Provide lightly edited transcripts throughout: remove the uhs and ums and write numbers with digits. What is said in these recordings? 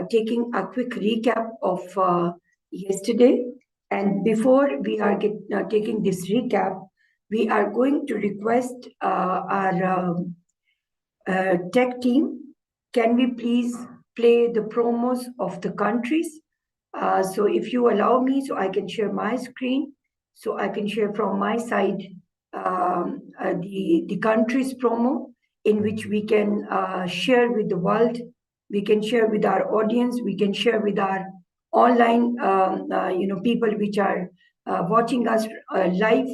taking a quick recap of yesterday. And before we are taking this recap, we are going to request our tech team, can we please play the promos of the countries? So if you allow me, so I can share my screen, so I can share from my side the countries promo, in which we can share with the world, we can share with our audience, we can share with our online people which are watching us live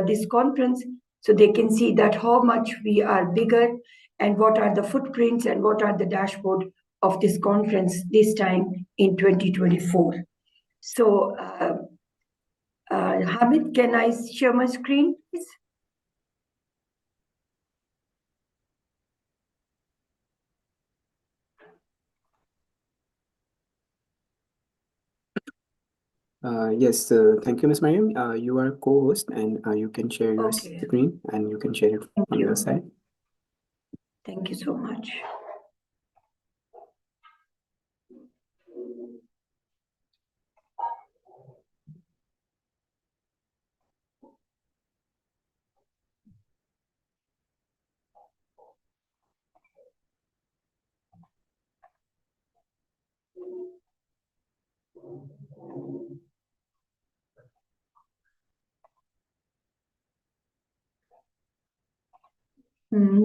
this conference, so they can see that how much we are bigger and what are the footprints and what are the dashboard of this conference this time in 2024. So, Hamid, can I share my screen, please? Yes, thank you, Ms. Mariam. You are co-host and you can share your screen and you can share it on your side. Thank you so much.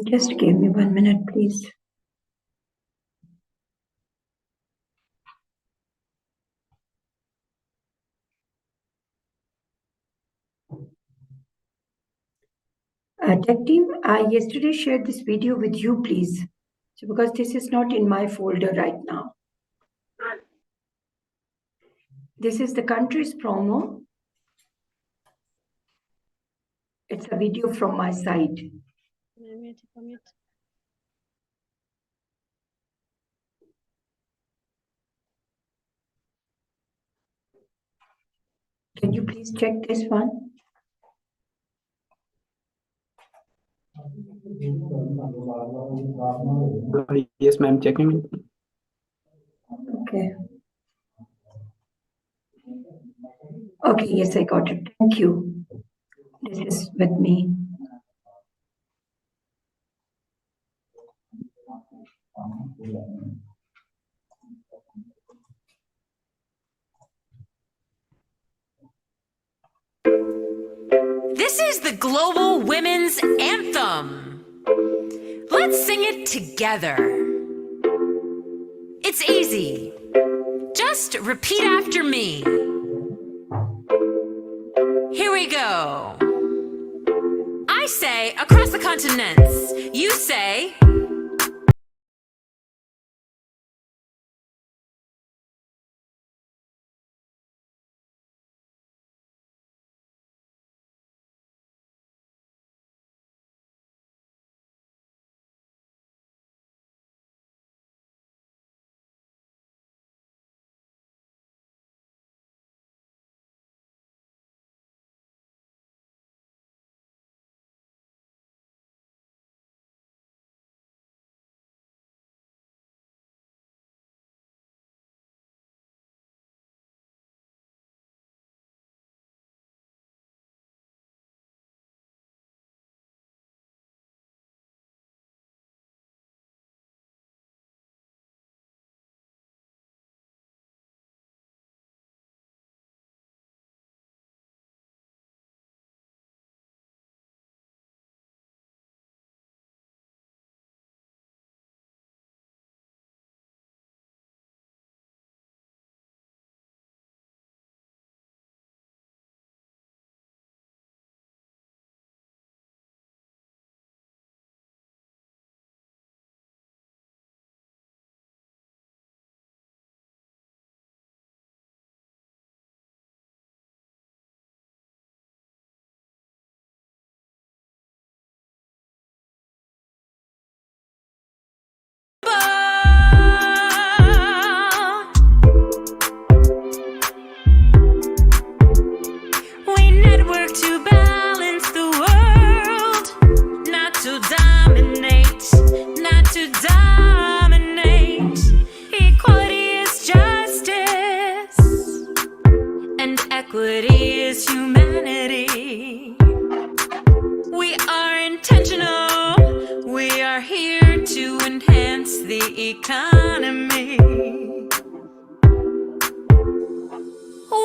Just give me 1 minute, please. Tech team, I yesterday shared this video with you, please. So because this is not in my folder right now. This is the countries promo. It's a video from my side. Can you please check this one? Yes, ma'am, checking. Okay. Okay, yes, I got it. Thank you. This is with me. This is the Global Women's Anthem. Let's sing it together. It's easy. Just repeat after me. Here we go. I say across the continents. You say economy.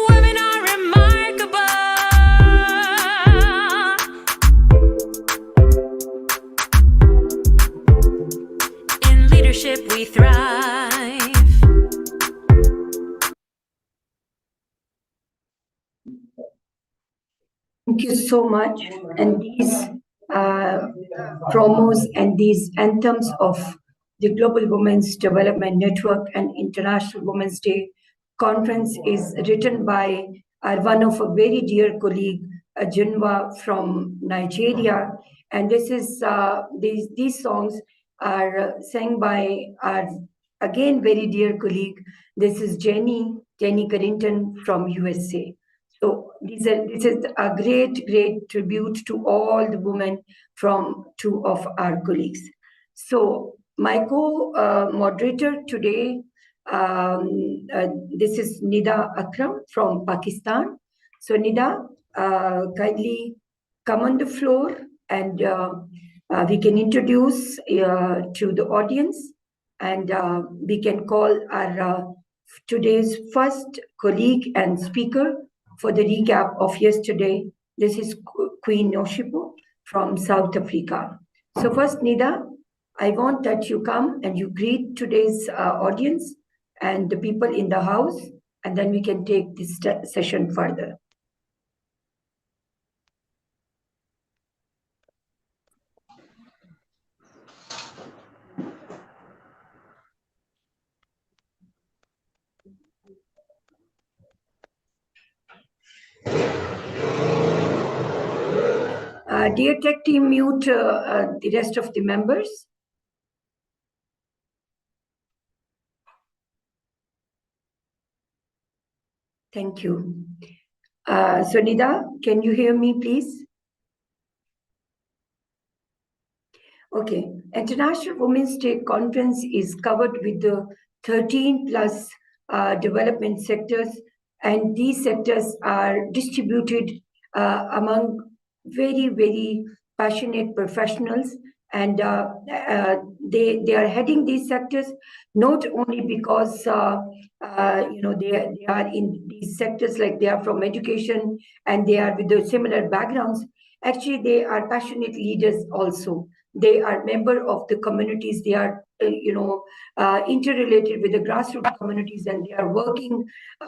Women are remarkable. In leadership we thrive. Thank you so much. And these promos and these anthems of the Global Women's Development Network and International Women's Day Conference is written by one of a very dear colleague, Junwa from Nigeria. And this is these songs are sang by our again very dear colleague. This is Jenny Carrington from USA. So this is a great tribute to all the women from two of our colleagues. So my co-moderator today, this is Nida Akram from Pakistan. So Nida, kindly come on the floor and we can introduce to the audience, and we can call our today's first colleague and speaker for the recap of yesterday. This is Queen Noshipo from South Africa. So first, Nida, I want that you come and you greet today's audience and the people in the house, and then we can take this session further. Dear tech team, mute the rest of the members. Thank you. So Nida, can you hear me, please? Okay. International Women's Day Conference is covered with the 13 plus development sectors, and these sectors are distributed among very passionate professionals, and they are heading these sectors not only because they are in these sectors, like they are from education and they are with the similar backgrounds. Actually, they are passionate leaders also. They are member of the communities. They are interrelated with the grassroots communities, and they are working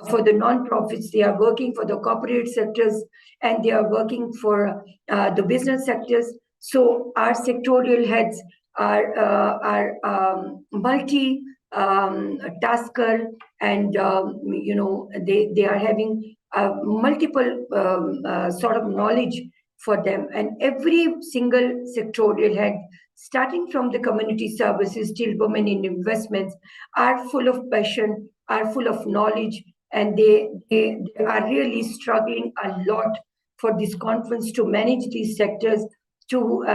for the non-profits. They are working for the corporate sectors, and they are working for the business sectors. So our sectorial heads are multi-tasker, and they are having multiple sort of knowledge for them. And every single sectorial head, starting from the community services till women in investments, are full of passion, are full of knowledge, and they are really struggling a lot for this conference to manage these sectors, to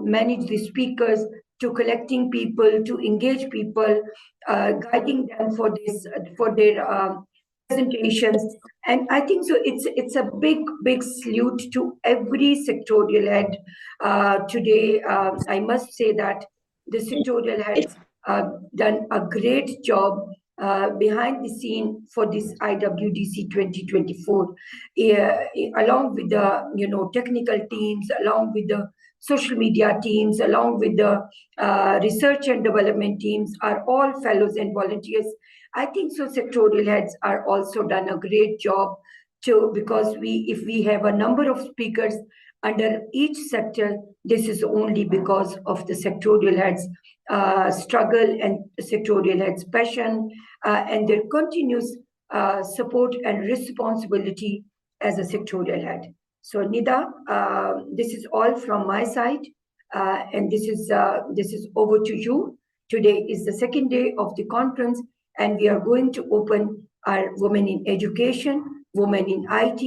manage the speakers, to collecting people, to engage people, guiding them for their presentations. And I think so it's a big salute to every sectorial head today. I must say that the sectorial heads done a great job behind the scene for this IWDC 2024, along with the technical teams, along with the social media teams, along with the research and development teams, are all fellows and volunteers. I think so sectorial heads are also done a great job too, because if we have a number of speakers under each sector, this is only because of the sectorial heads struggle and sectorial heads passion and their continuous support and responsibility as a sectorial head. So Nida, this is all from my side, and this is over to you. Today is the second day of the conference, and we are going to open our Women in Education, Women in IT,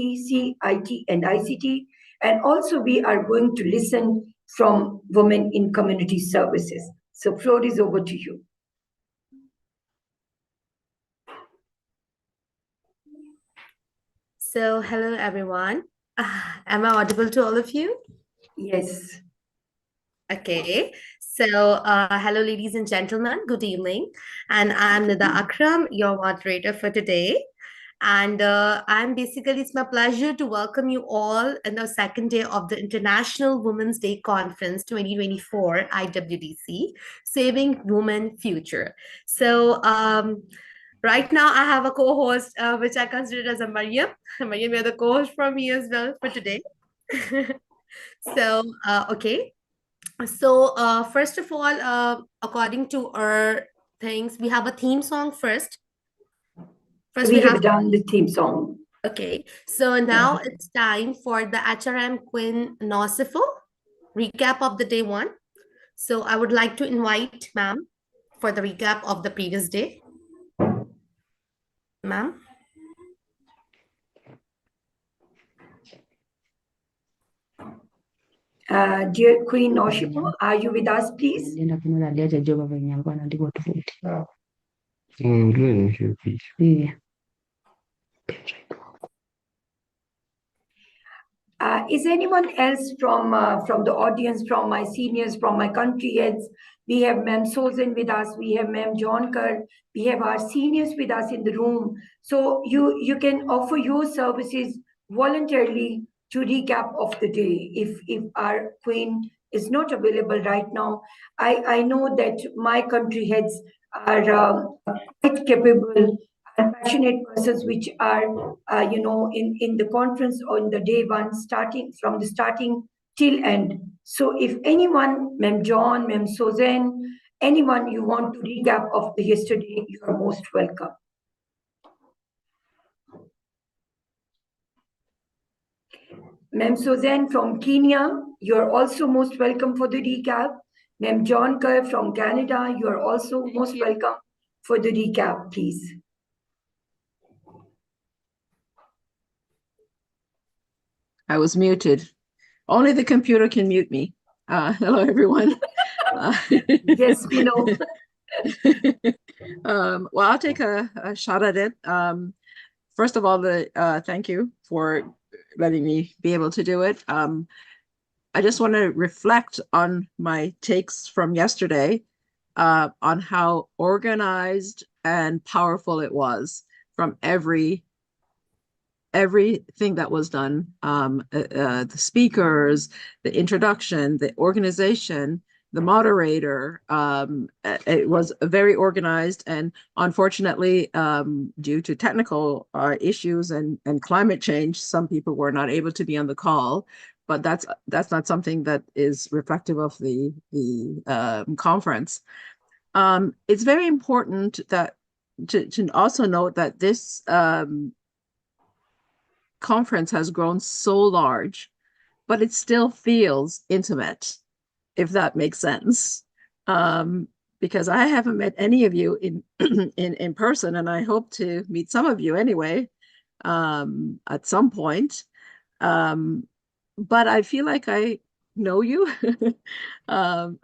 and ICT, and also we are going to listen from Women in Community Services. So floor is over to you. So hello everyone. Am I audible to all of you? Yes. Okay. So, hello, ladies and gentlemen. Good evening. And I'm Nida Akram, your moderator for today. And it's my pleasure to welcome you all in the second day of the International Women's Day Conference 2024 IWDC, Saving Women Future. So, right now I have a co-host, which I consider as a Mariam. Mariam, you're the co-host for me as well for today. So, okay. So, first of all, according to our things, we have a theme song first. First, we have done the theme song. Okay, so now it's time for the HRM Queen Nosifo recap of the day one. So I would like to invite ma'am for the recap of the previous day. Ma'am. Dear Queen Nosifo, are you with us, please? Is anyone else from the audience, from my seniors, from my country heads? We have Ma'am Sozen with us. We have Ma'am Jonkar. We have our seniors with us in the room. So you can offer your services voluntarily to recap of the day. If our Queen is not available right now, I know that my country heads are quite capable and passionate persons which are in the conference on the day one, starting from the starting till end. So if anyone, Ma'am John, Ma'am Suzanne, anyone you want to recap of the yesterday, you are most welcome. Ma'am Suzanne from Kenya, you are also most welcome for the recap. Ma'am John Kerr from Canada, you are also most welcome for the recap, please. I was muted. Only the computer can mute me. Hello, everyone. Yes, we know. Well, I'll take a shot at it. First of all, thank you for letting me be able to do it. I just want to reflect on my takes from yesterday on how organized and powerful it was from everything that was done, the speakers, the introduction, the organization, the moderator. It was very organized, and unfortunately, due to technical issues and climate change, some people were not able to be on the call. But that's not something that is reflective of the conference. It's very important that to also note that this conference has grown so large, but it still feels intimate, if that makes sense. Because I haven't met any of you in person, and I hope to meet some of you anyway at some point. But I feel like I know you, and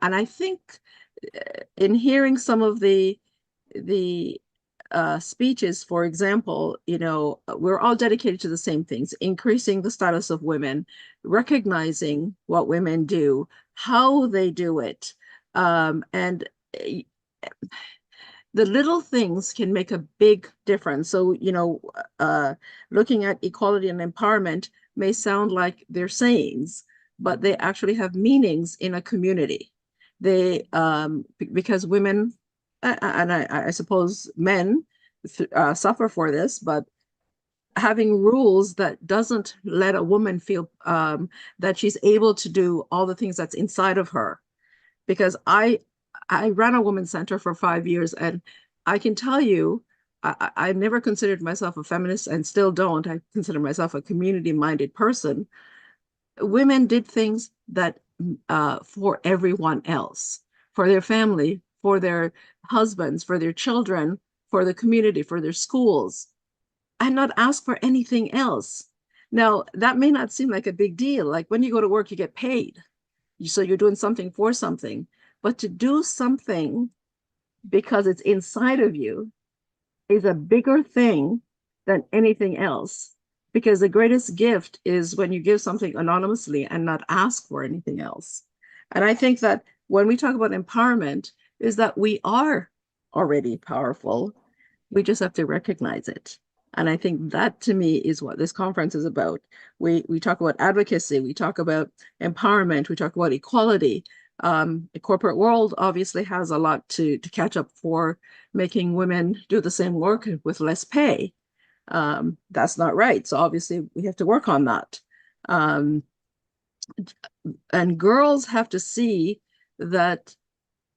I think in hearing some of the speeches, for example, we're all dedicated to the same things: increasing the status of women, recognizing what women do, how they do it, and the little things can make a big difference. So, looking at equality and empowerment may sound like they're sayings, but they actually have meanings in a community. They, because women, and I suppose men suffer for this, but having rules that doesn't let a woman feel that she's able to do all the things that's inside of her. Because I ran a women's center for 5 years, and I can tell you, I never considered myself a feminist, and still don't. I consider myself a community-minded person. Women did things that for everyone else, for their family, for their husbands, for their children, for the community, for their schools, and not ask for anything else. Now, that may not seem like a big deal. Like when you go to work, you get paid. So you're doing something for something. But to do something because it's inside of you is a bigger thing than anything else. Because the greatest gift is when you give something anonymously and not ask for anything else. And I think that when we talk about empowerment is that we are already powerful. We just have to recognize it. And I think that to me is what this conference is about. We talk about advocacy, we talk about empowerment, we talk about equality. The corporate world obviously has a lot to catch up for, making women do the same work with less pay. That's not right. So obviously we have to work on that. And girls have to see that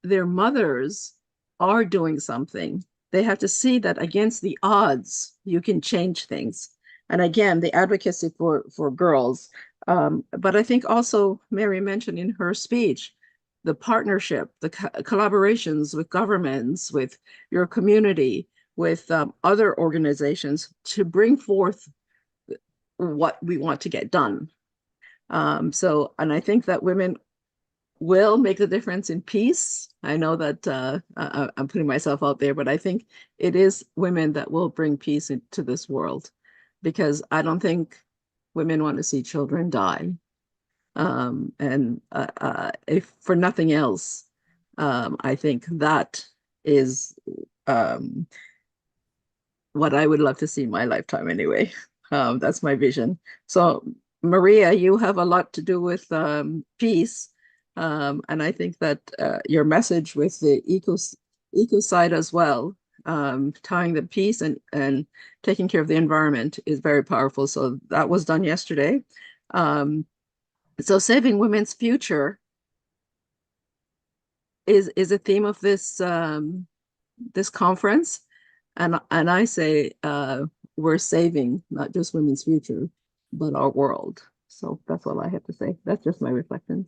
their mothers are doing something. They have to see that against the odds, you can change things. And again, the advocacy for girls. But I think also Mary mentioned in her speech, the partnership, the collaborations with governments, with your community, with other organizations to bring forth what we want to get done. And I think that women will make the difference in peace. I know that I'm putting myself out there, but I think it is women that will bring peace into this world, because I don't think women want to see children die. If for nothing else, I think that is what I would love to see in my lifetime anyway. That's my vision. So Maria, you have a lot to do with peace. And I think that your message with the eco side as well, tying the peace and taking care of the environment is very powerful. So that was done yesterday. So saving women's future is a theme of this this conference, and I say we're saving not just women's future, but our world. So that's all I have to say. That's just my reflections.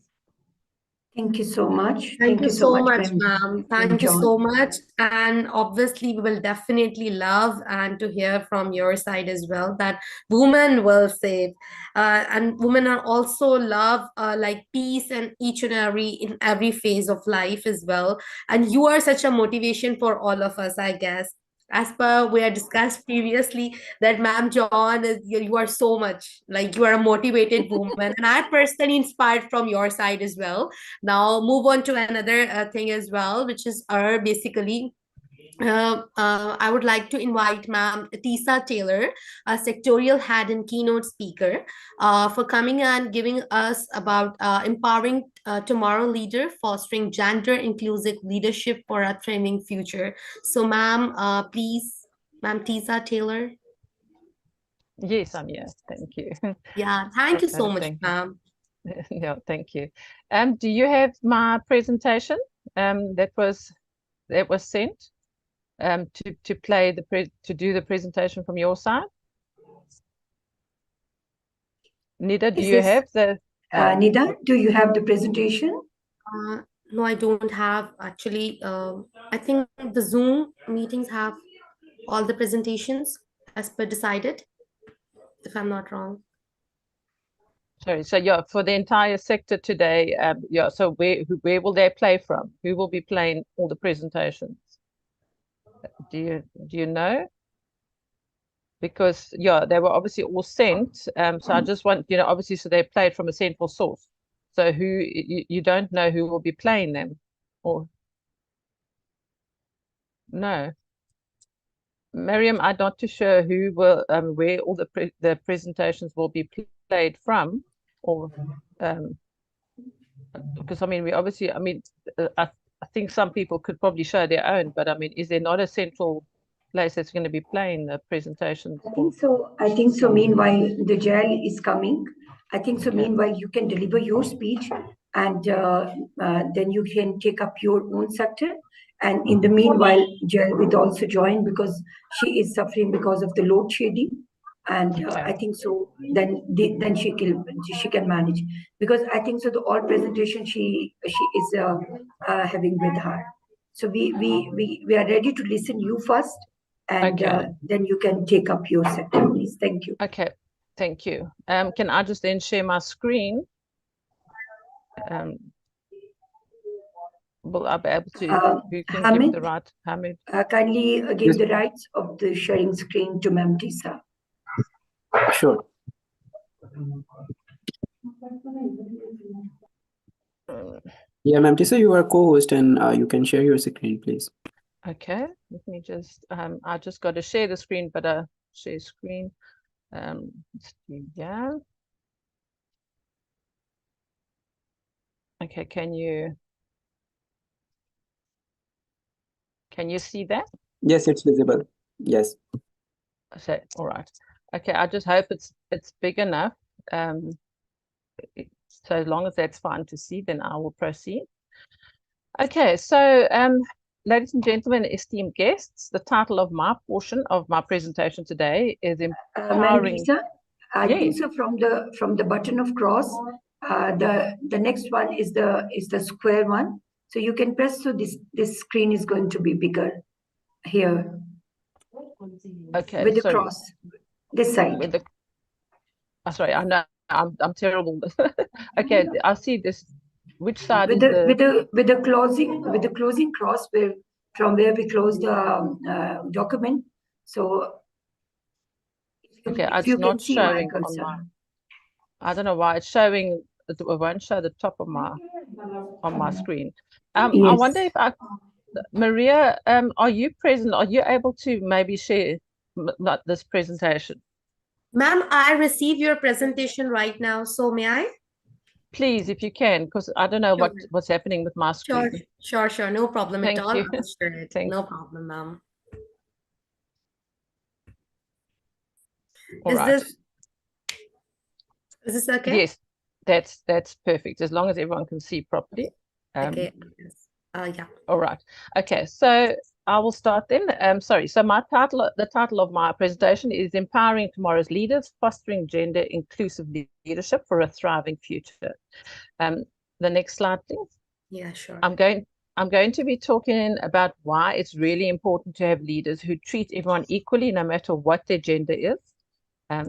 Thank you so much. Thank you so much, ma'am. ma'am. Thank you so much. And obviously, we will definitely love and to hear from your side as well that women will save. And women are also love like peace and each and in every phase of life as well. And you are such a motivation for all of us, I guess. As per we had discussed previously, that Ma'am John is you are so much like you are a motivated woman, and I personally inspired from your side as well. Now move on to another thing as well, which is basically I would like to invite Ma'am Tisa Taylor, a sectorial head and keynote speaker, for coming and giving us about empowering tomorrow leader, fostering gender inclusive leadership for a thriving future. So, Ma'am, please, Ma'am Tisa Taylor. Yes, I'm here. Thank you. Yeah, thank you so much, ma'am. Yeah, thank you. Do you have my presentation that was sent to play to do the presentation from your side? Nida, do you have the Nida, do you have the presentation? No, I don't have actually. I think the Zoom meetings have all the presentations as per decided, if I'm not wrong. Sorry, so yeah, for the entire sector today, yeah, so where will they play from? Who will be playing all the presentations? Do you know? Because yeah, they were obviously all sent. So I just want, obviously, so they played from a central source. So who you don't know who will be playing them, or no? Miriam, I'm not too sure who will where all the presentations will be played from, or because I mean we obviously I think some people could probably show their own, but I mean, is there not a central place that's going to be playing the presentations? I think so. Meanwhile, the jail is coming. I think so. Okay. Meanwhile, you can deliver your speech, and then you can take up your own sector. And in the meanwhile, jail will also join because she is suffering because of the load shedding. And I think so. Then she can manage, because I think so. The all presentation she is having with her. So we are ready to listen you first. And then you can take up your sector, please. Thank you. Okay, thank you. Can I just then share my screen? Will I be able to? Who can Hamid, give the right? Hamid, kindly give the rights of the sharing screen to Ma'am Tisa. Sure. Yeah, ma'am, Tisa, you are co-host and you can share your screen, please. Okay, let me just, I just got to share the screen, but share screen. Let's do yeah. Okay, can you see that? Yes, it's visible. Yes. So, all right. Okay, I just hope it's big enough. So as long as that's fine to see, then I will proceed. Okay, so ladies and gentlemen, esteemed guests, the title of my portion of my presentation today is Ma'am empowering. Lisa, I Yes. think so from the button of cross, the next one is the square one. So you can press, so this screen is going to be bigger here Okay, with the so cross, this side. with the sorry, I know I'm terrible. Okay, I see this. Which side With is the with the closing cross, where from where we close the document. So okay, if it's you can not see my showing on cursor. my, I don't know why it's showing, it won't show the top of my on my screen. I Yes. wonder if Maria, are you present? Are you able to maybe share not this presentation? Ma'am, I receive your presentation right now, so may I? Please, if you can, because I don't know Sure. what's happening with my Sure, screen. sure. No problem at Thank all. you. I'll share it. Thank No problem, ma'am. All Is right. this okay? Yes, that's perfect. As long as everyone can see properly. Okay. Yes. Yeah. All right. Okay, so I will start then. Sorry. So the title of my presentation is Empowering Tomorrow's Leaders, Fostering Gender Inclusive Leadership for a Thriving Future. The next slide, please. Yeah, sure. I'm going to be talking about why it's really important to have leaders who treat everyone equally, no matter what their gender is.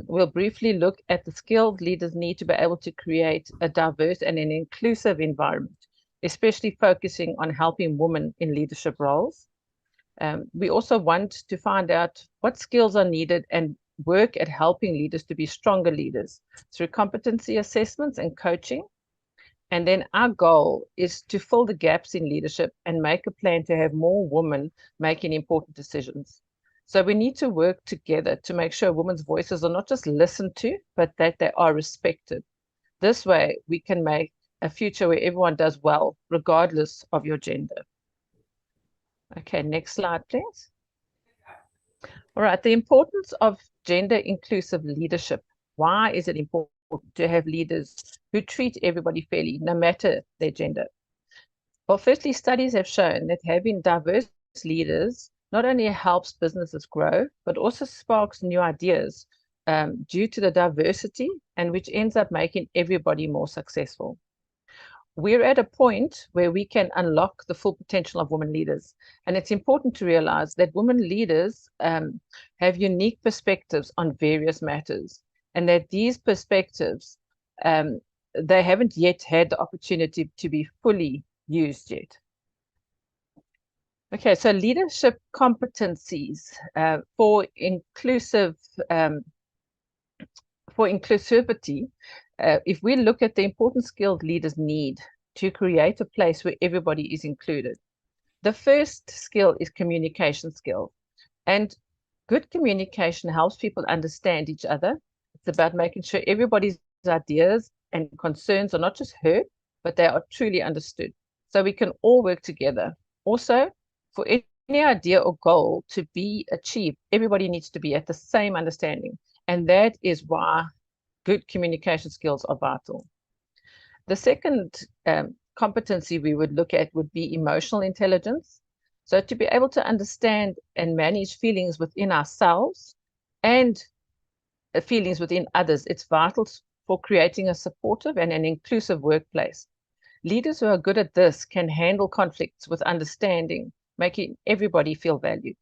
We'll briefly look at the skills leaders need to be able to create a diverse and an inclusive environment, especially focusing on helping women in leadership roles. We also want to find out what skills are needed and work at helping leaders to be stronger leaders through competency assessments and coaching. And then our goal is to fill the gaps in leadership and make a plan to have more women making important decisions. So we need to work together to make sure women's voices are not just listened to, but that they are respected. This way, we can make a future where everyone does well, regardless of your gender. Okay, next slide, please. All right, the importance of gender inclusive leadership. Why is it important to have leaders who treat everybody fairly, no matter their gender? Well, firstly, studies have shown that having diverse leaders not only helps businesses grow, but also sparks new ideas due to the diversity, and which ends up making everybody more successful. We're at a point where we can unlock the full potential of women leaders. And it's important to realize that women leaders have unique perspectives on various matters, and that these perspectives, they haven't yet had the opportunity to be fully used yet. Okay, so leadership competencies for inclusivity. If we look at the important skills leaders need to create a place where everybody is included, the first skill is communication skills. And good communication helps people understand each other. It's about making sure everybody's ideas and concerns are not just heard, but they are truly understood. So we can all work together. Also, for any idea or goal to be achieved, everybody needs to be at the same understanding. And that is why good communication skills are vital. The second competency we would look at would be emotional intelligence. So to be able to understand and manage feelings within ourselves and feelings within others, it's vital for creating a supportive and an inclusive workplace. Leaders who are good at this can handle conflicts with understanding, making everybody feel valued.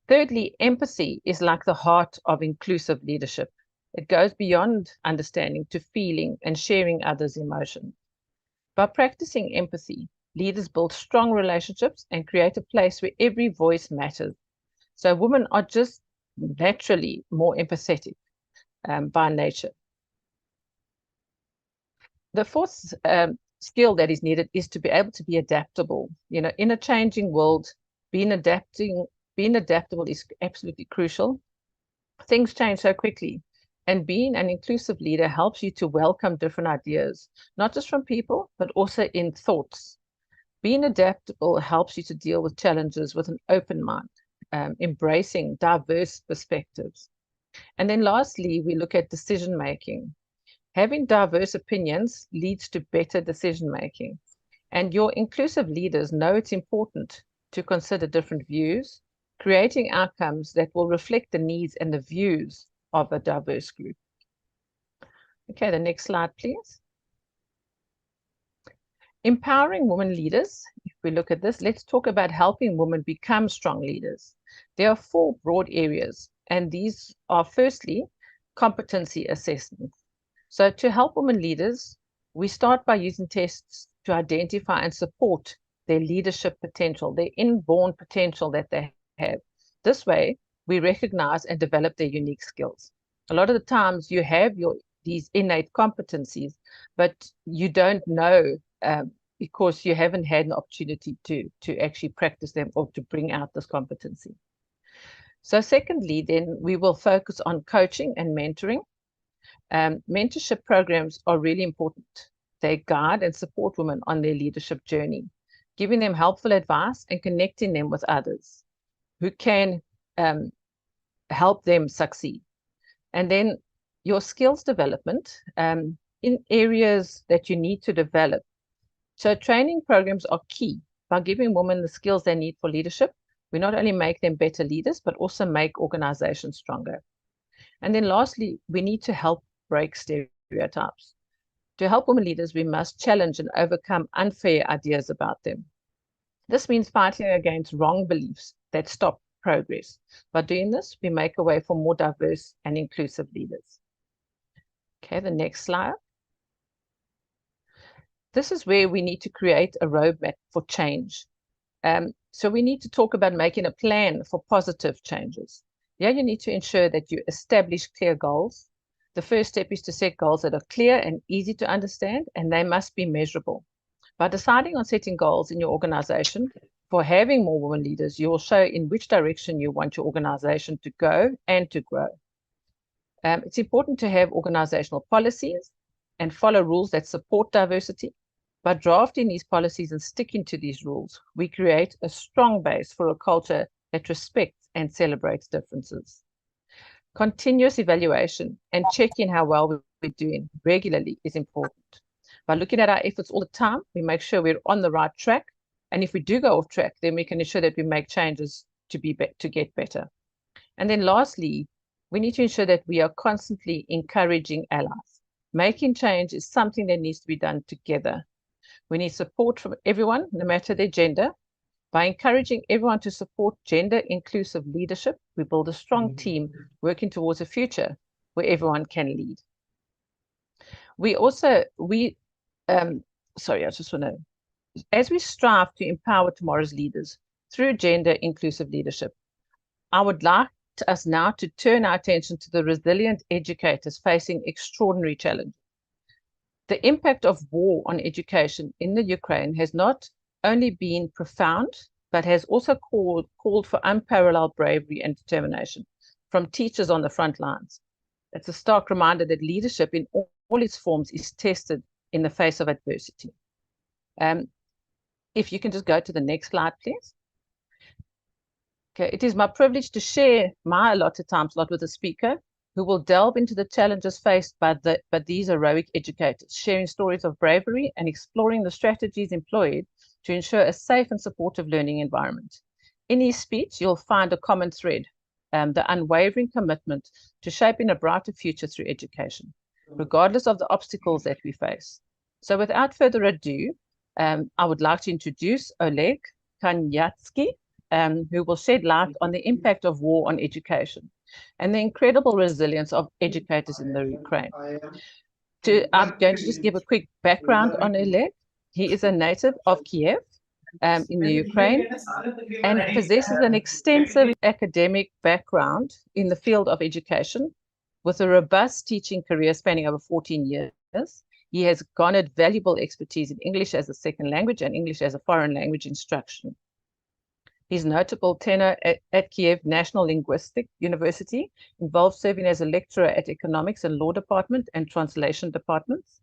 Thirdly, empathy is like the heart of inclusive leadership. It goes beyond understanding to feeling and sharing others' emotions. By practicing empathy, leaders build strong relationships and create a place where every voice matters. So women are just naturally more empathetic by nature. The fourth skill that is needed is to be able to be adaptable. You know, in a changing world, being adaptable is absolutely crucial. Things change so quickly, and being an inclusive leader helps you to welcome different ideas, not just from people, but also in thoughts. Being adaptable helps you to deal with challenges with an open mind, embracing diverse perspectives. And then lastly, we look at decision making. Having diverse opinions leads to better decision making. And your inclusive leaders know it's important to consider different views, creating outcomes that will reflect the needs and the views of a diverse group. Okay, the next slide, please. Empowering women leaders. If we look at this, let's talk about helping women become strong leaders. There are 4 broad areas, and these are firstly, competency assessments. So to help women leaders, we start by using tests to identify and support their leadership potential, their inborn potential that they have. This way, we recognize and develop their unique skills. A lot of the times you have these innate competencies, but you don't know because you haven't had an opportunity to actually practice them or to bring out this competency. So secondly, then we will focus on coaching and mentoring. Mentorship programs are really important. They guide and support women on their leadership journey, giving them helpful advice and connecting them with others who can help them succeed. And then your skills development in areas that you need to develop. So training programs are key. By giving women the skills they need for leadership, we not only make them better leaders, but also make organizations stronger. And then lastly, we need to help break stereotypes. To help women leaders, we must challenge and overcome unfair ideas about them. This means fighting against wrong beliefs that stop progress. By doing this, we make a way for more diverse and inclusive leaders. Okay, the next slide. This is where we need to create a roadmap for change. So we need to talk about making a plan for positive changes. Yeah, you need to ensure that you establish clear goals. The first step is to set goals that are clear and easy to understand, and they must be measurable. By deciding on setting goals in your organization for having more women leaders, you will show in which direction you want your organization to go and to grow. It's important to have organizational policies and follow rules that support diversity. By drafting these policies and sticking to these rules, we create a strong base for a culture that respects and celebrates differences. Continuous evaluation and checking how well we're doing regularly is important. By looking at our efforts all the time, we make sure we're on the right track. And if we do go off track, then we can ensure that we make changes to get better. And then lastly, we need to ensure that we are constantly encouraging allies. Making change is something that needs to be done together. We need support from everyone, no matter their gender. By encouraging everyone to support gender-inclusive leadership, we build a strong team working towards a future where everyone can lead. As we strive to empower tomorrow's leaders through gender-inclusive leadership, I would like us now to turn our attention to the resilient educators facing extraordinary challenges. The impact of war on education in the Ukraine has not only been profound, but has also called for unparalleled bravery and determination from teachers on the front lines. It's a stark reminder that leadership in all its forms is tested in the face of adversity. If you can just go to the next slide, please. Okay, it is my privilege to share my allotted time slot with a speaker who will delve into the challenges faced by these heroic educators, sharing stories of bravery and exploring the strategies employed to ensure a safe and supportive learning environment. In his speech, you'll find a common thread, the unwavering commitment to shaping a brighter future through education, regardless of the obstacles that we face. So without further ado, I would like to introduce Oleg Kanyatsky, who will shed light on the impact of war on education and the incredible resilience of educators in the Ukraine. I'm going to just give a quick background on Oleg. He is a native of Kiev in the Ukraine and possesses an extensive academic background in the field of education with a robust teaching career spanning over 14 years. He has garnered valuable expertise in English as a second language and English as a foreign language instruction. His notable tenure at Kiev National Linguistic University involved serving as a lecturer at Economics and Law Department and Translation Departments.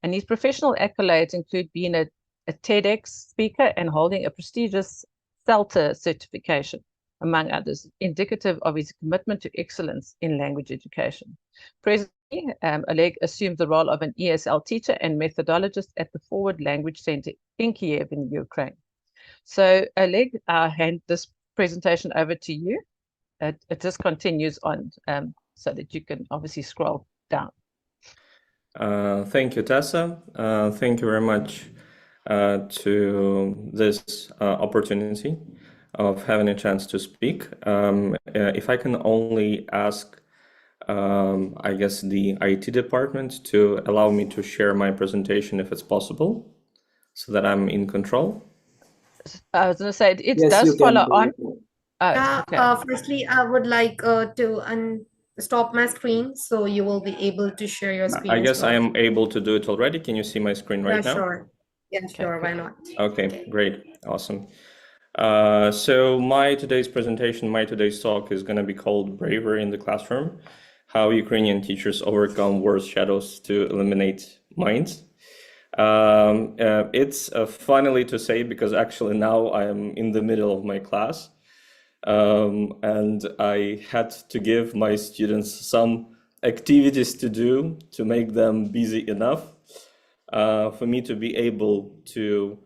And his professional accolades include being a TEDx speaker and holding a prestigious CELTA certification, among others, indicative of his commitment to excellence in language education. Presently, Oleg assumed the role of an ESL teacher and methodologist at the Forward Language Center in Kiev in Ukraine. So Oleg, I'll hand this presentation over to you. It just continues on so that you can obviously scroll down. Thank you, Tessa. Thank you very much to this opportunity of having a chance to speak. If I can only ask, I guess, the IT department to allow me to share my presentation if it's possible, so that I'm in control. I was going to say, it Yes, does you can follow do on. it. Oh, okay. Firstly, I would like to stop my screen so you will be able to share your screen. I as guess well. I am able to do it already. Can you see my screen right now? Sure. Yeah, sure. Why not? Okay, great. Awesome. So my today's talk is going to be called Bravery in the Classroom, How Ukrainian Teachers Overcome War's Shadows to Eliminate Minds. It's funnily to say, because actually now I am in the middle of my class, and I had to give my students some activities to do to make them busy enough for me to be able to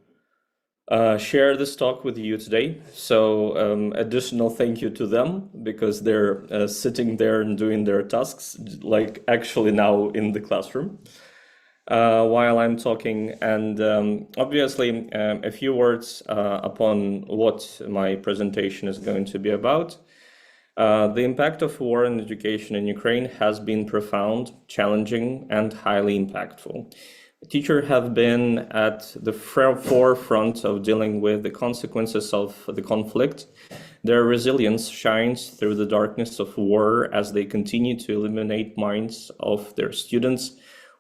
share this talk with you today. So additional thank you to them, because they're sitting there and doing their tasks, like actually now in the classroom while I'm talking. And obviously a few words upon what my presentation is going to be about. The impact of war on education in Ukraine has been profound, challenging, and highly impactful. Teachers have been at the forefront of dealing with the consequences of the conflict. Their resilience shines through the darkness of war as they continue to illuminate minds of their students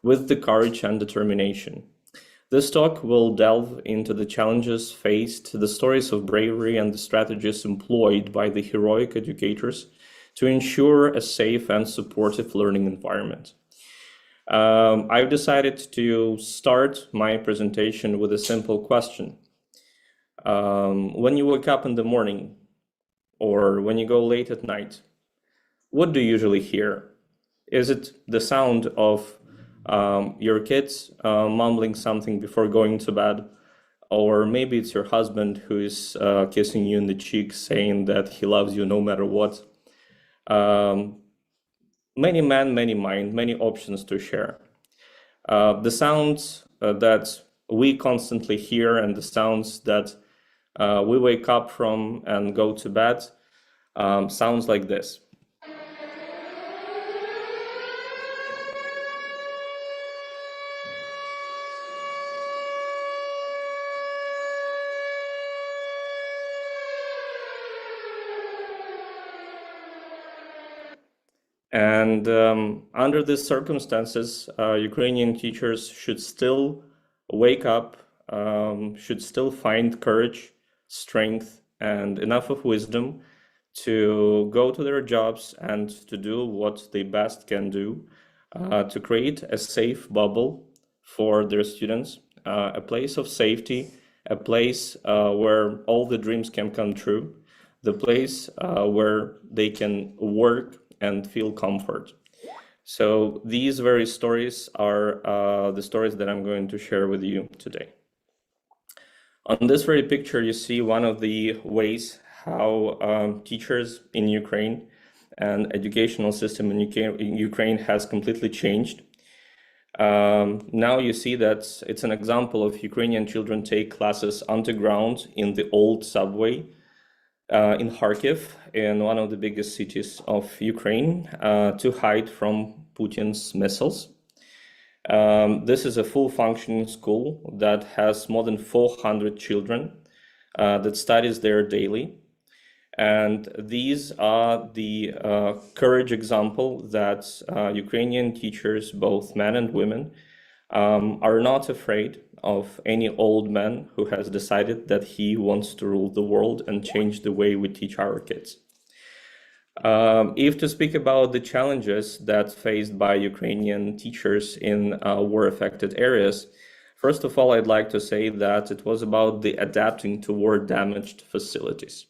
with the courage and determination. This talk will delve into the challenges faced, the stories of bravery, and the strategies employed by the heroic educators to ensure a safe and supportive learning environment. I've decided to start my presentation with a simple question. When you wake up in the morning or when you go late at night, what do you usually hear? Is it the sound of your kids mumbling something before going to bed? Or maybe it's your husband who is kissing you in the cheek, saying that he loves you no matter what. Many men, many mind, many options to share. The sounds that we constantly hear and the sounds that we wake up from and go to bed sounds like this. And under these circumstances, Ukrainian teachers should still wake up, should still find courage, strength, and enough of wisdom to go to their jobs and to do what they best can do to create a safe bubble for their students, a place of safety, a place where all the dreams can come true, the place where they can work and feel comfort. So these very stories are the stories that I'm going to share with you today. On this very picture, you see one of the ways how teachers in Ukraine and educational system in Ukraine has completely changed. Now you see that it's an example of Ukrainian children take classes underground in the old subway in Kharkiv, in one of the biggest cities of Ukraine, to hide from Putin's missiles. This is a full functioning school that has more than 400 children that studies there daily. And these are the courage example that Ukrainian teachers, both men and women, are not afraid of any old man who has decided that he wants to rule the world and change the way we teach our kids. If to speak about the challenges that faced by Ukrainian teachers in war-affected areas, first of all, I'd like to say that it was about the adapting to war-damaged facilities.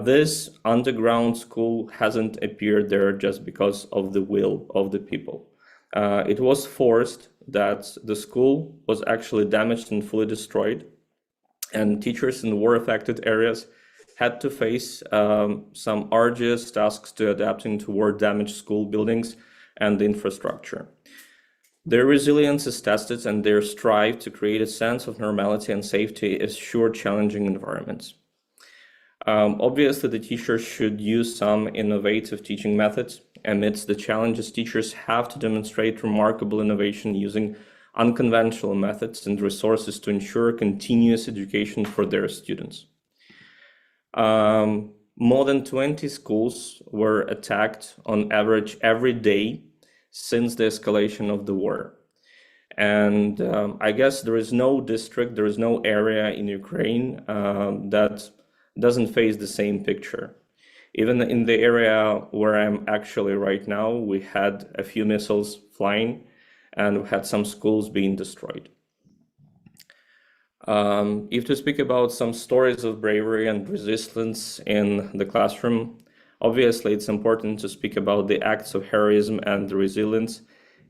This underground school hasn't appeared there just because of the will of the people. It was forced that the school was actually damaged and fully destroyed, and teachers in war-affected areas had to face some arduous tasks to adapting to war-damaged school buildings and infrastructure. Their resilience is tested, and their strive to create a sense of normality and safety assure challenging environments. Obviously, the teachers should use some innovative teaching methods. Amidst the challenges, teachers have to demonstrate remarkable innovation using unconventional methods and resources to ensure continuous education for their students. More than 20 schools were attacked on average every day since the escalation of the war. And I guess there is no district, there is no area in Ukraine that doesn't face the same picture. Even in the area where I'm actually right now, we had a few missiles flying and we had some schools being destroyed. If to speak about some stories of bravery and resistance in the classroom, obviously it's important to speak about the acts of heroism and resilience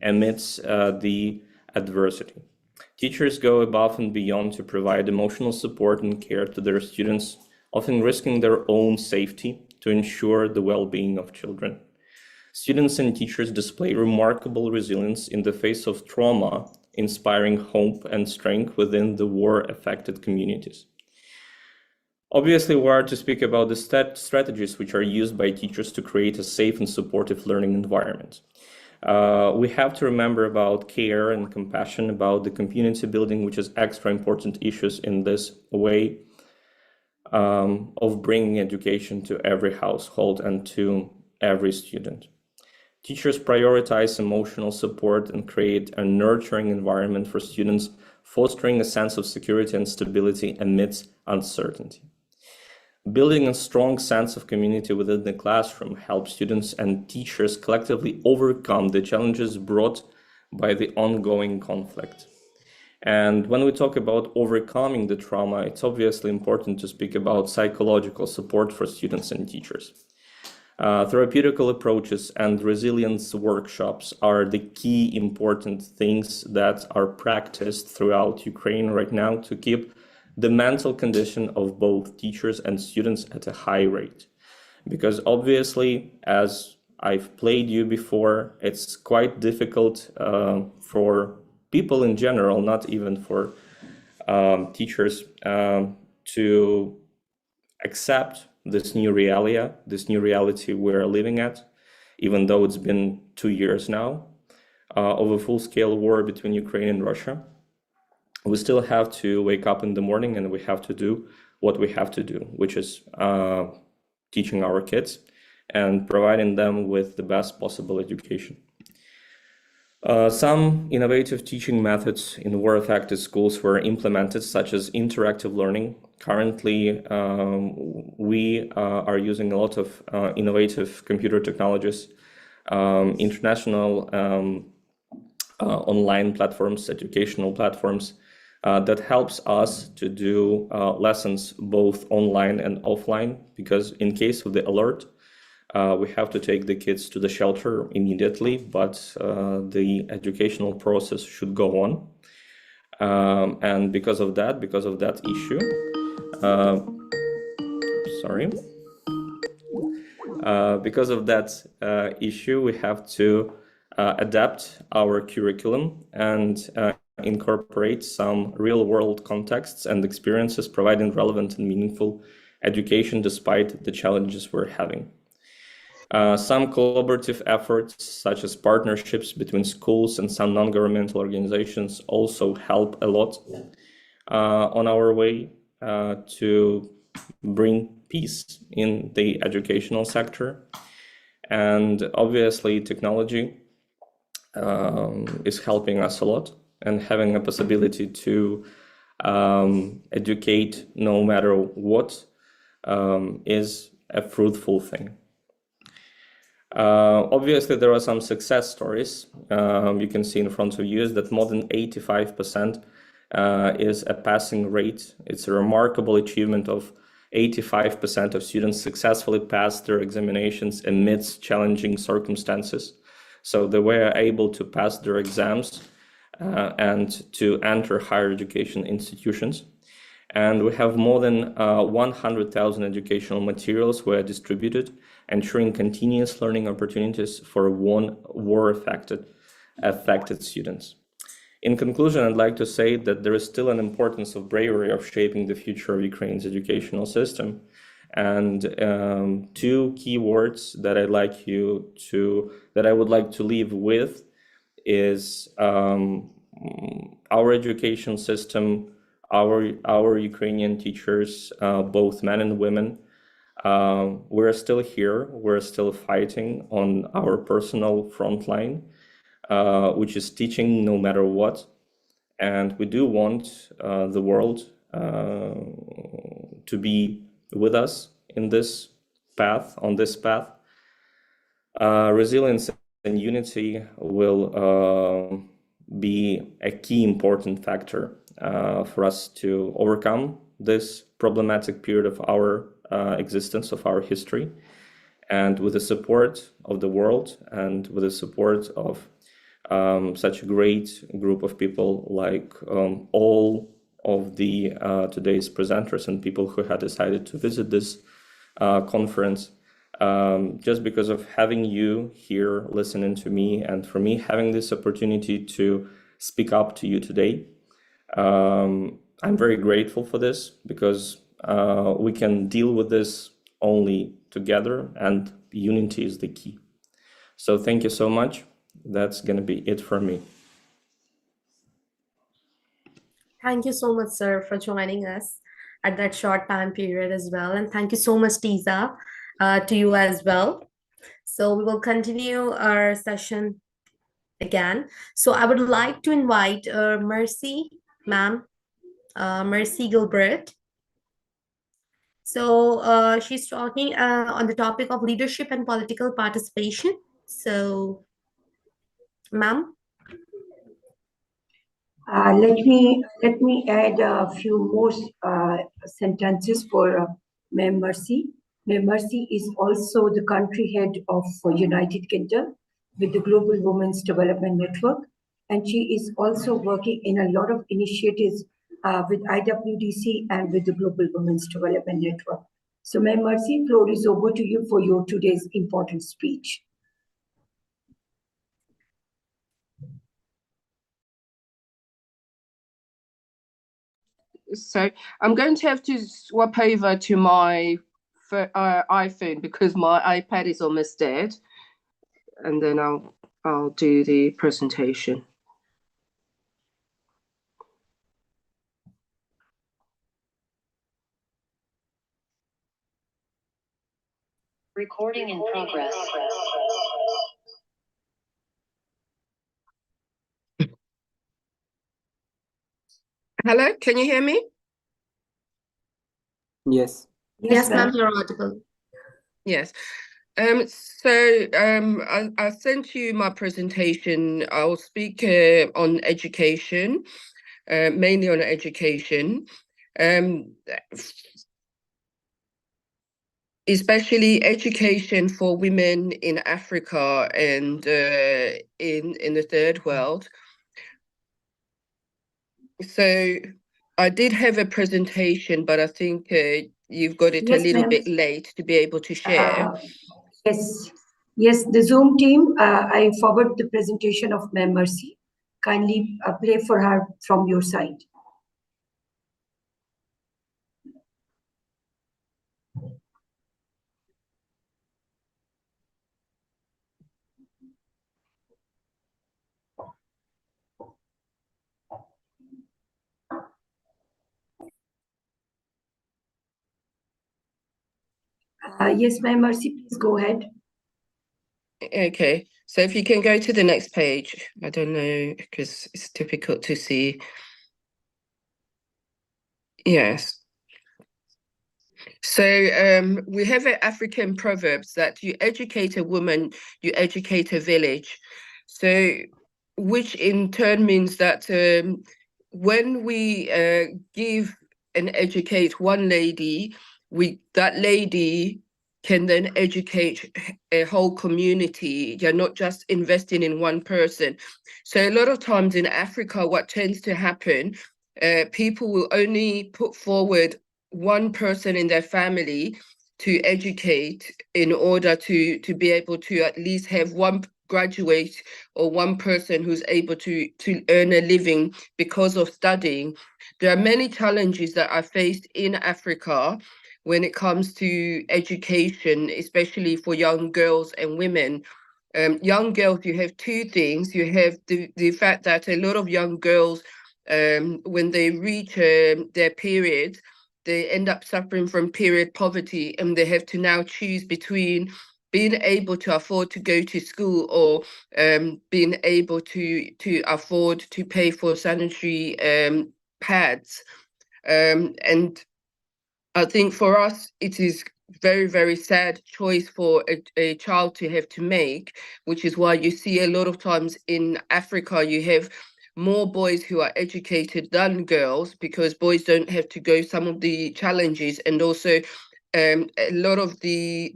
amidst the adversity. Teachers go above and beyond to provide emotional support and care to their students, often risking their own safety to ensure the well-being of children. Students and teachers display remarkable resilience in the face of trauma, inspiring hope and strength within the war-affected communities. Obviously, we are to speak about the strategies which are used by teachers to create a safe and supportive learning environment. We have to remember about care and compassion, about the community building, which is extra important issues in this way of bringing education to every household and to every student. Teachers prioritize emotional support and create a nurturing environment for students, fostering a sense of security and stability amidst uncertainty. Building a strong sense of community within the classroom helps students and teachers collectively overcome the challenges brought by the ongoing conflict. And when we talk about overcoming the trauma, it's obviously important to speak about psychological support for students and teachers. Therapeutical approaches and resilience workshops are the key important things that are practiced throughout Ukraine right now to keep the mental condition of both teachers and students at a high rate. Because obviously, as I've played you before, it's quite difficult for people in general, not even for teachers, to accept this new reality we're living at, even though it's been 2 years now of a full-scale war between Ukraine and Russia. We still have to wake up in the morning and we have to do what we have to do, which is teaching our kids and providing them with the best possible education. Some innovative teaching methods in war-affected schools were implemented, such as interactive learning. Currently, we are using a lot of innovative computer technologies, international online platforms, educational platforms, that helps us to do lessons both online and offline, because in case of the alert, we have to take the kids to the shelter immediately, but the educational process should go on. And because of that issue, because of that issue, we have to adapt our curriculum and incorporate some real-world contexts and experiences, providing relevant and meaningful education despite the challenges we're having. Some collaborative efforts, such as partnerships between schools and some non-governmental organizations, also help a lot on our way to bring peace in the educational sector. And obviously, technology is helping us a lot, and having a possibility to educate no matter what is a fruitful thing. Obviously, there are some success stories. You can see in front of you is that more than 85% is a passing rate. It's a remarkable achievement of 85% of students successfully passed their examinations amidst challenging circumstances. So they were able to pass their exams and to enter higher education institutions. And we have more than 100,000 educational materials were distributed, ensuring continuous learning opportunities for war-affected students. In conclusion, I'd like to say that there is still an importance of bravery of shaping the future of Ukraine's educational system. And two key words that I would like to leave with is our education system, our Ukrainian teachers, both men and women. We're still here. We're still fighting on our personal front line, which is teaching no matter what. And we do want the world to be with us in this path, on this path. Resilience and unity will be a key important factor for us to overcome this problematic period of our existence, of our history. And with the support of the world and with the support of such a great group of people like all of the today's presenters and people who had decided to visit this conference, just because of having you here listening to me and for me having this opportunity to speak up to you today. I'm very grateful for this because we can deal with this only together, and unity is the key. So thank you so much. That's going to be it for me. Thank you so much, sir, for joining us at that short time period as well. And thank you so much, Tiza, to you as well. So we will continue our session again. So I would like to invite Mercy, ma'am, Mercy Gilbert. So she's talking on the topic of leadership and political participation. So, ma'am. Let me add a few more sentences for Ma'am Mercy. Ma'am Mercy is also the country head of United Kingdom with the Global Women's Development Network, and she is also working in a lot of initiatives with IWDC and with the Global Women's Development Network. So, Ma'am Mercy, floor is over to you for your today's important speech. So I'm going to have to swap over to my iPhone because my iPad is almost dead, and then I'll do the presentation. Recording in progress. Hello, can you hear me? Yes. Yes, ma'am, you're audible. Yes. I sent you my presentation. I'll speak on education, mainly on education, especially education for women in Africa and in the third world. So I did have a presentation, but I think you've got it a little bit late to be able to share. Yes, the Zoom team, I forward the presentation of Ma'am Mercy. Kindly play for her from your side. Yes, Ma'am Mercy, please go ahead. Okay, so if you can go to the next page, I don't know, because it's difficult to see. Yes. So we have an African proverbs that you educate a woman, you educate a village. So which in turn means that when we give and educate one lady, that lady can then educate a whole community. You're not just investing in one person. So a lot of times in Africa, what tends to happen, people will only put forward one person in their family to educate in order to be able to at least have one graduate or one person who's able to earn a living because of studying. There are many challenges that are faced in Africa when it comes to education, especially for young girls and women. Young girls, you have two things. You have the fact that a lot of young girls, when they reach their period, they end up suffering from period poverty, and they have to now choose between being able to afford to go to school or being able to afford to pay for sanitary pads. And I think for us, it is very, very sad choice for a child to have to make, which is why you see a lot of times in Africa, you have more boys who are educated than girls, because boys don't have to go some of the challenges, and also a lot of the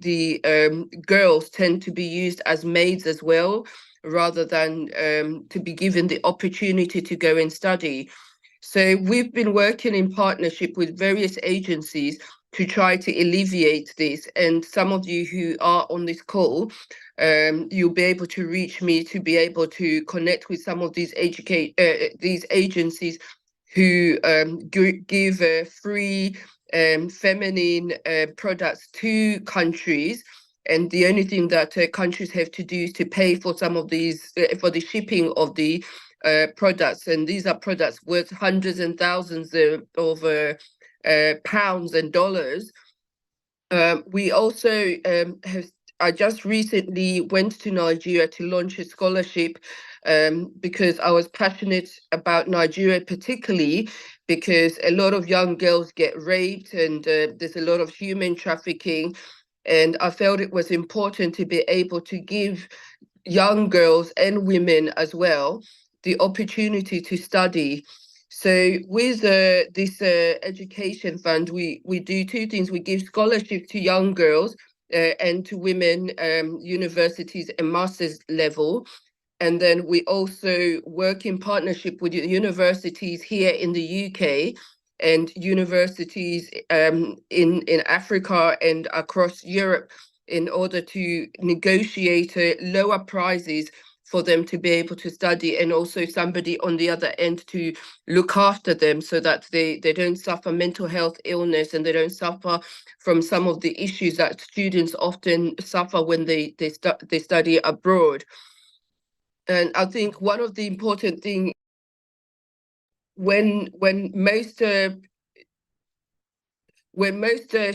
girls tend to be used as maids as well, rather than to be given the opportunity to go and study. So we've been working in partnership with various agencies to try to alleviate this. And some of you who are on this call, you'll be able to reach me to be able to connect with some of these agencies who give free feminine products to countries. And the only thing that countries have to do is to pay for some of these, for the shipping of the products. And these are products worth hundreds and thousands of pounds and dollars. We also I just recently went to Nigeria to launch a scholarship because I was passionate about Nigeria, particularly because a lot of young girls get raped, and there's a lot of human trafficking. And I felt it was important to be able to give young girls and women as well the opportunity to study. So with this education fund, we do two things. We give scholarships to young girls and to women, universities and master's level. And then we also work in partnership with universities here in the UK and universities in Africa and across Europe, in order to negotiate lower prices for them to be able to study, and also somebody on the other end to look after them, so that they don't suffer mental health illness, and they don't suffer from some of the issues that students often suffer when they study abroad. And I think one of the important things, when most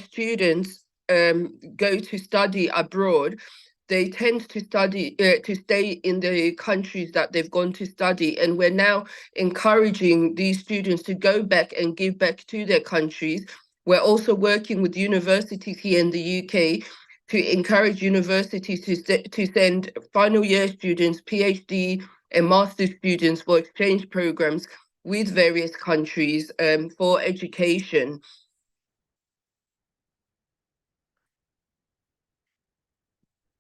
students go to study abroad, they tend to stay in the countries that they've gone to study. And we're now encouraging these students to go back and give back to their countries. We're also working with universities here in the UK to encourage universities to send final year students, PhD and master's students for exchange programs with various countries for education.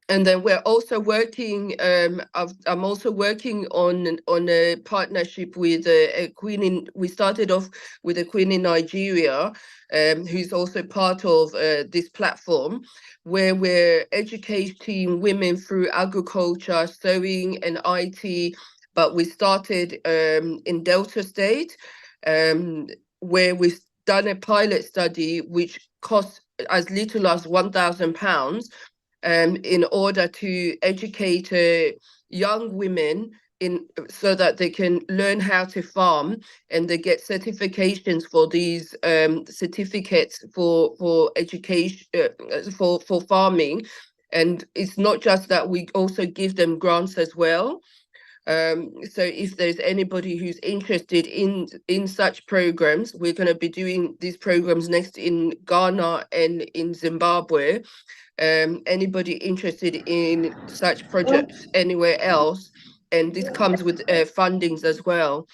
And then we're also working. I'm also working on a partnership with a queen in. We started off with a queen in Nigeria, who's also part of this platform, where we're educating women through agriculture, sewing, and IT. But we started in Delta State, where we've done a pilot study which costs as little as £1,000. In order to educate young women so that they can learn how to farm, and they get certifications for these certificates for education for farming. And it's not just that, we also give them grants as well. So if there's anybody who's interested in such programs, we're going to be doing these programs next in Ghana and in Zimbabwe. Anybody interested in such projects anywhere else, and this comes with fundings as well.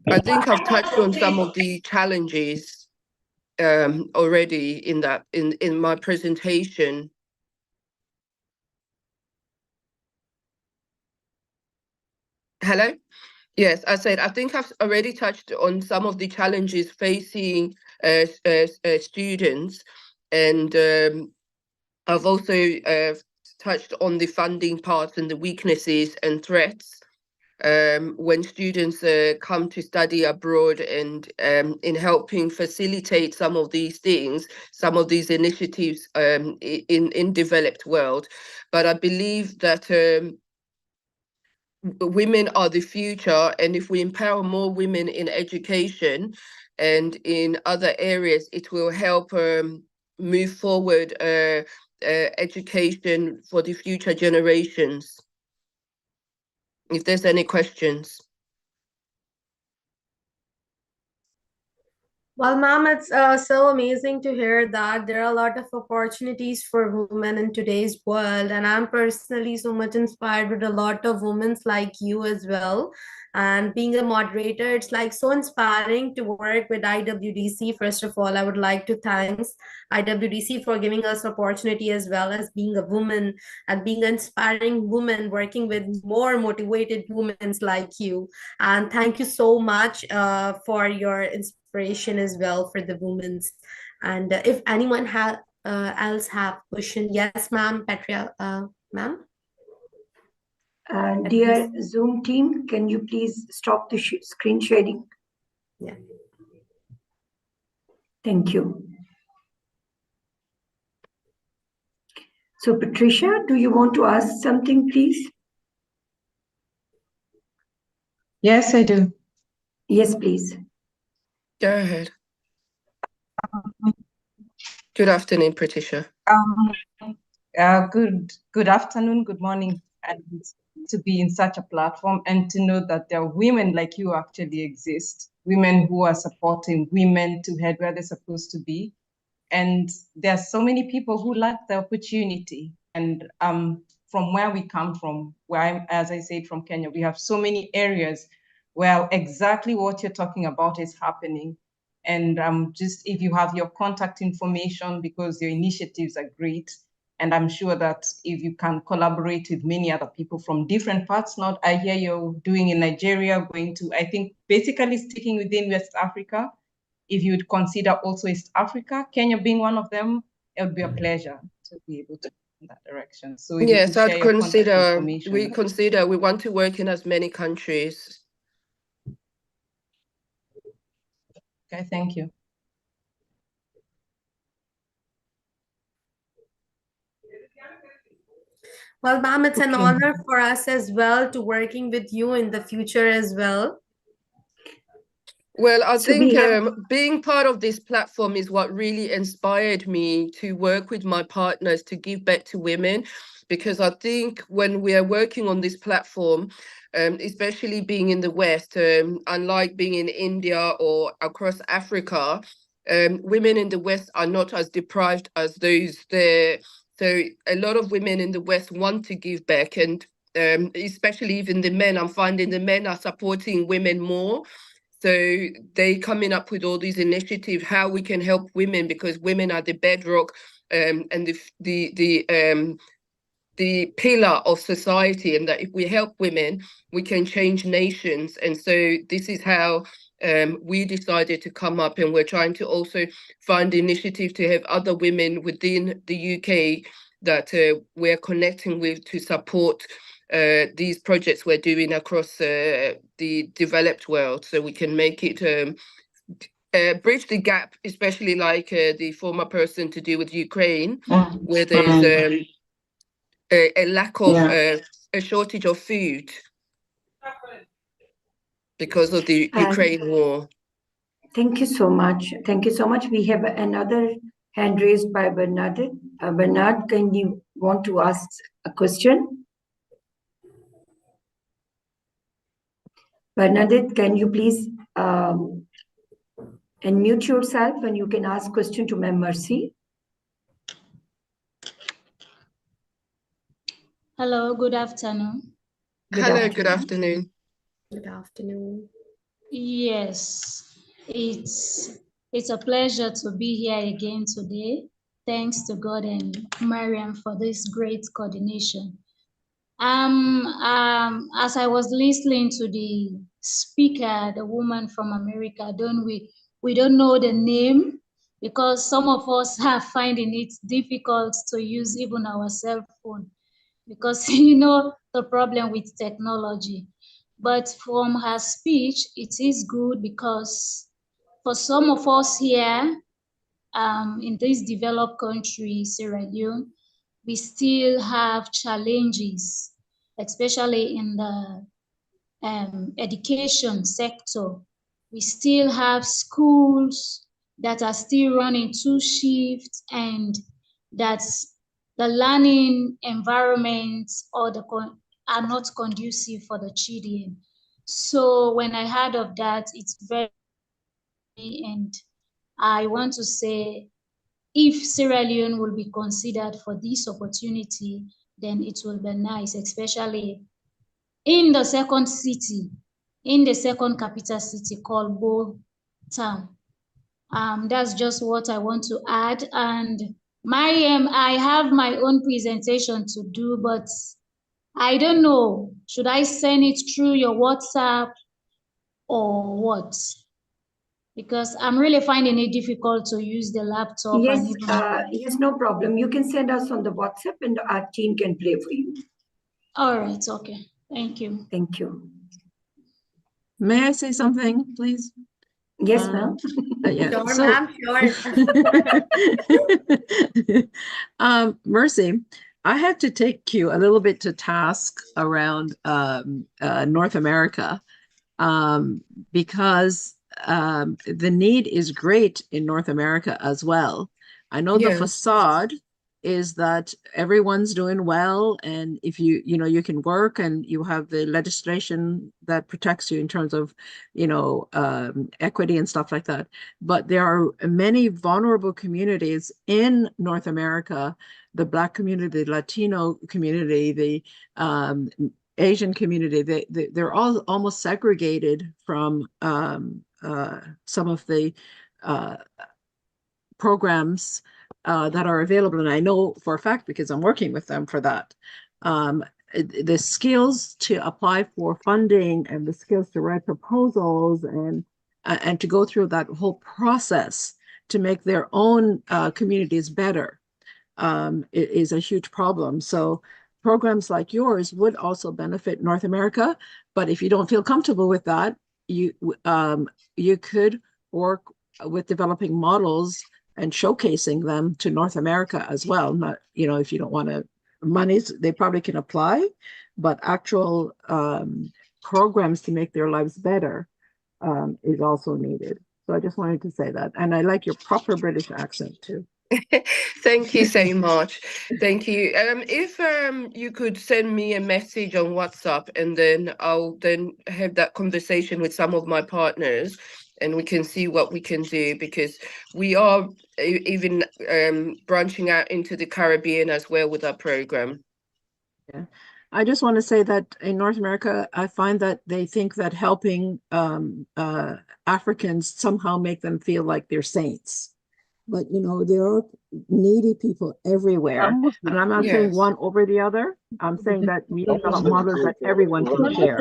I think I've touched on some of the challenges already in my presentation. Hello? Yes, I said, I think I've already touched on some of the challenges facing students, and I've also touched on the funding part and the weaknesses and threats when students come to study abroad, and in helping facilitate some of these things, some of these initiatives in developed world. But I believe that women are the future, and if we empower more women in education and in other areas, it will help move forward education for the future generations. If there's any questions. Well, ma'am, it's so amazing to hear that there are a lot of opportunities for women in today's world. And I'm personally so much inspired with a lot of women like you as well. And being a moderator, it's like so inspiring to work with IWDC. First of all, I would like to thank IWDC for giving us opportunity, as well as being a woman and being an inspiring woman, working with more motivated women like you. And thank you so much for your inspiration as well for the women. And if anyone else have question, yes, ma'am, Petria, ma'am. Dear Zoom team, can you please stop the screen sharing? Yeah. Thank you. So, Patricia, do you want to ask something, please? Yes, I do. Yes, please. Go ahead. Good afternoon, Patricia. Good afternoon, good morning, and to be in such a platform and to know that there are women like you actually exist, women who are supporting women to head where they're supposed to be. And there are so many people who lack the opportunity. And from where we come from, where I'm, as I said, from Kenya, we have so many areas where exactly what you're talking about is happening. And just if you have your contact information, because your initiatives are great, and I'm sure that if you can collaborate with many other people from different parts, not I hear you're doing in Nigeria, going to, I think, basically sticking within West Africa. If you would consider also East Africa, Kenya being one of them, it would be a pleasure to be able to go in that direction. So if yes, you I'd share your consider, information. we want to work in as many countries. Okay, thank you. Well, ma'am, it's an honor for us as well to working with you in the future as well. Well, I think being part of this platform is what really inspired me to work with my partners to give back to women, because I think when we are working on this platform, especially being in the West, unlike being in India or across Africa, women in the West are not as deprived as those there. So a lot of women in the West want to give back, and especially even the men, I'm finding the men are supporting women more. So they coming up with all these initiatives, how we can help women, because women are the bedrock and the pillar of society, and that if we help women, we can change nations. And so this is how we decided to come up, and we're trying to also find initiatives to have other women within the UK that we're connecting with to support these projects we're doing across the developed world, so we can make it bridge the gap, especially like the former person to do with Ukraine, where there's a lack of a shortage of food because of the Ukraine war. Thank you so much. Thank you so much. We have another hand raised by Bernard. Bernard, can you want to ask a question? Bernadette, can you please unmute yourself and you can ask question to Ma'am Mercy? Hello, good afternoon. Hello, good afternoon. Good afternoon. Yes, it's a pleasure to be here again today. Thanks to God and Mariam for this great coordination. As I was listening to the speaker, the woman from America, we don't know the name because some of us are finding it difficult to use even our cell phone because you know the problem with technology. But from her speech, it is good because for some of us here in this developed country, Sierra Leone, we still have challenges, especially in the education sector. We still have schools that are still running 2 shifts, and that's the learning environments or are not conducive for the children. So when I heard of that, it's very, and I want to say, if Sierra Leone will be considered for this opportunity, then it will be nice, especially in the second city, in the second capital city called Bo Town. That's just what I want to add. And I have my own presentation to do, but I don't know, should I send it through your WhatsApp or what? Because I'm really finding it difficult to use the laptop. Yes, and even yes, no problem. You can send us on the WhatsApp and our team can play for you. All right, okay. Thank you. Thank you. May I say something, please? Yes, ma'am. Yeah. Sure, So, ma'am, sure. Mercy, I had to take you a little bit to task around North America because the need is great in North America as well. I know the facade is that everyone's doing well, and if you can work and you have the legislation that protects you in terms of equity and stuff like that. But there are many vulnerable communities in North America: the Black community, the Latino community, the Asian community. They're all almost segregated from some of the programs that are available. And I know for a fact, because I'm working with them for that, the skills to apply for funding and the skills to write proposals and to go through that whole process to make their own communities better is a huge problem. So programs like yours would also benefit North America. But if you don't feel comfortable with that, you could work with developing models and showcasing them to North America as well. Not, if you don't want to, monies, they probably can apply, but actual programs to make their lives better is also needed. So I just wanted to say that. And I like your proper British accent too. Thank you so much. Thank you. If you could send me a message on WhatsApp, and then I'll then have that conversation with some of my partners, and we can see what we can do, because we are even branching out into the Caribbean as well with our program. Yeah. I just want to say that in North America, I find that they think that helping Africans somehow make them feel like they're saints. But, there are needy people everywhere. And I'm not saying one over the other. I'm saying that we develop models that everyone can share.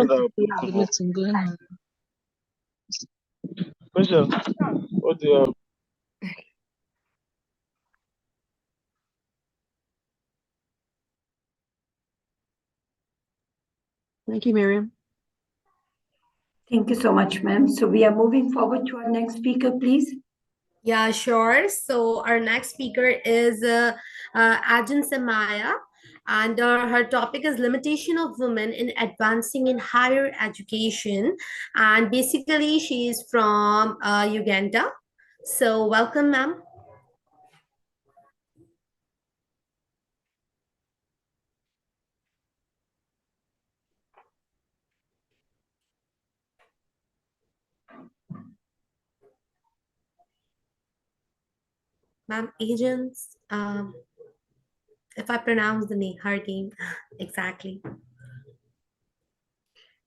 Thank you, Miriam. Thank you so much, ma'am. So we are moving forward to our next speaker, please. Yeah, sure. So our next speaker is Ajin Samaya, and her topic is limitation of women in advancing in higher education. And basically, she is from Uganda. So welcome, ma'am. Ma'am, agents, if I pronounce her name exactly.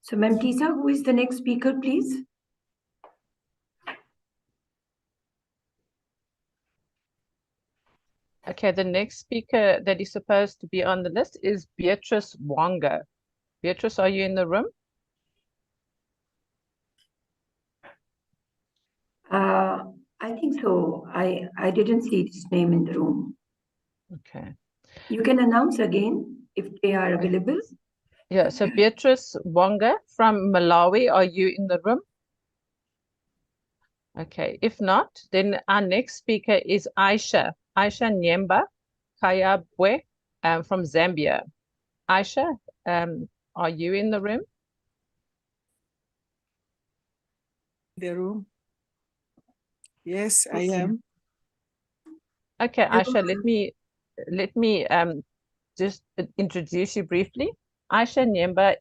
So, Ma'am Tisa, who is the next speaker, please? Okay, the next speaker that is supposed to be on the list is Beatrice Wonga. Beatrice, are you in the room? I think so. I didn't see his name in the room. Okay. You can announce again if they are available. Yeah, so Beatrice Wonga from Malawi, are you in the room? Okay, if not, then our next speaker is Aisha Nyemba Kayabwe from Zambia. Aisha, are you in the room? The room. Yes, I Okay. am. Okay, Aisha, let me just introduce you briefly. Aisha Nyemba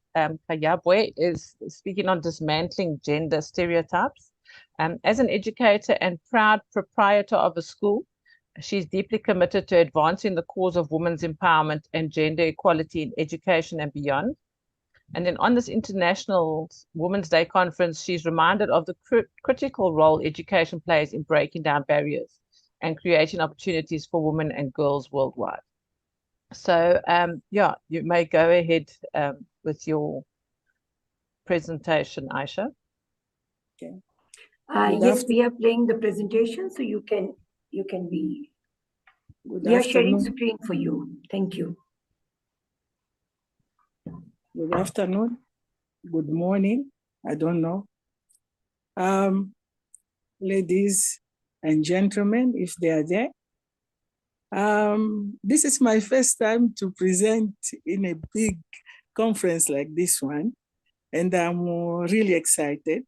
Kayabwe is speaking on dismantling gender stereotypes. As an educator and proud proprietor of a school, she's deeply committed to advancing the cause of women's empowerment and gender equality in education and beyond. And then on this International Women's Day conference, she's reminded of the critical role education plays in breaking down barriers and creating opportunities for women and girls worldwide. So, yeah, you may go ahead with your presentation, Aisha. Okay. Yes, we are playing the presentation, so you can be. We are sharing screen for you. Thank you. Good afternoon. Good morning. I don't know. Ladies and gentlemen, if they are there. This is my first time to present in a big conference like this one, and I'm really excited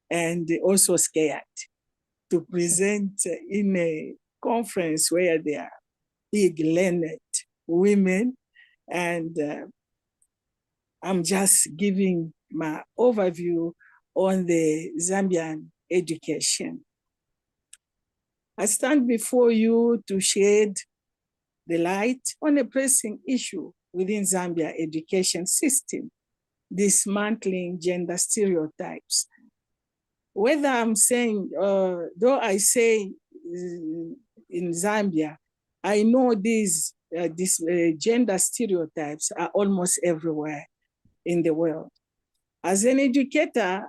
and also scared to present in a conference where there are big learned women, and I'm just giving my overview on the Zambian education. I stand before you to shed the light on a pressing issue within Zambia education system, dismantling gender stereotypes. Whether I'm saying, though I say in Zambia, I know these gender stereotypes are almost everywhere in the world. As an educator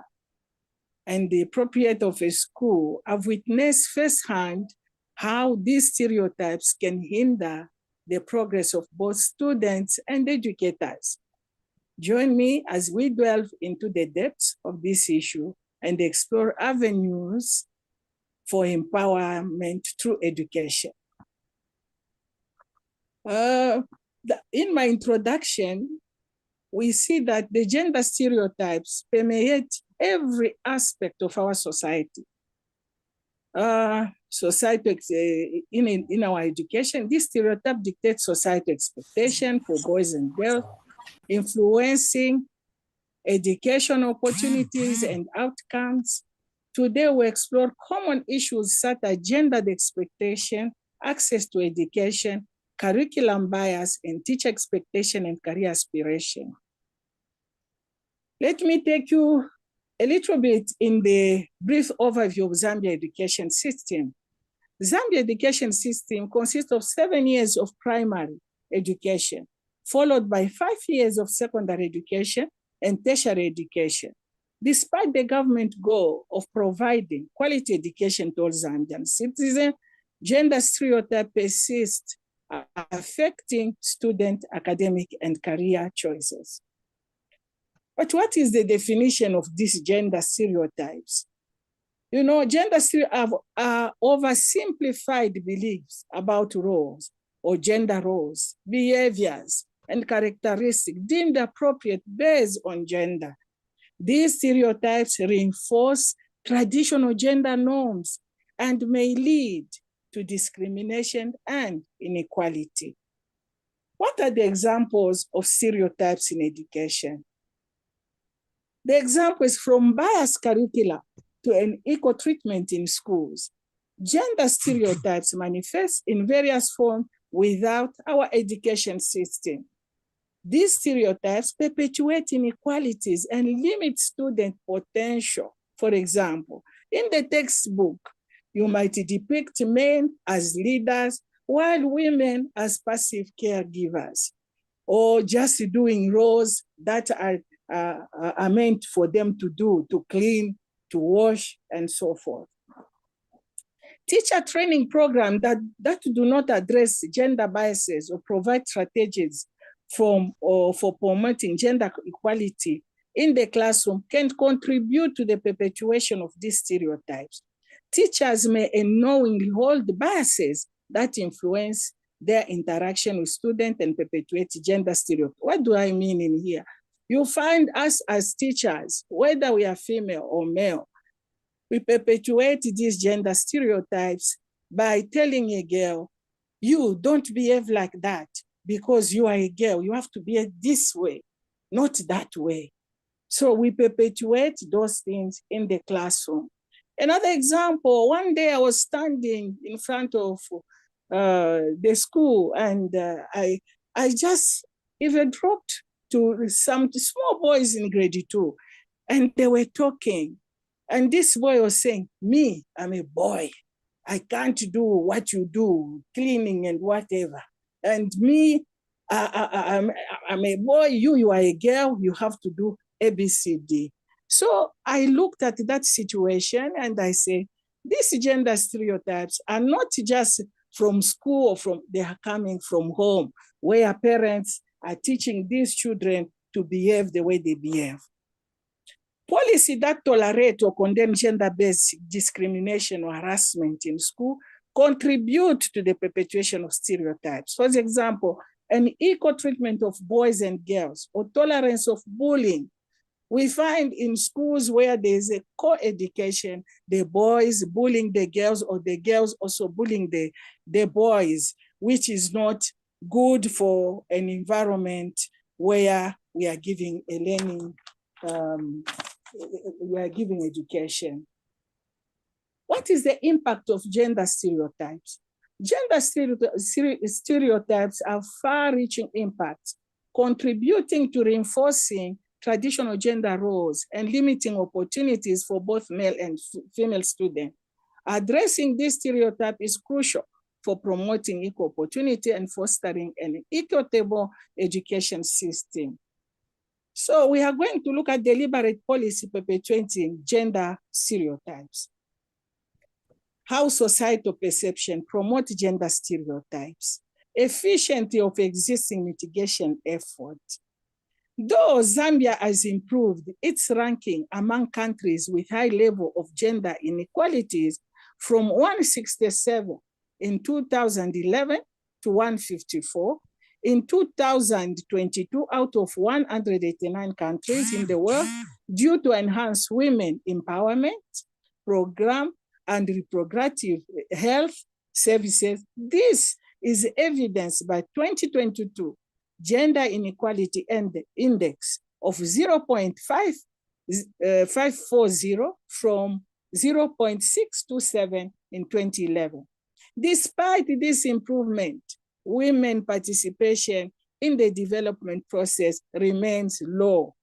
and the proprietor of a school, I've witnessed firsthand how these stereotypes can hinder the progress of both students and educators. Join me as we delve into the depths of this issue and explore avenues for empowerment through education. In my introduction, we see that the gender stereotypes permeate every aspect of our society. In our education, this stereotype dictates society expectation for boys and girls, influencing education opportunities and outcomes. Today, we explore common issues such as gendered expectation, access to education, curriculum bias, and teacher expectation and career aspiration. Let me take you a little bit in the brief overview of Zambia education system. Zambia education system consists of 7 years of primary education, followed by 5 years of secondary education and tertiary education. Despite the government goal of providing quality education to all Zambian citizens, gender stereotypes persist, affecting student academic and career choices. But what is the definition of these gender stereotypes? You know, gender stereotypes are oversimplified beliefs about roles or gender roles, behaviors, and characteristics deemed appropriate based on gender. These stereotypes reinforce traditional gender norms and may lead to discrimination and inequality. What are the examples of stereotypes in education? The example is from biased curricula to an equal treatment in schools. Gender stereotypes manifest in various forms without our education system. These stereotypes perpetuate inequalities and limit student potential. For example, in the textbook, you might depict men as leaders while women as passive caregivers, or just doing roles that are meant for them to do, to clean, to wash, and so forth. Teacher training programs that do not address gender biases or provide strategies for promoting gender equality in the classroom can contribute to the perpetuation of these stereotypes. Teachers may unknowingly hold biases that influence their interaction with students and perpetuate gender stereotypes. What do I mean in here? You find us as teachers, whether we are female or male, we perpetuate these gender stereotypes by telling a girl, you don't behave like that because you are a girl. You have to behave this way, not that way. So we perpetuate those things in the classroom. Another example, one day I was standing in front of the school and I just even dropped to some small boys in grade 2 and they were talking. And this boy was saying, me, I'm a boy. I can't do what you do, cleaning and whatever. And me, I'm a boy, you are a girl, you have to do ABCD. So I looked at that situation and I say, these gender stereotypes are not just from school or they are coming from home, where parents are teaching these children to behave the way they behave. Policy that tolerate or condemn gender-based discrimination or harassment in school contribute to the perpetuation of stereotypes. For example, an equal treatment of boys and girls or tolerance of bullying. We find in schools where there is a co-education, the boys bullying the girls or the girls also bullying the boys, which is not good for an environment where we are giving a learning, we are giving education. What is the impact of gender stereotypes? Gender stereotypes have far-reaching impacts, contributing to reinforcing traditional gender roles and limiting opportunities for both male and female students. Addressing this stereotype is crucial for promoting equal opportunity and fostering an equitable education system. So we are going to look at deliberate policy perpetuating gender stereotypes. How societal perception promotes gender stereotypes, efficiency of existing mitigation efforts. Though Zambia has improved its ranking among countries with high level of gender inequalities from 167 in 2011 to 154, in 2022 out of 189 countries in the world due to enhanced women empowerment program and reproductive health services. This is evidenced by 2022 Gender Inequality Index of 0.540 from 0.627 in 2011. Despite this improvement, women participation in the development process remains low.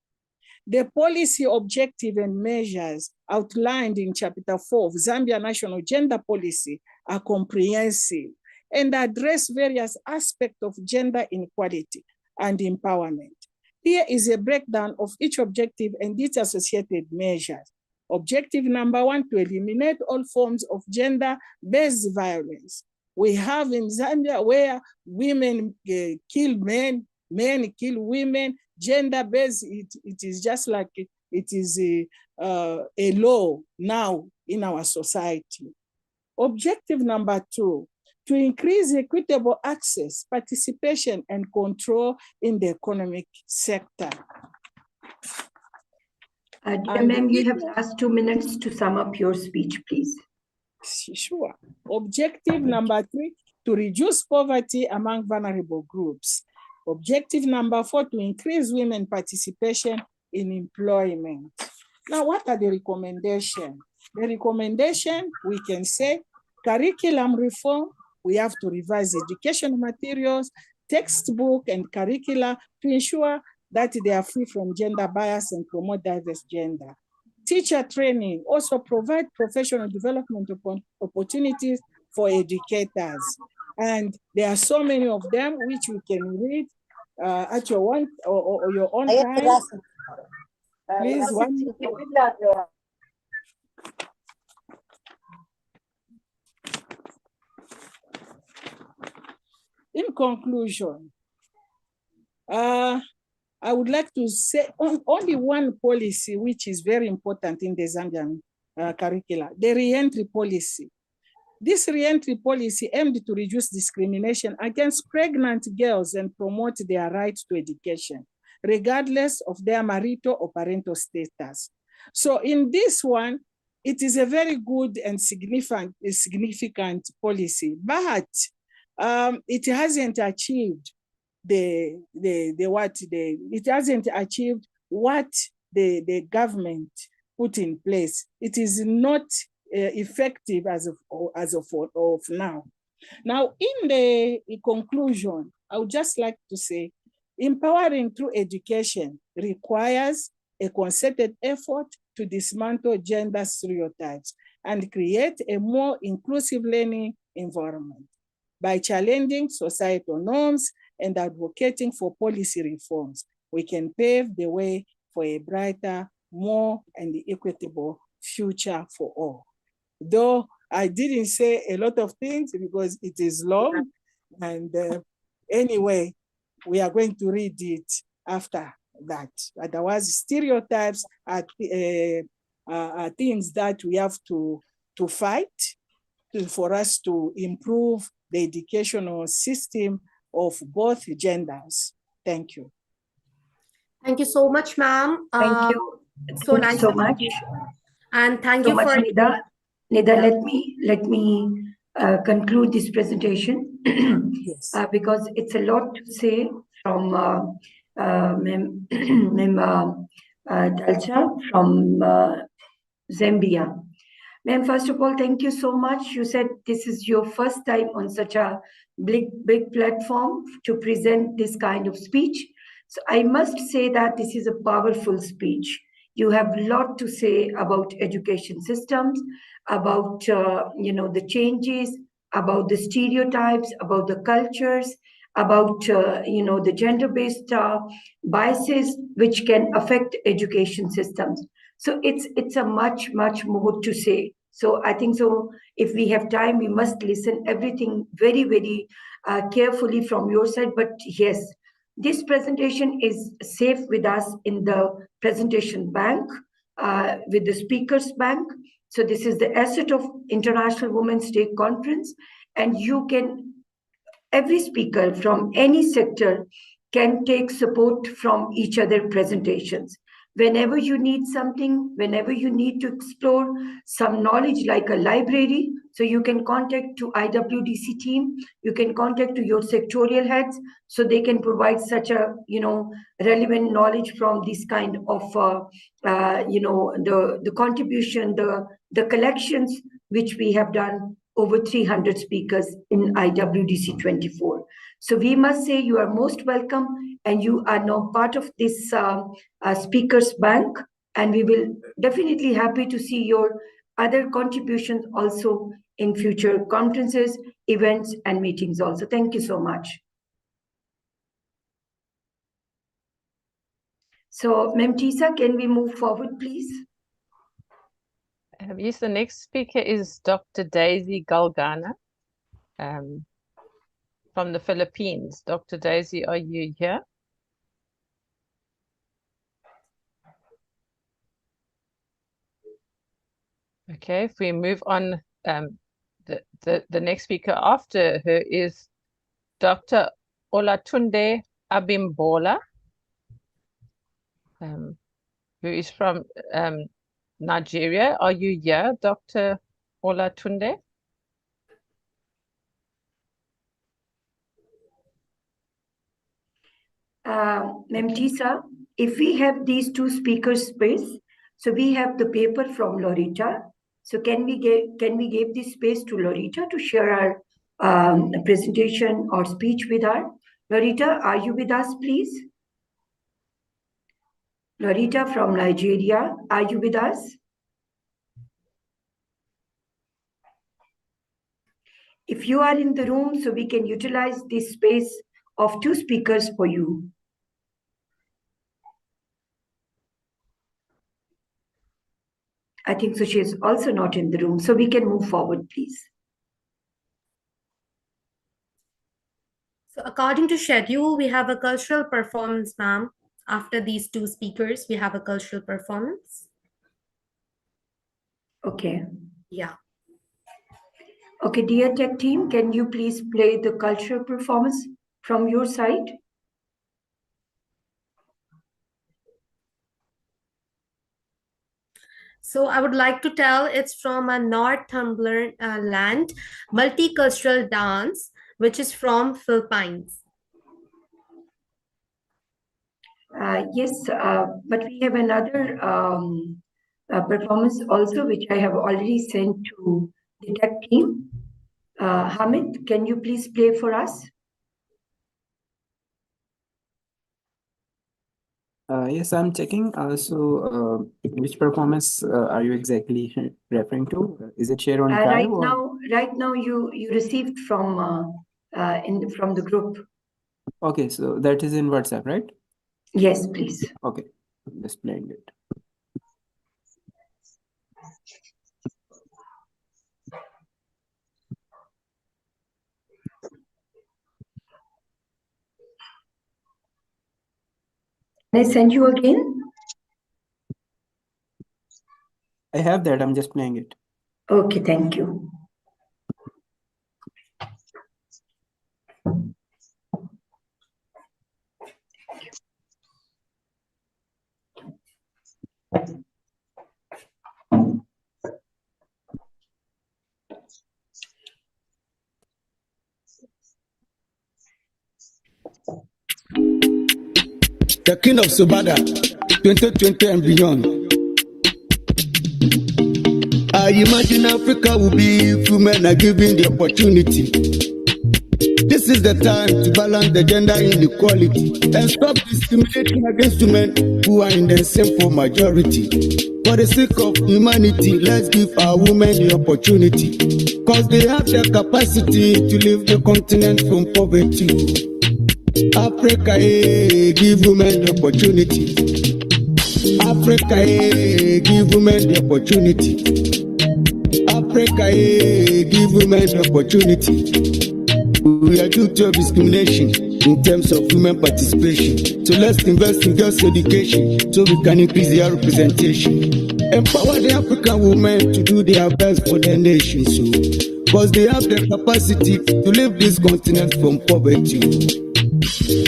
The policy objective and measures outlined in Chapter 4 of Zambia National Gender Policy are comprehensive and address various aspects of gender inequality and empowerment. Here is a breakdown of each objective and its associated measures. Objective number 1, to eliminate all forms of gender-based violence. We have in Zambia where women kill men, men kill women, gender-based, it is just like it is a law now in our society. Objective number 2, to increase equitable access, participation, and control in the economic sector. Dear ma'am, you have last 2 minutes to sum up your speech, please. Sure. Objective number 3, to reduce poverty among vulnerable groups. Objective number 4, to increase women participation in employment. Now, what are the recommendations? The recommendation, we can say, curriculum reform, we have to revise educational materials, textbook and curricula to ensure that they are free from gender bias and promote diverse gender. Teacher training, also provide professional development opportunities for educators. And there are so many of them which you can read at your own or your own time. Please, one. In conclusion, I would like to say only one policy which is very important in the Zambian curricula, the re-entry policy. This re-entry policy aimed to reduce discrimination against pregnant girls and promote their right to education, regardless of their marital or parental status. So in this one, it is a very good and significant policy, but it hasn't achieved it hasn't achieved what the government put in place. It is not effective as of now. Now, in the conclusion, I would just like to say, empowering through education requires a concerted effort to dismantle gender stereotypes and create a more inclusive learning environment. By challenging societal norms and advocating for policy reforms, we can pave the way for a brighter, more and equitable future for all. Though I didn't say a lot of things because it is long, and anyway, we are going to read it after that. Otherwise, stereotypes are things that we have to fight for us to improve the educational system of both genders. Thank you. Thank you so much, ma'am. Thank you. So Thank nice you so to much. meet you. And thank so you much, for Nida. Nida, let me conclude this presentation Yes. because it's a lot to say from Mem Dalcha from Zambia. Ma'am, first of all, thank you so much. You said this is your first time on such a big platform to present this kind of speech. So I must say that this is a powerful speech. You have a lot to say about education systems, about the changes, about the stereotypes, about the cultures, about the gender-based biases which can affect education systems. So it's a much more to say. So I think so if we have time, we must listen everything very carefully from your side. But yes, this presentation is safe with us in the presentation bank, with the speakers bank. So this is the asset of International Women's Day Conference, and you can, every speaker from any sector can take support from each other presentations. Whenever you need something, whenever you need to explore some knowledge like a library, so you can contact to IWDC team, you can contact to your sectorial heads, so they can provide such a, relevant knowledge from this kind of, the contribution, the collections, which we have done over 300 speakers in IWDC 24. So we must say you are most welcome, and you are now part of this speakers bank, and we will definitely happy to see your other contributions also in future conferences, events, and meetings also. Thank you so much. So, Ma'am Tisa, can we move forward, please? Yes, the next speaker is Dr. Daisy Galgana from the Philippines. Dr. Daisy, are you here? Okay, if we move on, the next speaker after her is Dr. Olatunde Abimbola, who is from Nigeria. Are you here, Dr. Olatunde? Ma'am Tisa, if we have these two speakers space, so we have the paper from Lorita. So can we give this space to Lorita to share our presentation or speech with her? Lorita, are you with us, please? Lorita from Nigeria, are you with us? If you are in the room, so we can utilize this space of 2 speakers for you. I think so she is also not in the room, so we can move forward, please. So according to schedule, we have a cultural performance, ma'am. After these 2 speakers, we have a cultural performance. Okay. Yeah. Okay, dear tech team, can you please play the cultural performance from your side? So I would like to tell it's from a Northumberland multicultural dance, which is from Philippines. Yes, but we have another performance also, which I have already sent to the tech team. Hamid, can you please play for us? Yes, I'm checking. So, which performance are you exactly referring to? Is it share on drive? Right now, you received from from the group. Okay, so that is in WhatsApp, right? Yes, please. Okay, I'm just playing it. Can I send you again? I have that. I'm just playing it. Okay, thank you. The King of Subada, 2020 and beyond. I imagine Africa will be if women are given the opportunity. This is the time to balance the gender inequality and stop discriminating against women who are in the sinful majority. For the sake of humanity, let's give our women the opportunity, because they have the capacity to leave the continent from poverty. Africa, give women the opportunity. Africa, give women the opportunity. Africa, give women the opportunity. We are guilty of discrimination in terms of women participation. So let's invest in girls' education so we can increase their representation. Empower the African women to do their best for their nation, so because they have the capacity to leave this continent from poverty.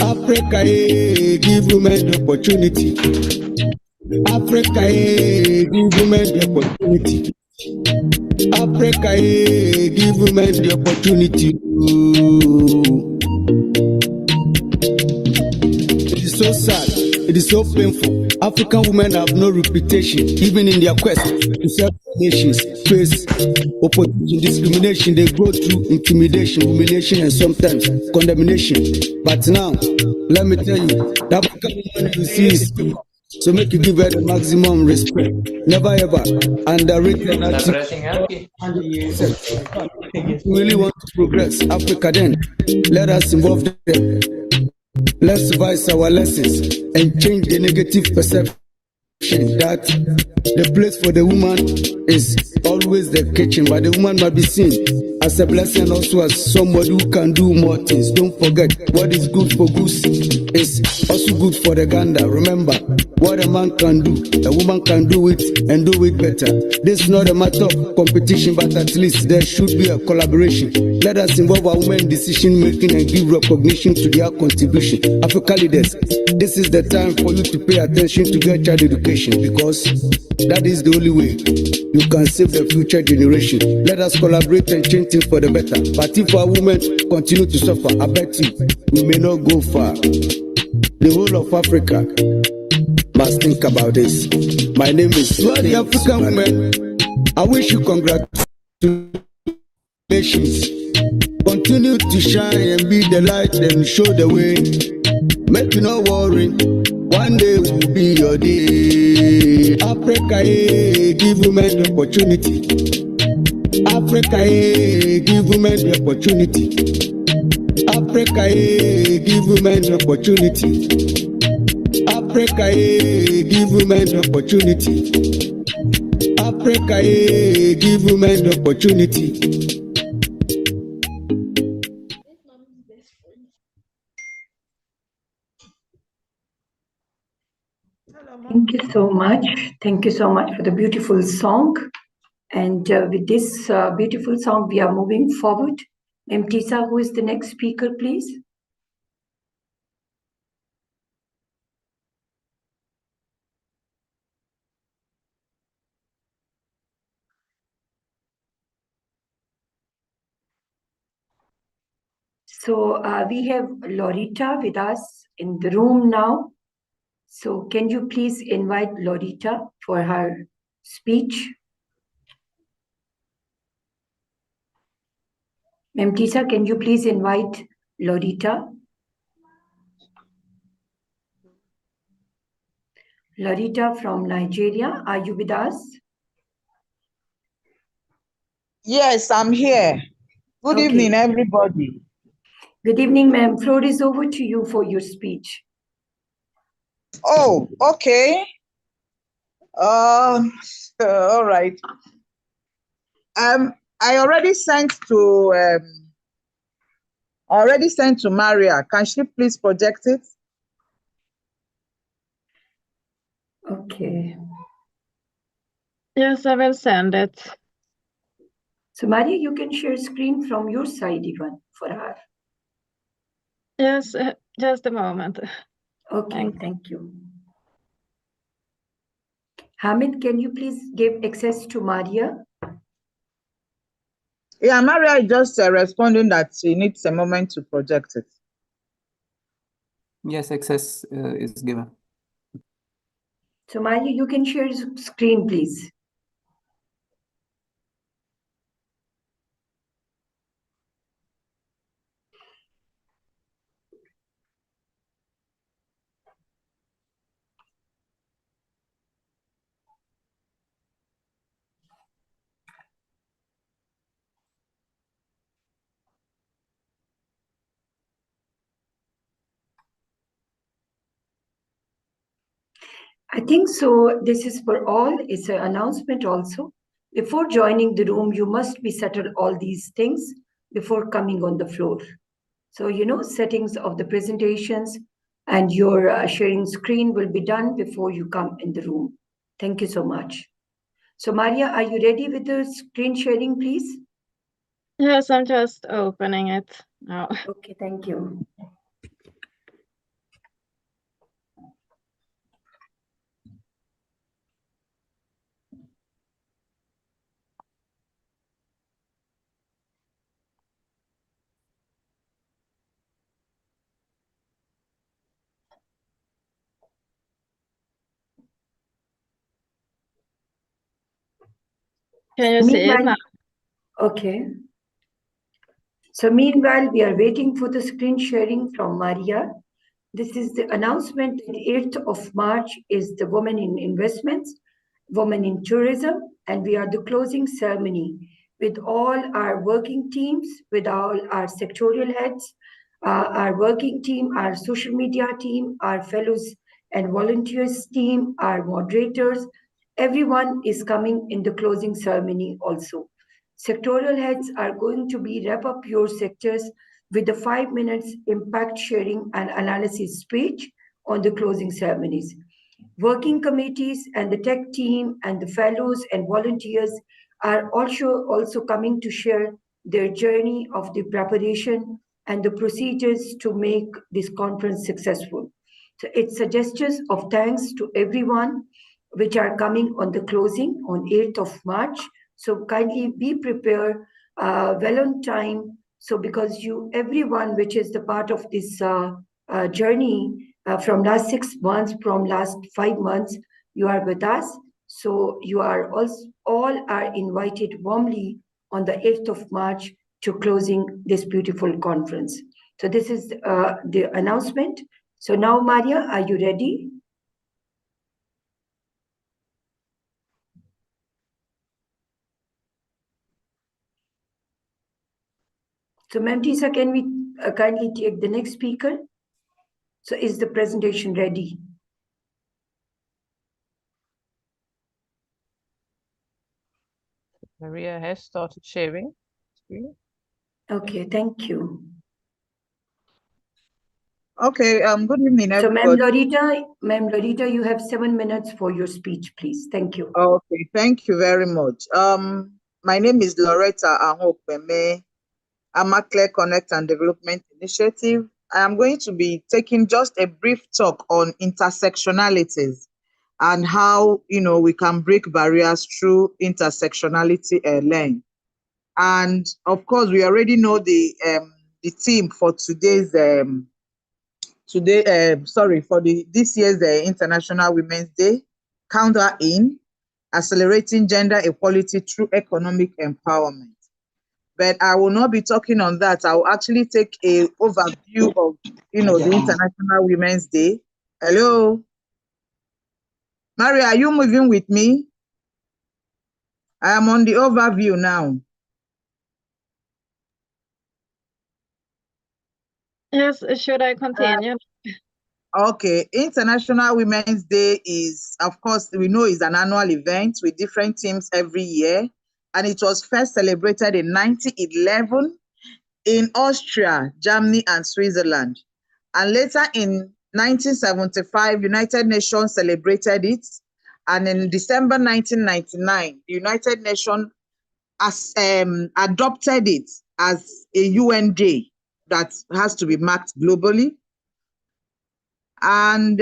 Africa, give women the opportunity. Africa, give women the opportunity. Africa, give women the opportunity. It is so sad. It is so painful. African women have no reputation, even in their quest to serve nations, face opposition, discrimination. They go through intimidation, humiliation, and sometimes condemnation. But now, let me tell you, the African woman you see is so make you give her the maximum respect. Never ever underrate the We really want to progress Africa, then let us involve them. Let's revise our lessons and change the negative perception that the place for the woman is always the kitchen, but the woman must be seen as a blessing, also as somebody who can do more things. Don't forget, what is good for goose is also good for the gander. Remember, what a man can do, a woman can do it and do it better. This is not a matter of competition, but at least there should be a collaboration. Let us involve our women in decision making and give recognition to their contribution. Africa leaders, this is the time for you to pay attention to girl child education, because that is the only way you can save the future generation. Let us collaborate and change things for the better. But if our women continue to suffer, I bet you we may not go far. The whole of Africa must think about this. My name is the African women. I wish you congratulations. Continue to shine and be the light and show the way. Make you no worry, one day will be your day. Africa, give women the opportunity. Africa, give women the opportunity. Africa, give women the opportunity. Africa, give women the opportunity. Africa, give women the opportunity. Thank you so much. Thank you so much for the beautiful song. And with this beautiful song, we are moving forward. Mtisa, who is the next speaker, please? So we have Lorita with us in the room now. So can you please invite Lorita for her speech? Mtisa, can you please invite Lorita? Lorita from Nigeria, are you with us? Yes, I'm here. Good evening, everybody. Good evening, ma'am. Floor is over to you for your speech. Oh, okay. All right. I already sent to Maria. Can she please project it? Okay. Yes, I will send it. So Maria, you can share screen from your side even for her. Yes, just a moment. Okay, thank you. Hamid, can you please give access to Maria? Yeah, Maria is just responding that she needs a moment to project it. Yes, access is given. So Maria, you can share screen, please. I think so. This is for all. It's an announcement also. Before joining the room, you must be settled all these things before coming on the floor. So, you know, settings of the presentations and your sharing screen will be done before you come in the room. Thank you so much. So, Maria, are you ready with the screen sharing, please? Yes, I'm just opening it now. Okay, thank you. Can you see it now? Okay. So meanwhile, we are waiting for the screen sharing from Maria. This is the announcement that 8th of March is the Women in Investments, Women in Tourism, and we are the closing ceremony with all our working teams, with all our sectorial heads, our working team, our social media team, our fellows and volunteers team, our moderators. Everyone is coming in the closing ceremony also. Sectorial heads are going to be wrap up your sectors with the 5 minutes impact sharing and analysis speech on the closing ceremonies. Working committees and the tech team and the fellows and volunteers are also coming to share their journey of the preparation and the procedures to make this conference successful. So it's a gesture of thanks to everyone which are coming on the closing on 8th of March. So kindly be prepared well on time. So because everyone which is the part of this journey from last 6 months, from last 5 months, you are with us. So you are all are invited warmly on the 8th of March to closing this beautiful conference. So this is the announcement. So now, Maria, are you ready? So, Ma'am Tisa, can we kindly take the next speaker? So is the presentation ready? Maria has started sharing screen. Okay, thank you. Okay, good evening, So, everybody. Ma'am Lorita, you have 7 minutes for your speech, please. Thank you. Okay, thank you very much. My name is Loretta Ahokpeme. I'm a Clear Connect and Development Initiative. I am going to be taking just a brief talk on intersectionalities and how we can break barriers through intersectionality lens. And of course, we already know the theme for today's this year's International Women's Day, Counter in Accelerating Gender Equality Through Economic Empowerment. But I will not be talking on that. I will actually take a overview of the International Women's Day. Hello, Maria, are you moving with me? I am on the overview now. Yes, should I continue? Okay, International Women's Day is, of course, we know is an annual event with different themes every year. And it was first celebrated in 1911 in Austria, Germany, and Switzerland. And later in 1975, United Nations celebrated it. And in December 1999, the United Nations adopted it as a UN day that has to be marked globally. And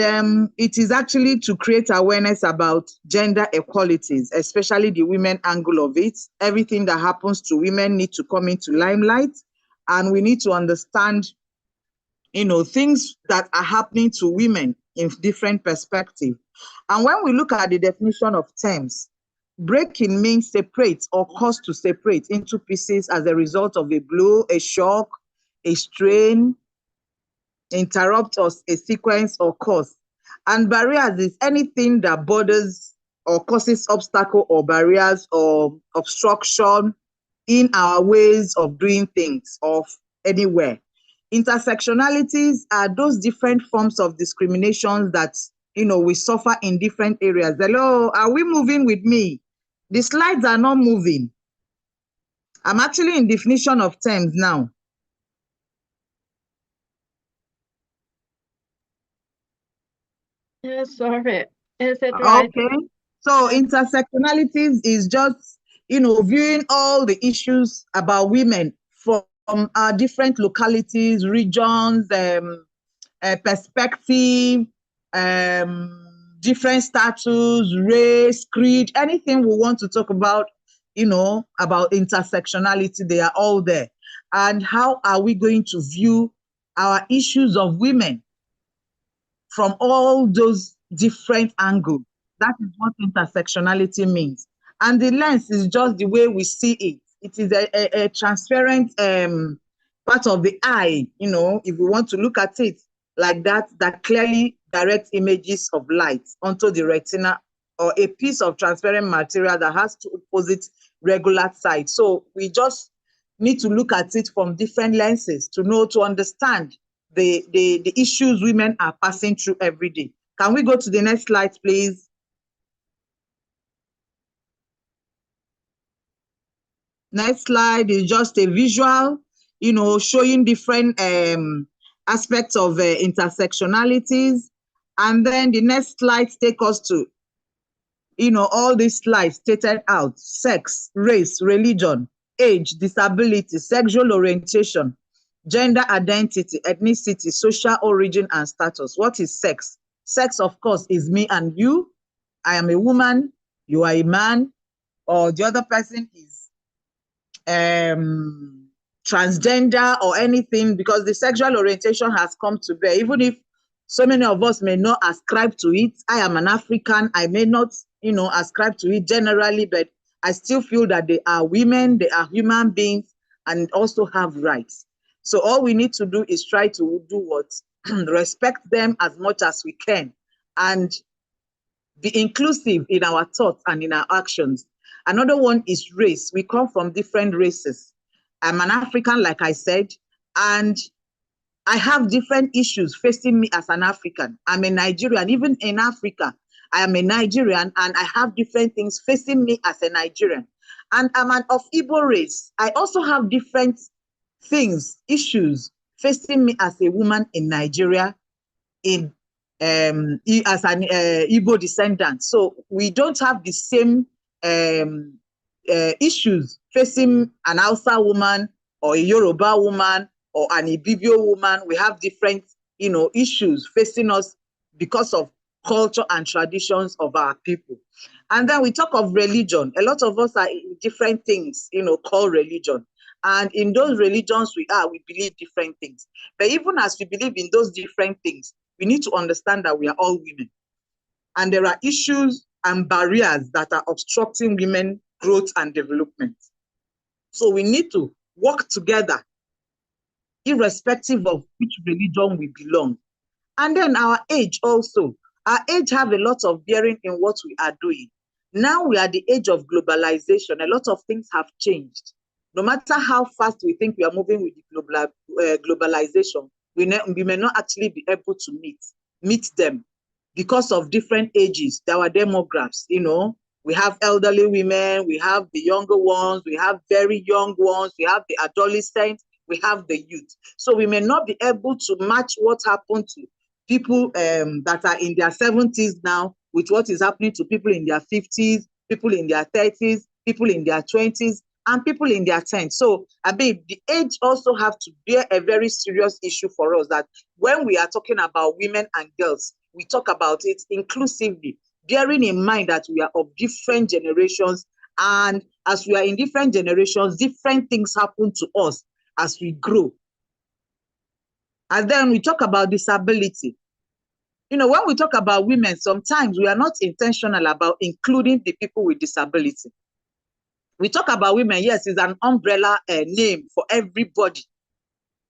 it is actually to create awareness about gender equalities, especially the women angle of it. Everything that happens to women need to come into limelight, and we need to understand, things that are happening to women in different perspectives. And when we look at the definition of terms, breaking means separate or cause to separate into pieces as a result of a blow, a shock, a strain, interrupt or a sequence or cause. And barriers is anything that borders or causes obstacle or barriers or obstruction in our ways of doing things of anywhere. Intersectionalities are those different forms of discrimination that we suffer in different areas. Hello, are we moving with me? The slides are not moving. I'm actually in definition of terms now. Sorry, is it right? Okay, so intersectionalities is just, viewing all the issues about women from different localities, regions, perspective, different status, race, creed, anything we want to talk about, about intersectionality, they are all there. And how are we going to view our issues of women from all those different angles? That is what intersectionality means. And the lens is just the way we see it. It is a transparent part of the eye, if we want to look at it like that, that clearly directs images of light onto the retina, or a piece of transparent material that has two opposite regular sides. So we just need to look at it from different lenses to understand the issues women are passing through every day. Can we go to the next slide, please? Next slide is just a visual, showing different aspects of intersectionalities. And then the next slide take us to, all these slides stated out: sex, race, religion, age, disability, sexual orientation, gender identity, ethnicity, social origin, and status. What is sex? Sex, of course, is me and you. I am a woman, you are a man, or the other person is transgender or anything, because the sexual orientation has come to bear. Even if so many of us may not ascribe to it, I am an African, I may not ascribe to it generally, but I still feel that they are women, they are human beings, and also have rights. So all we need to do is try to do what? Respect them as much as we can and be inclusive in our thoughts and in our actions. Another one is race. We come from different races. I'm an African, like I said, and I have different issues facing me as an African. I'm a Nigerian. Even in Africa, I am a Nigerian, and I have different things facing me as a Nigerian. And I'm of Igbo race. I also have different things, issues facing me as a woman in Nigeria, as an Igbo descendant. So we don't have the same issues facing an Hausa woman or a Yoruba woman or an Ibibio woman. We have different, issues facing us because of culture and traditions of our people. And then we talk of religion. A lot of us are in different things, called religion. And in those religions we believe different things. But even as we believe in those different things, we need to understand that we are all women. And there are issues and barriers that are obstructing women's growth and development. So we need to work together, irrespective of which religion we belong. And then our age also. Our age have a lot of bearing in what we are doing. Now we are at the age of globalization. A lot of things have changed. No matter how fast we think we are moving with the globalization, we may not actually be able to meet them because of different ages, our demographics. We have elderly women, we have the younger ones, we have very young ones, we have the adolescents, we have the youth. So we may not be able to match what happened to people that are in their 70s now with what is happening to people in their 50s, people in their 30s, people in their 20s, and people in their 10s. So, the age also have to be a very serious issue for us, that when we are talking about women and girls, we talk about it inclusively, bearing in mind that we are of different generations, and as we are in different generations, different things happen to us as we grow. And then we talk about disability. When we talk about women, sometimes we are not intentional about including the people with disability. We talk about women, yes, it's an umbrella name for everybody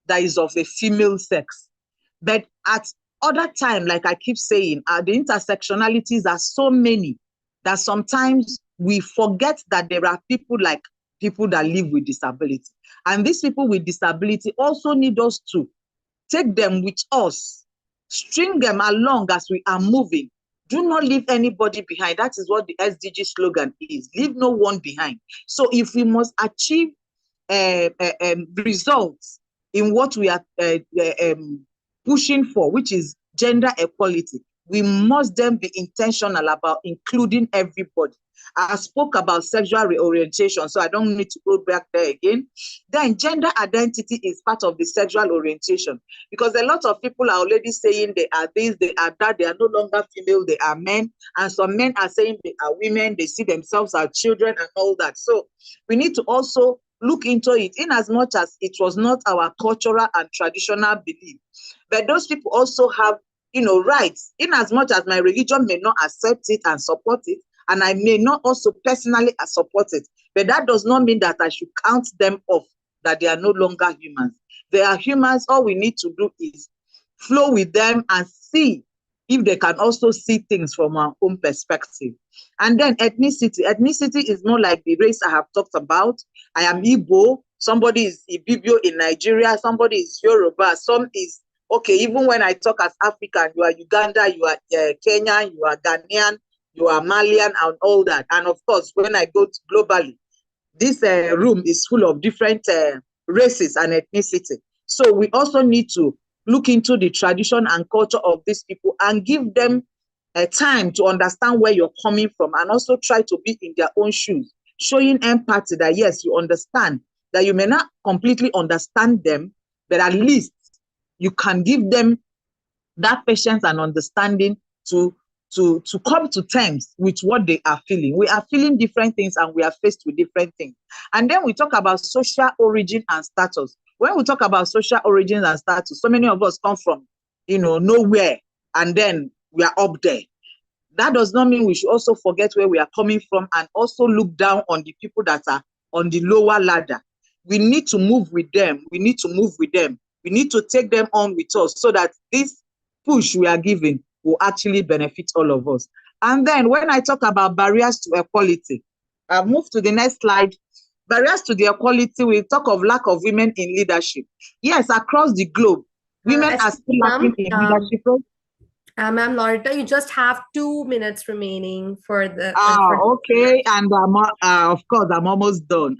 that is of a female sex. But at other time, like I keep saying, the intersectionalities are so many that sometimes we forget that there are people like people that live with disability. And these people with disability also need us to take them with us, string them along as we are moving. Do not leave anybody behind. That is what the SDG slogan is. Leave no one behind. So if we must achieve results in what we are pushing for, which is gender equality, we must then be intentional about including everybody. I spoke about sexual reorientation, so I don't need to go back there again. Then gender identity is part of the sexual orientation, because a lot of people are already saying they are this, they are that, they are no longer female, they are men. And some men are saying they are women, they see themselves as children and all that. So we need to also look into it, in as much as it was not our cultural and traditional belief. But those people also have, rights, in as much as my religion may not accept it and support it, and I may not also personally support it, but that does not mean that I should count them off, that they are no longer humans. They are humans. All we need to do is flow with them and see if they can also see things from our own perspective. And then ethnicity. Ethnicity is more like the race I have talked about. I am Igbo, somebody is Ibibio in Nigeria, somebody is Yoruba, some is, okay, even when I talk as African, you are Uganda, you are Kenyan, you are Ghanaian, you are Malian, and all that. And of course, when I go to globally, this room is full of different races and ethnicity. So we also need to look into the tradition and culture of these people and give them time to understand where you're coming from, and also try to be in their own shoes, showing empathy that yes, you understand, that you may not completely understand them, but at least you can give them that patience and understanding to come to terms with what they are feeling. We are feeling different things and we are faced with different things. And then we talk about social origin and status. When we talk about social origins and status, so many of us come from, nowhere, and then we are up there. that does not mean we should also forget where we are coming from and also look down on the people that are on the lower ladder. We need to move with them. We need to move with them. We need to take them on with us so that this push we are giving will actually benefit all of us. And then when I talk about barriers to equality, I'll move to the next slide. Barriers to the equality, we talk of lack of women in leadership. Yes, across the globe, women are still lacking in leadership roles. Ma'am Loretta, you just have 2 minutes remaining for the. Okay, and of course, I'm almost done.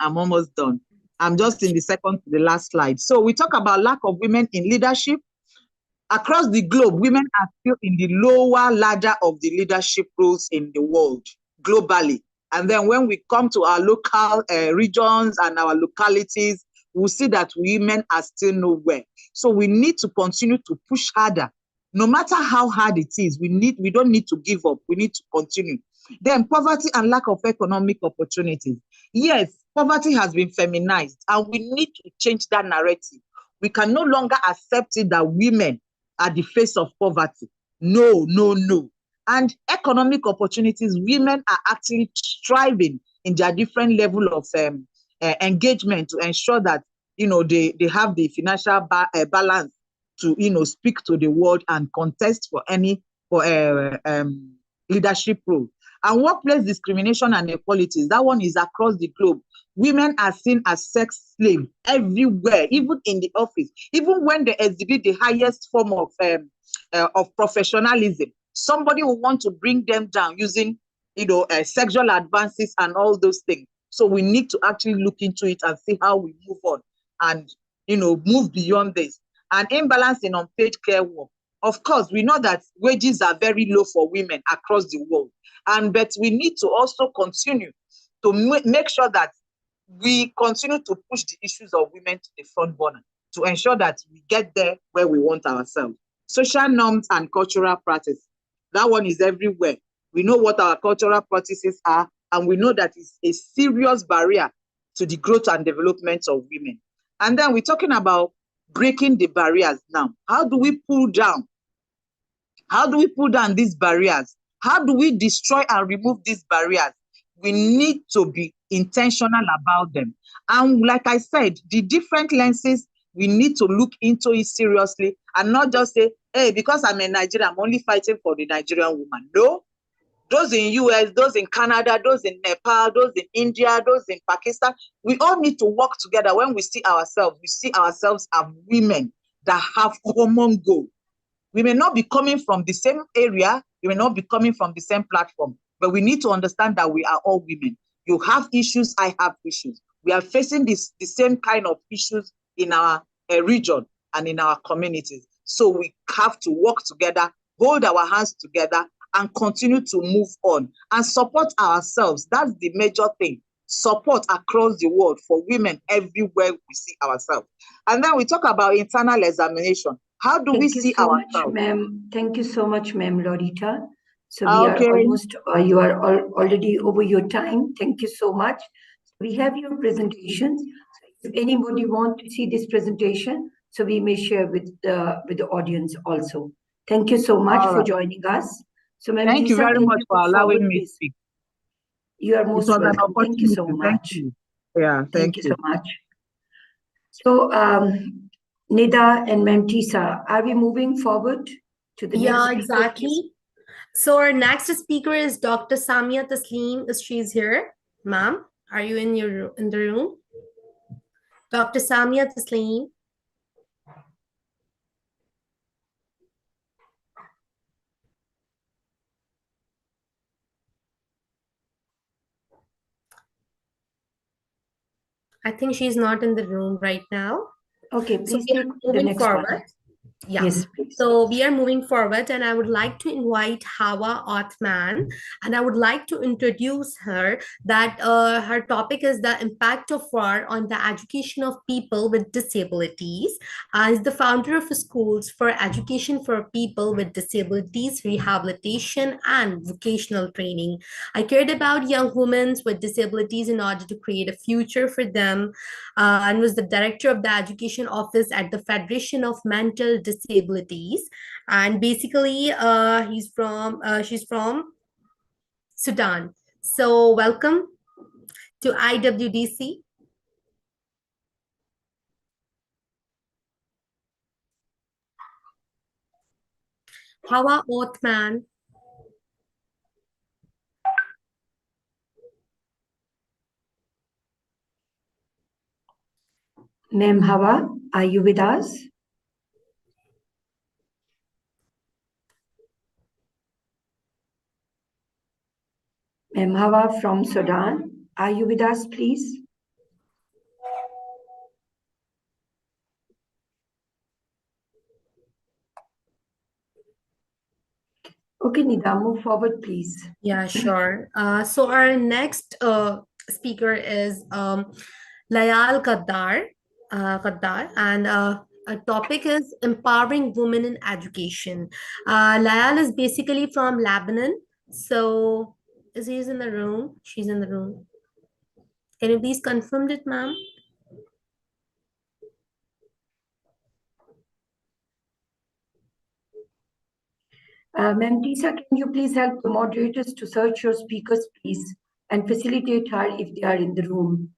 I'm just in the second to the last slide. So we talk about lack of women in leadership. Across the globe, women are still in the lower ladder of the leadership roles in the world, globally. And then when we come to our local regions and our localities, we'll see that women are still nowhere. So we need to continue to push harder. No matter how hard it is, we don't need to give up. We need to continue. Then poverty and lack of economic opportunities. Yes, poverty has been feminized, and we need to change that narrative. We can no longer accept it that women are the face of poverty. No, no, no. And economic opportunities, women are actually striving in their different level of engagement to ensure that, they have the financial balance to, speak to the world and contest for leadership role. And workplace discrimination and equalities, that one is across the globe. Women are seen as sex slaves everywhere, even in the office, even when they exhibit the highest form of professionalism. Somebody will want to bring them down using, sexual advances and all those things. So we need to actually look into it and see how we move on and, move beyond this. And imbalance in unpaid care work. Of course, we know that wages are very low for women across the world. But we need to also continue to make sure that we continue to push the issues of women to the front burner to ensure that we get there where we want ourselves. Social norms and cultural practices. That one is everywhere. We know what our cultural practices are, and we know that it's a serious barrier to the growth and development of women. And then we're talking about breaking the barriers now. How do we pull down these barriers? How do we destroy and remove these barriers? We need to be intentional about them. And like I said, the different lenses, we need to look into it seriously and not just say, hey, because I'm a Nigerian, I'm only fighting for the Nigerian woman. No, those in US, those in Canada, those in Nepal, those in India, those in Pakistan, we all need to work together. When we see ourselves as women that have common goal. We may not be coming from the same area, we may not be coming from the same platform, but we need to understand that we are all women. You have issues, I have issues. We are facing the same kind of issues in our region and in our communities. So we have to work together, hold our hands together, and continue to move on and support ourselves. That's the major thing. Support across the world for women everywhere we see ourselves. And then we talk about internal examination. How do we see ourselves? Thank you so much, ma'am Loretta. So we are almost, you are already over your time. Thank you so much. We have your presentations. If anybody wants to see this presentation, so we may share with the audience also. Thank you so much for joining us. So, ma'am, thank you very much for allowing me to speak. You are most welcome. Thank you so much. Yeah, thank you so much. So, Nida and Ma'am Tisa, are we moving forward to the next? Yeah, exactly. So our next speaker is Dr. Samia Tasleem. She's here. Ma'am, are you in the room? Dr. Samia Tasleem. I think she's not in the room right now. Okay, please take the next forward. one. Yeah. Yes, please. So we are moving forward, and I would like to invite Hawa Othman, and I would like to introduce her that her topic is the impact of war on the education of people with disabilities. As the founder of Schools for Education for People with Disabilities, Rehabilitation and Vocational Training. I cared about young women with disabilities in order to create a future for them, and was the director of the education office at the Federation of Mental Disabilities. And basically she's from Sudan. So welcome to IWDC. Hawa Othman. Ma'am Hawa, are you with us? Ma'am Hawa from Sudan, are you with us, please? Okay, Nida, move forward, please. Yeah, sure. So our next speaker is Layal Qaddar, and our topic is empowering women in education. Layal is basically from Lebanon. So is he in the room? She's in the room. Can you please confirm it, ma'am? Ma'am Tisa, can you please help the moderators to search your speakers, please, and facilitate her if they are in the room?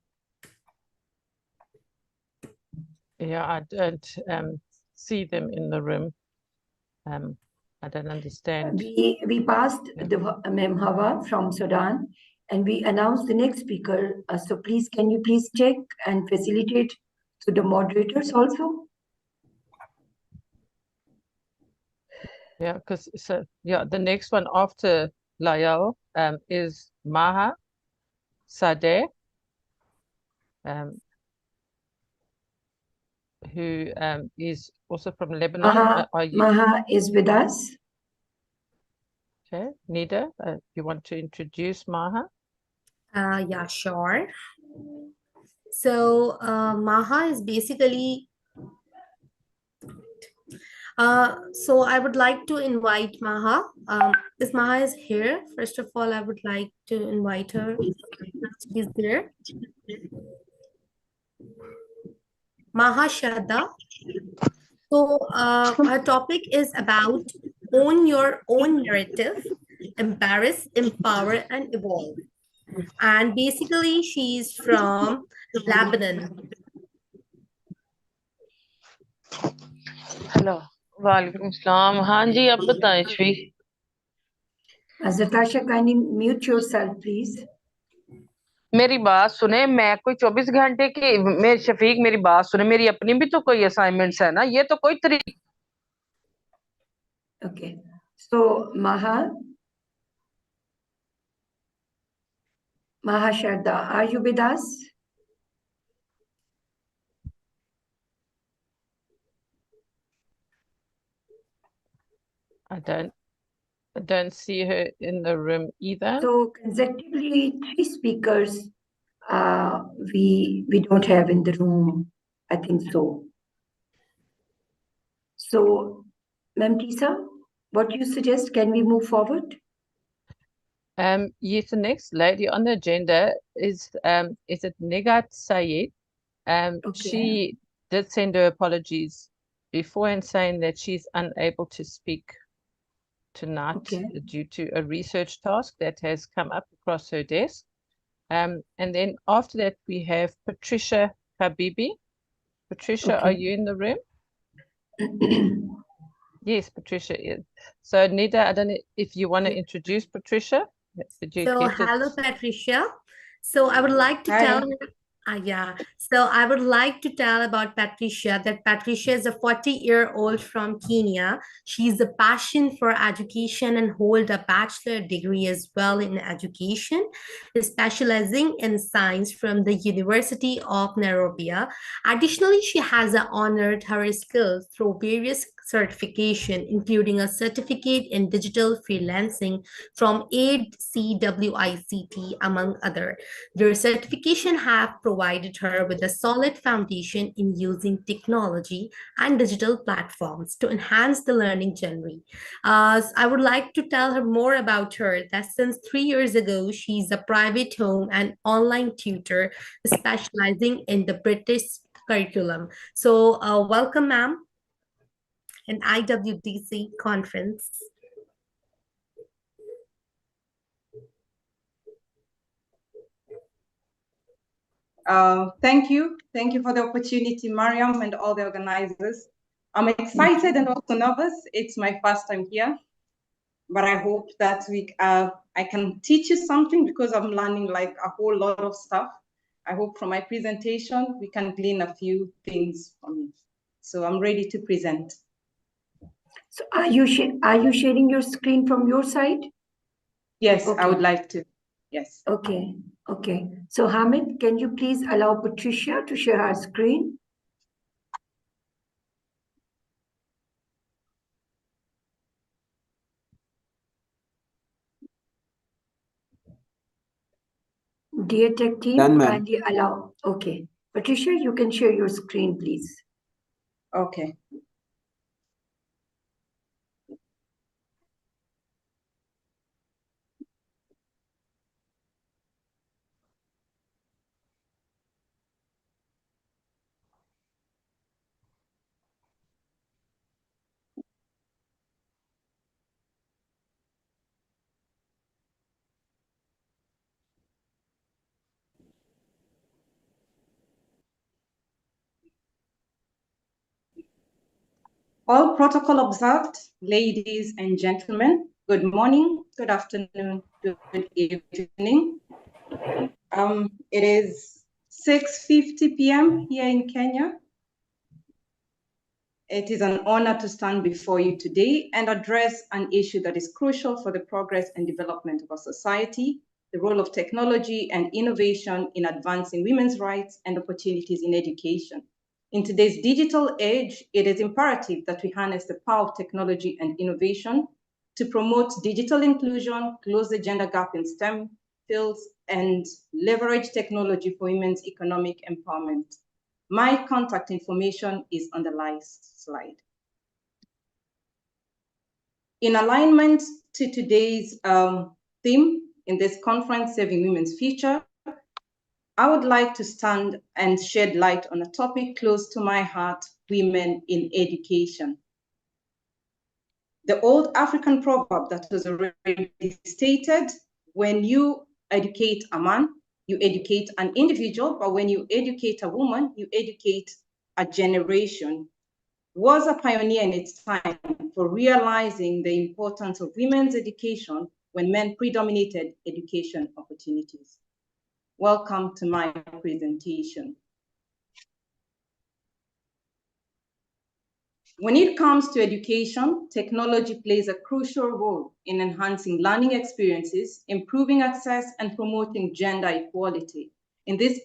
Yeah, I don't see them in the room. I don't understand. We passed the Ma'am Hawa from Sudan, and we announced the next speaker. So please, can you please check and facilitate to the moderators also? Yeah, because the next one after Layal is Maha Sadeh, who is also from Lebanon. Maha is with us. Okay, Nida, you want to introduce Maha? Yeah, sure. So Maha is basically so I would like to invite Maha. If Maha is here, first of all, I would like to invite her. She's there. Maha Shada. So our topic is about own your own narrative, embarrass, empower, and evolve. And basically, she's from Lebanon. Hello वालेकुम अस्सलाम हाँ जी आप बताएं Shri Zatasha, kindly mute yourself, please. मेरी बात सुने मैं कोई 24 घंटे की मैं शफीक मेरी बात सुने मेरी अपनी भी तो कोई असाइनमेंट्स है ना ये तो कोई तरीका Okay, so Maha Sharda, are you with us? I don't see her in the room either. So consecutively, 3 speakers we don't have in the room. I think so. So, Ma'am Tisa, what do you suggest? Can we move forward? Yes, the next lady on the agenda is it Negat Sayed. She did send her apologies before and saying that she's unable to speak tonight due to a research task that has come up across her desk. And then after that, we have Patricia Habibi. Patricia, are you in the room? Yes, Patricia is. So Nida, I don't know if you want to introduce Patricia. Did you So hello, Patricia. So I would like to tell So I would like to tell about Patricia, that Patricia is a 40-year-old from Kenya. She's a passion for education and hold a bachelor degree as well in education, specializing in science from the University of Nairobi. Additionally, she has honored her skills through various certification, including a certificate in digital freelancing from CWICT, among other. Their certification have provided her with a solid foundation in using technology and digital platforms to enhance the learning journey. I would like to tell her more about her, that since 3 years ago, she's a private home and online tutor specializing in the British curriculum. So welcome, ma'am, an IWDC conference. Thank you. Thank you for the opportunity, Mariam, and all the organizers. I'm excited and also nervous. It's my first time here, but I hope that I can teach you something because I'm learning like a whole lot of stuff. I hope from my presentation, we can glean a few things from it. So I'm ready to present. So are you sharing your screen from your side? Yes, okay. I would like to. Yes. Okay. Okay. So Hamid, can you please allow Patricia to share her screen? Dear Tech team, Done, ma'am. kindly allow. Okay. Patricia, you can share your screen, please. Okay. All protocol observed, ladies and gentlemen, good morning, good afternoon, good evening. It is 6:50 p.m. here in Kenya. It is an honor to stand before you today and address an issue that is crucial for the progress and development of our society, the role of technology and innovation in advancing women's rights and opportunities in education. In today's digital age, it is imperative that we harness the power of technology and innovation to promote digital inclusion, close the gender gap in STEM fields, and leverage technology for women's economic empowerment. My contact information is on the last slide. In alignment to today's theme in this conference, Saving Women's Future, I would like to stand and shed light on a topic close to my heart, women in education. The old African proverb that was already stated, when you educate a man, you educate an individual, but when you educate a woman, you educate a generation, was a pioneer in its time for realizing the importance of women's education when men predominated education opportunities. Welcome to my presentation. When it comes to education, technology plays a crucial role in enhancing learning experiences, improving access, and promoting gender equality. In this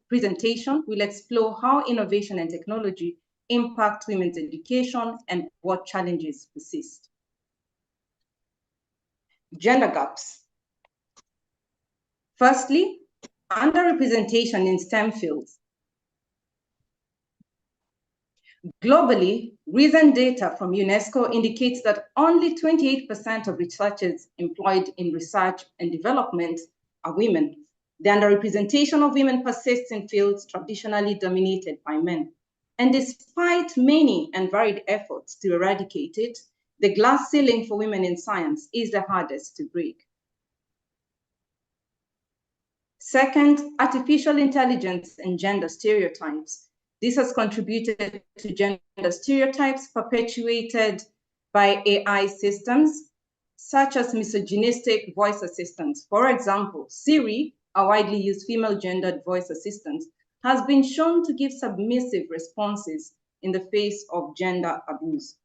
presentation, we'll explore how innovation and technology impact women's education and what challenges persist. Gender gaps. Firstly, underrepresentation in STEM fields. Globally, recent data from UNESCO indicates that only 28% of researchers employed in research and development are women. The underrepresentation of women persists in fields traditionally dominated by men. And despite many and varied efforts to eradicate it, the glass ceiling for women in science is the hardest to break. Second, artificial intelligence and gender stereotypes. This has contributed to gender stereotypes perpetuated by AI systems, such as misogynistic voice assistants. For example, Siri, a widely used female gendered voice assistant, has been shown to give submissive responses in the face of gender abuse.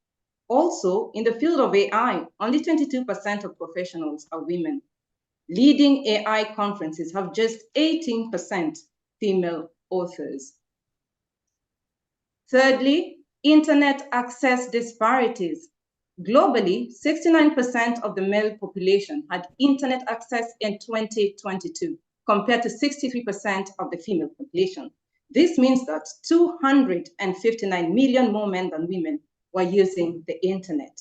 Also, in the field of AI, only 22% of professionals are women. Leading AI conferences have just 18% female authors. Thirdly, internet access disparities. Globally, 69% of the male population had internet access in 2022, compared to 63% of the female population. This means that 259 million more men than women were using the internet.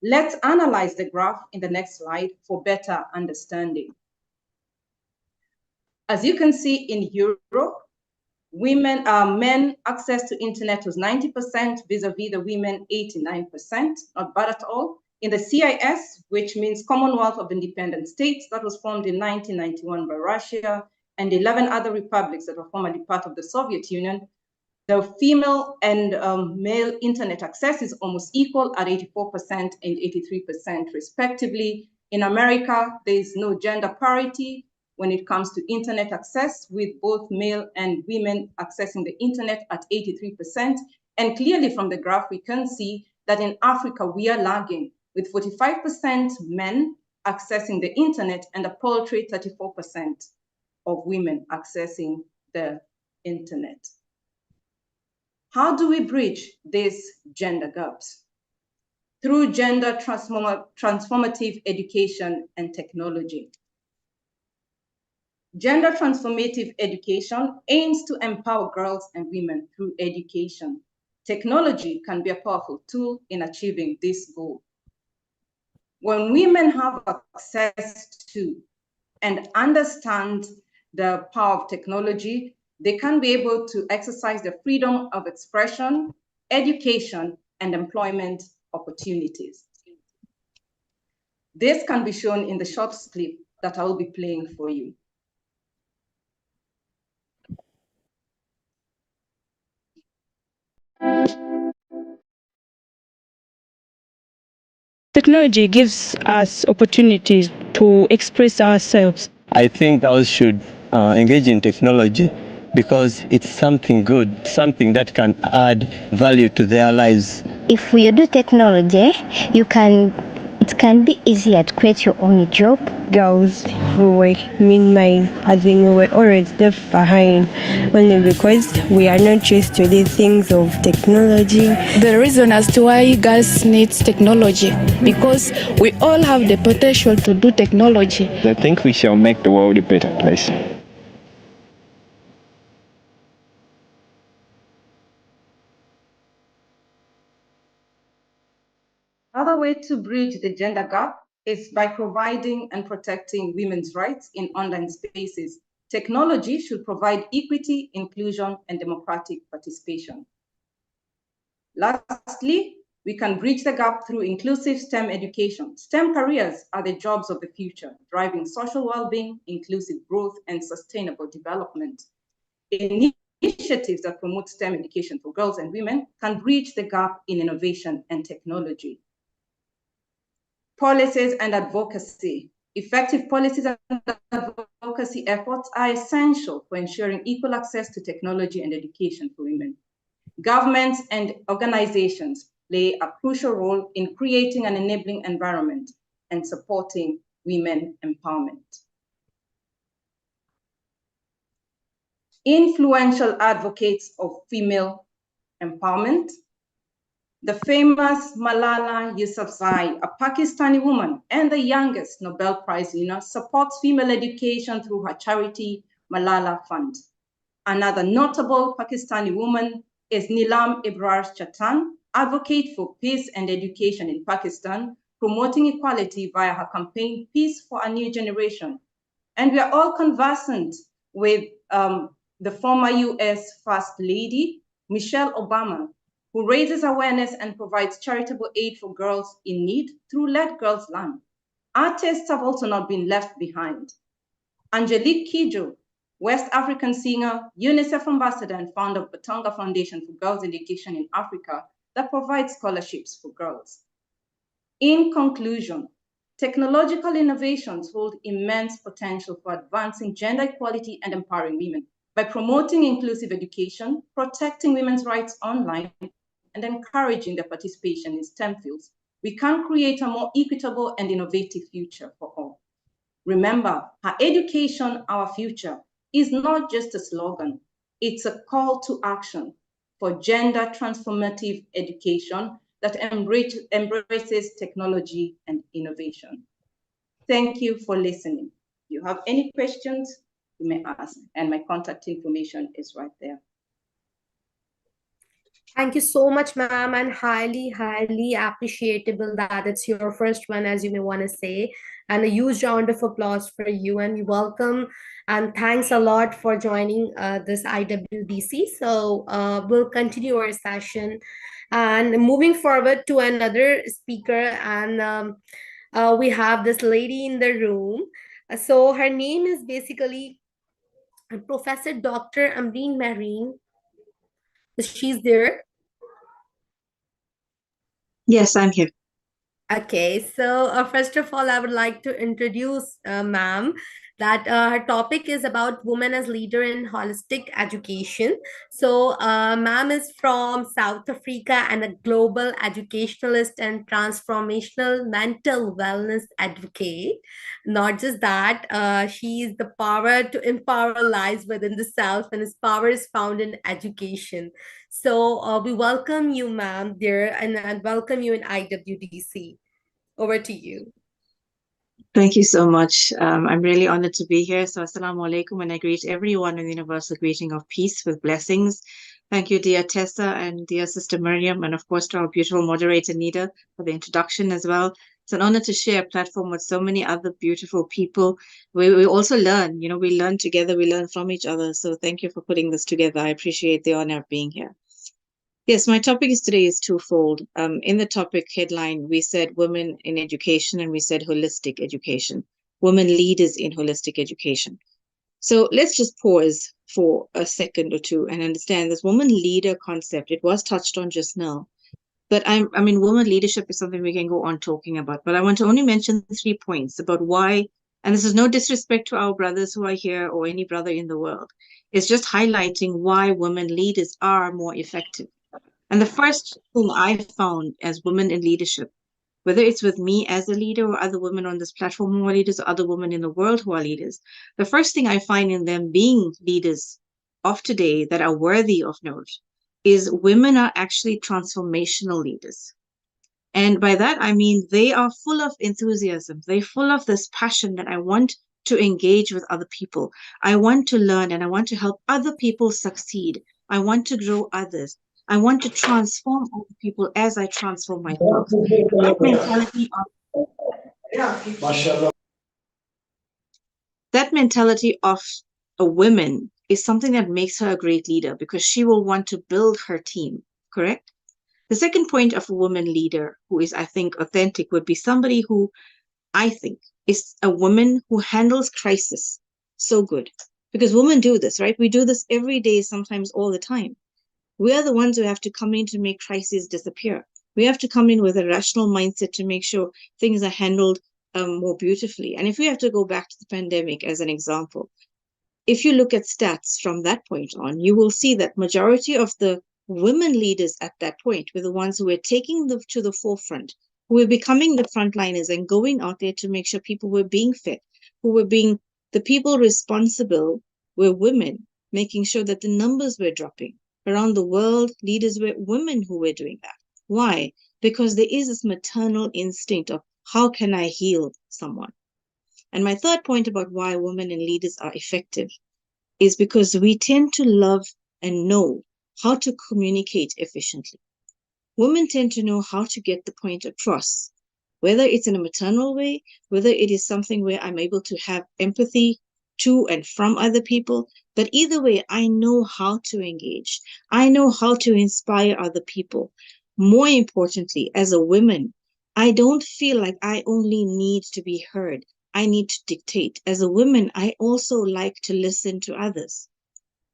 Let's analyze the graph in the next slide for better understanding. As you can see in Europe, men access to internet was 90% vis-a-vis the women 89%, not bad at all. In the CIS, which means Commonwealth of Independent States, that was formed in 1991 by Russia, and 11 other republics that were formerly part of the Soviet Union, the female and male internet access is almost equal at 84% and 83% respectively. In America, there is no gender parity when it comes to internet access, with both male and women accessing the internet at 83%. And clearly from the graph, we can see that in Africa, we are lagging, with 45% men accessing the internet and a paltry 34% of women accessing the internet. How do we bridge these gender gaps? Through gender transformative education and technology. Gender transformative education aims to empower girls and women through education. Technology can be a powerful tool in achieving this goal. When women have access to and understand the power of technology, they can be able to exercise the freedom of expression, education, and employment opportunities. This can be shown in the short clip that I will be playing for you. Technology gives us opportunities to express ourselves. I think girls should engage in technology because it's something good, something that can add value to their lives. If you do technology, it can be easier to create your own job. Girls who were meanwhile, as in we were always left behind, only because we are not used to the things of technology. The reason as to why girls need technology, because we all have the potential to do technology. I think we shall make the world a better place. Another way to bridge the gender gap is by providing and protecting women's rights in online spaces. Technology should provide equity, inclusion, and democratic participation. Lastly, we can bridge the gap through inclusive STEM education. STEM careers are the jobs of the future, driving social well-being, inclusive growth, and sustainable development. Initiatives that promote STEM education for girls and women can bridge the gap in innovation and technology. Policies and advocacy. Effective policies and advocacy efforts are essential for ensuring equal access to technology and education for women. Governments and organizations play a crucial role in creating an enabling environment and supporting women empowerment. Influential advocates of female empowerment. The famous Malala Yousafzai, a Pakistani woman and the youngest Nobel Prize winner, supports female education through her charity Malala Fund. Another notable Pakistani woman is Neelam Ibrar Chatan, advocate for peace and education in Pakistan, promoting equality via her campaign, Peace for a New Generation. And we are all conversant with the former US First Lady, Michelle Obama, who raises awareness and provides charitable aid for girls in need through Let Girls Learn. Artists have also not been left behind. Angelique Kidjo, West African singer, UNICEF ambassador, and founder of Batonga Foundation for Girls Education in Africa that provides scholarships for girls. In conclusion, technological innovations hold immense potential for advancing gender equality and empowering women. By promoting inclusive education, protecting women's rights online, and encouraging their participation in STEM fields, we can create a more equitable and innovative future for all. Remember, our education, our future, is not just a slogan, it's a call to action for gender transformative education that embraces technology and innovation. Thank you for listening. If you have any questions, you may ask, and my contact information is right there. Thank you so much, ma'am, and highly, highly appreciable that it's your first one, as you may want to say, and a huge round of applause for you, and welcome, and thanks a lot for joining this IWDC. So we'll continue our session, and moving forward to another speaker, and we have this lady in the room. So her name is basically and Professor Dr. Amreen Marine. She's there. Yes, I'm here. Okay, so first of all, I would like to introduce ma'am that her topic is about women as leader in holistic education. So ma'am is from South Africa and a global educationalist and transformational mental wellness advocate. Not just that, she is the power to empower lies within the self, and his power is found in education. So we welcome you, ma'am, dear, and welcome you in IWDC. Over to you. Thank you so much. I'm really honored to be here. So assalamu alaikum, and I greet everyone in the universal greeting of peace with blessings. Thank you, dear Tessa and dear Sister Miriam, and of course to our beautiful moderator, Nida, for the introduction as well. It's an honor to share a platform with so many other beautiful people. We also learn, we learn together, we learn from each other. So thank you for putting this together. I appreciate the honor of being here. Yes, my topic today is twofold. In the topic headline, we said women in education and we said holistic education, women leaders in holistic education. So let's just pause for a second or two and understand this woman leader concept. It was touched on just now, but I mean, woman leadership is something we can go on talking about, but I want to only mention 3 points about why, and this is no disrespect to our brothers who are here or any brother in the world. It's just highlighting why women leaders are more effective. And the first thing I found as women in leadership, whether it's with me as a leader or other women on this platform who are leaders or other women in the world who are leaders, the first thing I find in them being leaders of today that are worthy of note is women are actually transformational leaders. And by that, I mean they are full of enthusiasm. They're full of this passion that I want to engage with other people. I want to learn and I want to help other people succeed. I want to grow others. I want to transform other people as I transform myself. That mentality of a woman is something that makes her a great leader because she will want to build her team, correct? The second point of a woman leader who is, I think, authentic would be somebody who I think is a woman who handles crisis so good. Because women do this, right? We do this every day, sometimes all the time. We are the ones who have to come in to make crises disappear. We have to come in with a rational mindset to make sure things are handled more beautifully. And if we have to go back to the pandemic as an example, if you look at stats from that point on, you will see that majority of the women leaders at that point were the ones who were taking them to the forefront, who were becoming the frontliners and going out there to make sure people were being fed, who were being the people responsible were women, making sure that the numbers were dropping. Around the world, leaders were women who were doing that. Why? Because there is this maternal instinct of how can I heal someone? And my third point about why women and leaders are effective is because we tend to love and know how to communicate efficiently. Women tend to know how to get the point across, whether it's in a maternal way, whether it is something where I'm able to have empathy to and from other people. But either way, I know how to engage. I know how to inspire other people. More importantly, as a woman, I don't feel like I only need to be heard. I need to dictate. As a woman, I also like to listen to others.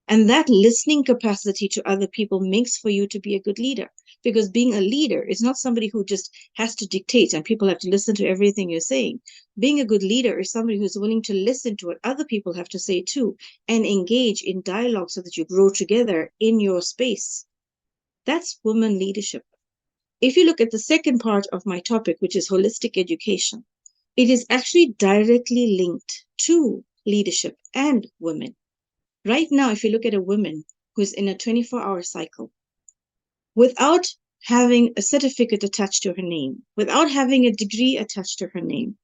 And that listening capacity to other people makes for you to be a good leader. Because being a leader is not somebody who just has to dictate and people have to listen to everything you're saying. Being a good leader is somebody who's willing to listen to what other people have to say too and engage in dialogue so that you grow together in your space. That's women leadership. If you look at the second part of my topic, which is holistic education, it is actually directly linked to leadership and women. Right now, if you look at a woman who's in a 24-hour cycle, without having a certificate attached to her name, without having a degree attached to her name,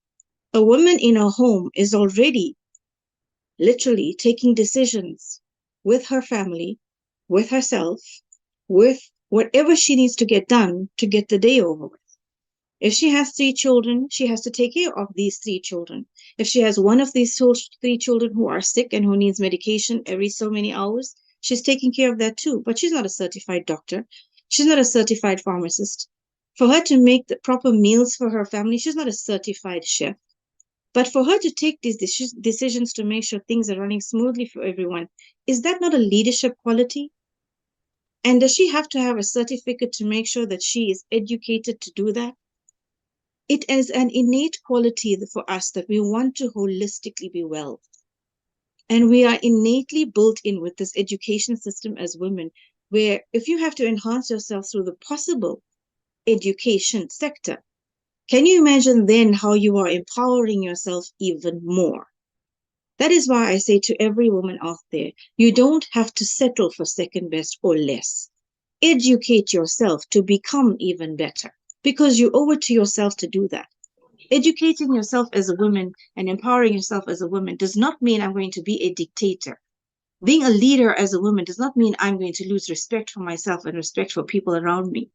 a woman in a home is already literally taking decisions with her family, with herself, with whatever she needs to get done to get the day over with. If she has 3 children, she has to take care of these 3 children. If she has one of these 3 children who are sick and who needs medication every so many hours, she's taking care of that too. But she's not a certified doctor. She's not a certified pharmacist. For her to make the proper meals for her family, she's not a certified chef. But for her to take these decisions to make sure things are running smoothly for everyone, is that not a leadership quality? And does she have to have a certificate to make sure that she is educated to do that? It is an innate quality for us that we want to holistically be well. And we are innately built in with this education system as women, where if you have to enhance yourself through the possible education sector, can you imagine then how you are empowering yourself even more? That is why I say to every woman out there, you don't have to settle for second best or less. Educate yourself to become even better, because you owe it to yourself to do that. Educating yourself as a woman and empowering yourself as a woman does not mean I'm going to be a dictator. Being a leader as a woman does not mean I'm going to lose respect for myself and respect for people around me.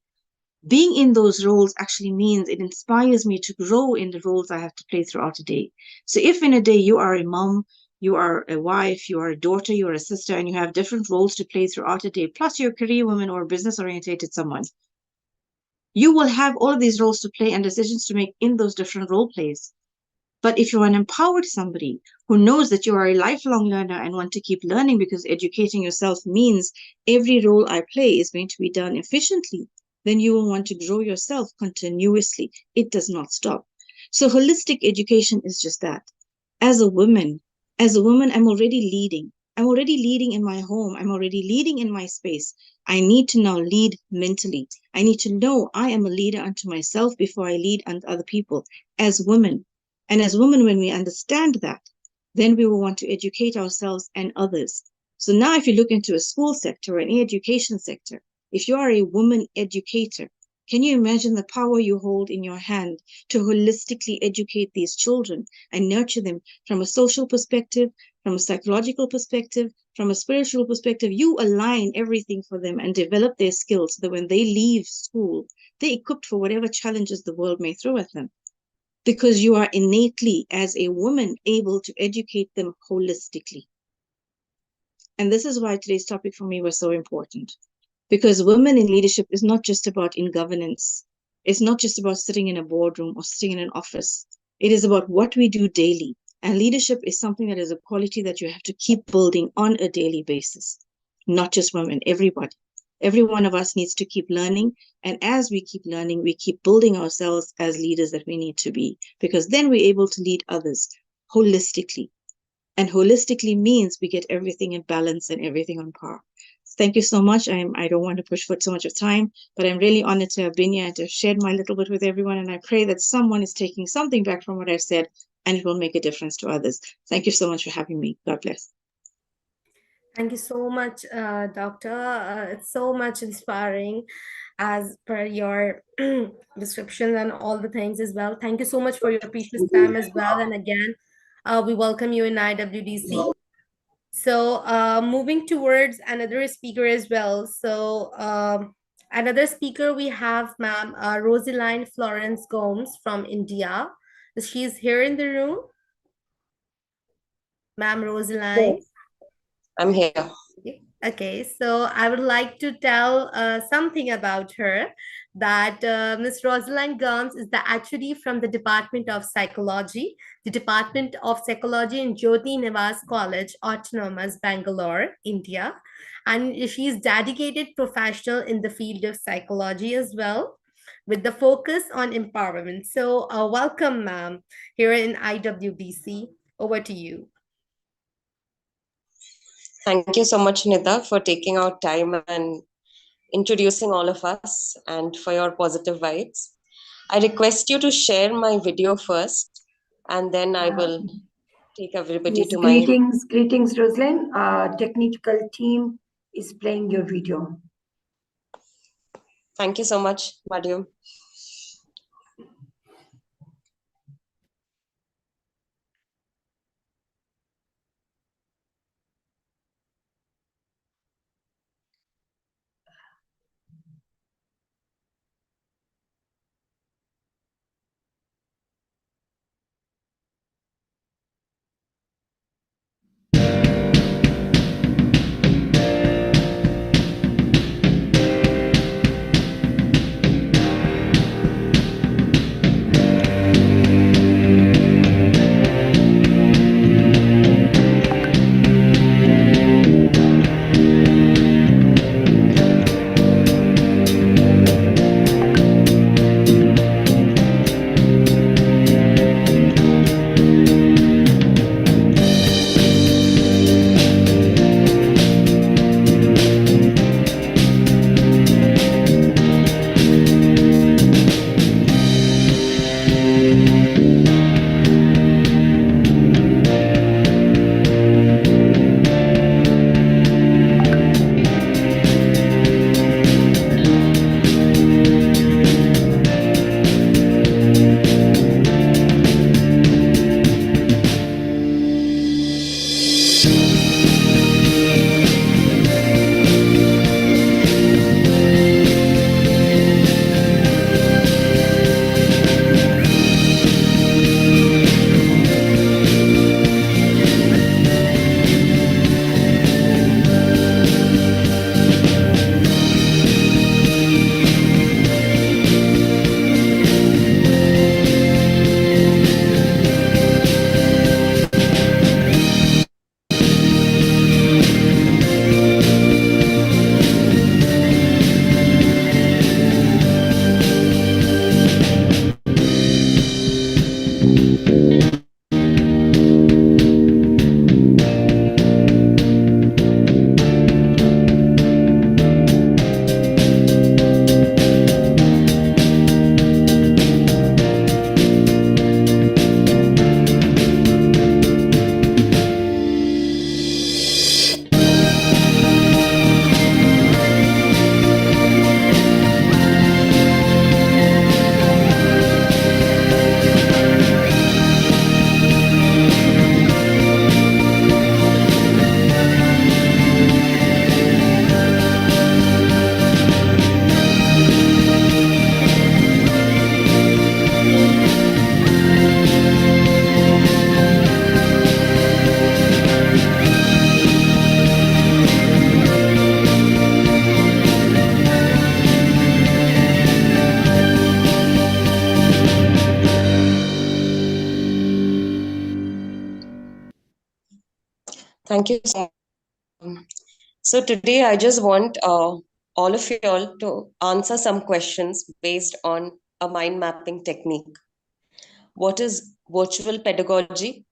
Being in those roles actually means it inspires me to grow in the roles I have to play throughout the day. So if in a day you are a mom, you are a wife, you are a daughter, you are a sister, and you have different roles to play throughout the day, plus you're a career woman or a business-oriented someone, you will have all of these roles to play and decisions to make in those different role plays. But if you're an empowered somebody who knows that you are a lifelong learner and want to keep learning, because educating yourself means every role I play is going to be done efficiently, then you will want to grow yourself continuously. It does not stop. So holistic education is just that. As a woman, I'm already leading. I'm already leading in my home. I'm already leading in my space. I need to now lead mentally. I need to know I am a leader unto myself before I lead unto other people as women. And as women, when we understand that, then we will want to educate ourselves and others. So now if you look into a school sector or an education sector, if you are a woman educator, can you imagine the power you hold in your hand to holistically educate these children and nurture them from a social perspective, from a psychological perspective, from a spiritual perspective? You align everything for them and develop their skills so that when they leave school, they're equipped for whatever challenges the world may throw at them. Because you are innately, as a woman, able to educate them holistically. And this is why today's topic for me was so important. Because women in leadership is not just about in governance. It's not just about sitting in a boardroom or sitting in an office. It is about what we do daily. And leadership is something that is a quality that you have to keep building on a daily basis. Not just women, everybody. Every one of us needs to keep learning. And as we keep learning, we keep building ourselves as leaders that we need to be. Because then we're able to lead others holistically. And holistically means we get everything in balance and everything on par. Thank you so much. I don't want to push for so much of time, but I'm really honored to have been here and to have shared my little bit with everyone. And I pray that someone is taking something back from what I've said and it will make a difference to others. Thank you so much for having me. God bless. Thank you so much, Doctor. It's so much inspiring as per your description and all the things as well. Thank you so much for your precious time as well. And again, we welcome you in IWDC. So moving towards another speaker as well. So another speaker we have ma'am Rosaline Florence Gomes from India. She's here in the room. Ma'am Rosaline. I'm here. Okay, so I would like to tell something about her, that Ms. Rosaline Gomes is the HOD from the Department of Psychology, the Department of Psychology in Jyoti Nivas College, Autonomous, Bangalore, India. And she is dedicated professional in the field of psychology as well, with the focus on empowerment. So welcome, ma'am, here in IWDC. Over to you. Thank you so much, Nida, for taking out time and introducing all of us and for your positive vibes. I request you to share my video first, and then I will take everybody Yes, to my... Greetings, Rosaline. Technical team is playing your video. Thank you so much, Madam. Thank you so much. So today I just want all of you all to answer some questions based on a mind mapping technique. What is virtual pedagogy?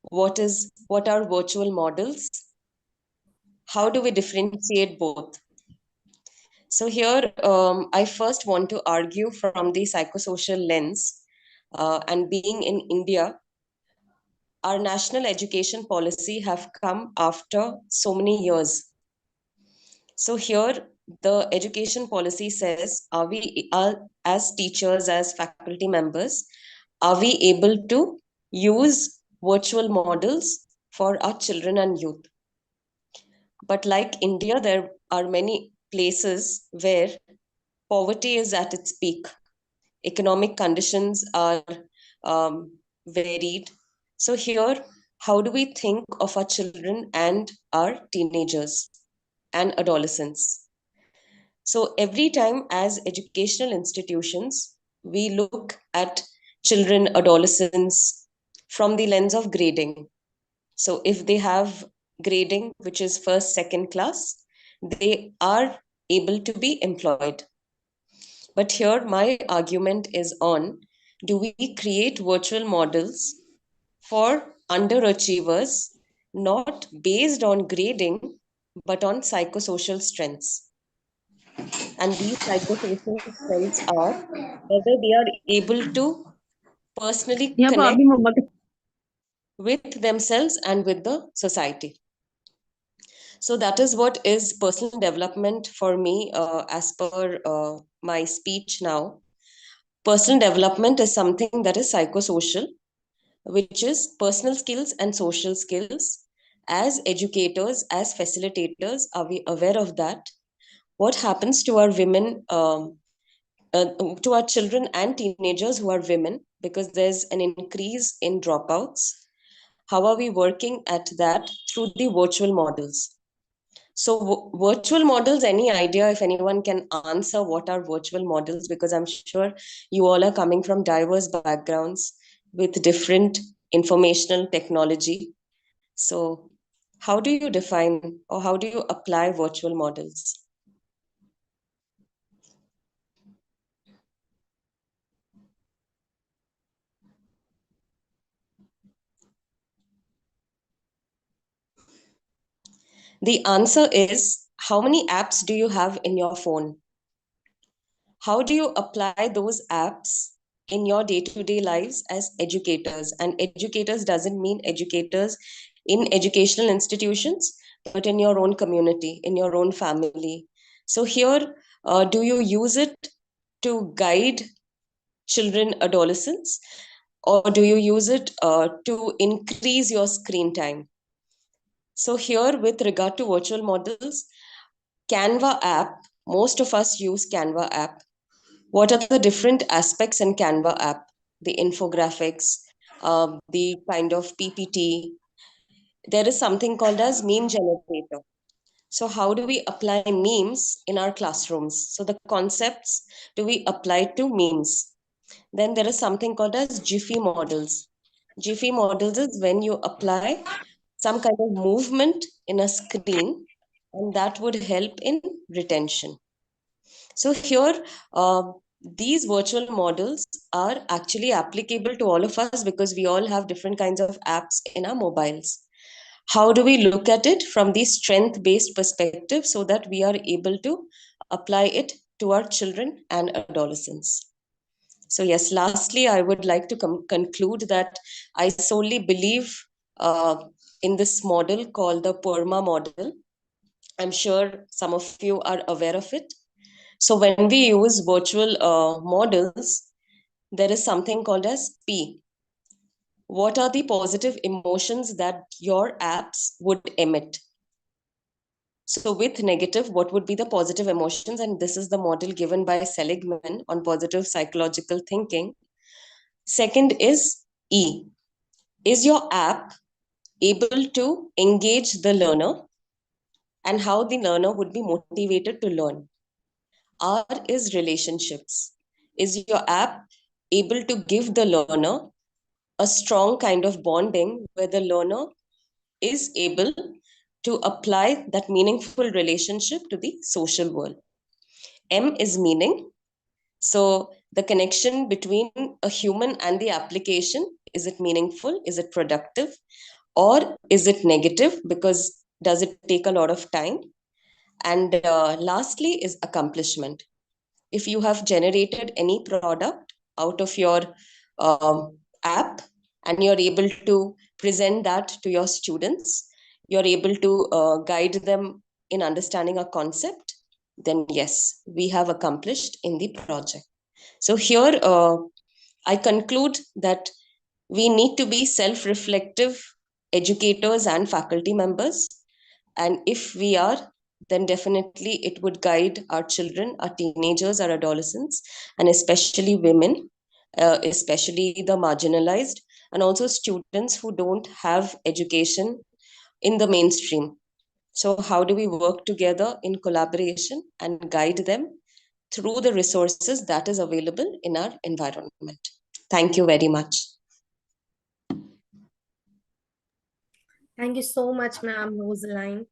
What are virtual models? How do we differentiate both? So here I first want to argue from the psychosocial lens, and being in India, our national education policy have come after so many years. So here the education policy says, are we as teachers, as faculty members, are we able to use virtual models for our children and youth? But like India, there are many places where poverty is at its peak. Economic conditions are varied. So here, how do we think of our children and our teenagers and adolescents? So every time as educational institutions, we look at children, adolescents from the lens of grading. So if they have grading, which is first, second class, they are able to be employed. But here my argument is on, do we create virtual models for underachievers, not based on grading, but on psychosocial strengths? And these psychosocial strengths are whether they are able to personally connect with themselves and with the society. So that is what is personal development for me, as per my speech now. Personal development is something that is psychosocial, which is personal skills and social skills. As educators, as facilitators, are we aware of that? What happens to our women, to our children and teenagers who are women, because there's an increase in dropouts? How are we working at that through the virtual models? So virtual models, any idea if anyone can answer what are virtual models? Because I'm sure you all are coming from diverse backgrounds with different informational technology. So how do you define or how do you apply virtual models? The answer is, how many apps do you have in your phone? How do you apply those apps in your day-to-day lives as educators? And educators doesn't mean educators in educational institutions, but in your own community, in your own family. So here, do you use it to guide children, adolescents, or do you use it to increase your screen time? So here, with regard to virtual models, Canva app, most of us use Canva app. What are the different aspects in Canva app? The infographics, the kind of PPT. There is something called as meme generator. So how do we apply memes in our classrooms? So the concepts do we apply to memes? Then there is something called as Jiffy models. Jiffy models is when you apply some kind of movement in a screen, and that would help in retention. So here, these virtual models are actually applicable to all of us because we all have different kinds of apps in our mobiles. How do we look at it from the strength-based perspective so that we are able to apply it to our children and adolescents? So yes, lastly, I would like to conclude that I solely believe in this model called the PERMA model. I'm sure some of you are aware of it. So when we use virtual models, there is something called as P. What are the positive emotions that your apps would emit? So with negative, what would be the positive emotions? And this is the model given by Seligman on positive psychological thinking. Second is E. Is your app able to engage the learner and how the learner would be motivated to learn? R is relationships. Is your app able to give the learner a strong kind of bonding where the learner is able to apply that meaningful relationship to the social world. M is meaning. So the connection between a human and the application, is it meaningful? Is it productive? Or is it negative? Because does it take a lot of time? And lastly is accomplishment. If you have generated any product out of your app and you're able to present that to your students, you're able to guide them in understanding a concept, then yes, we have accomplished in the project. So here I conclude that we need to be self-reflective educators and faculty members. And if we are, then definitely it would guide our children, our teenagers, our adolescents, and especially women, especially the marginalized, and also students who don't have education in the mainstream. So how do we work together in collaboration and guide them through the resources that is available in our environment? Thank you very much. Thank you so much, ma'am Rosaline,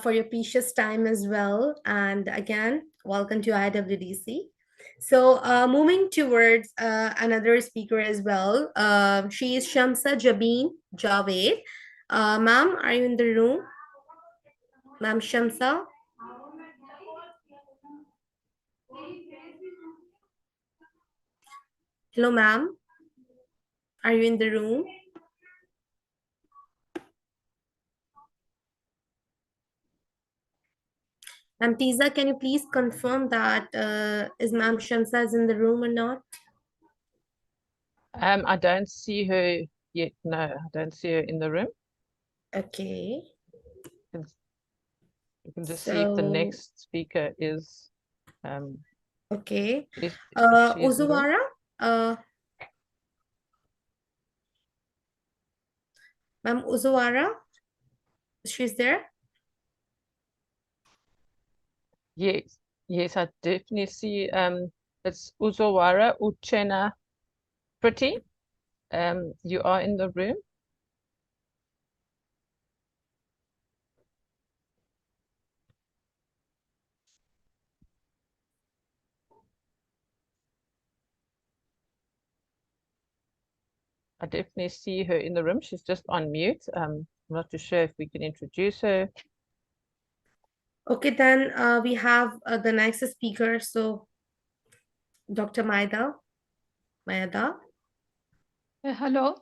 for your precious time as well. And again, welcome to IWDC. So moving towards another speaker as well. She is Shamsa Jabeen Javed. Ma'am, are you in the room? Ma'am Shamsa? Hello, ma'am. Are you in the room? Ma'am Tiza, can you please confirm that is Ma'am Shamsa is in the room or not? I don't see her yet. No, I don't see her in the room. Okay. You can just see if the next speaker is. Okay. If she is in the room. Uzuwara, Ma'am Uzuwara, she's there? Yes, yes, I definitely see. It's Uzowara Uchenna Pretty. You are in the room. I definitely see her in the room. She's just on mute. I'm not too sure if we can introduce her. Okay, then we have the next speaker. So, Dr. Maida. Hello.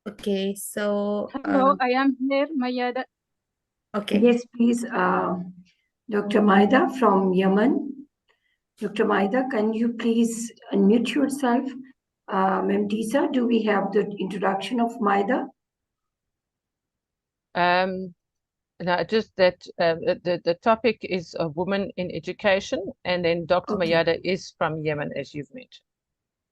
Okay, so. Hello, I am here, Mayada. Okay. Yes, please. Dr. Maida from Yemen. Dr. Maida, can you please unmute yourself? Ma'am Tisa, do we have the introduction of Maida? No, just that the topic is a woman in education, and then Dr. Mayada is from Yemen, as you've mentioned.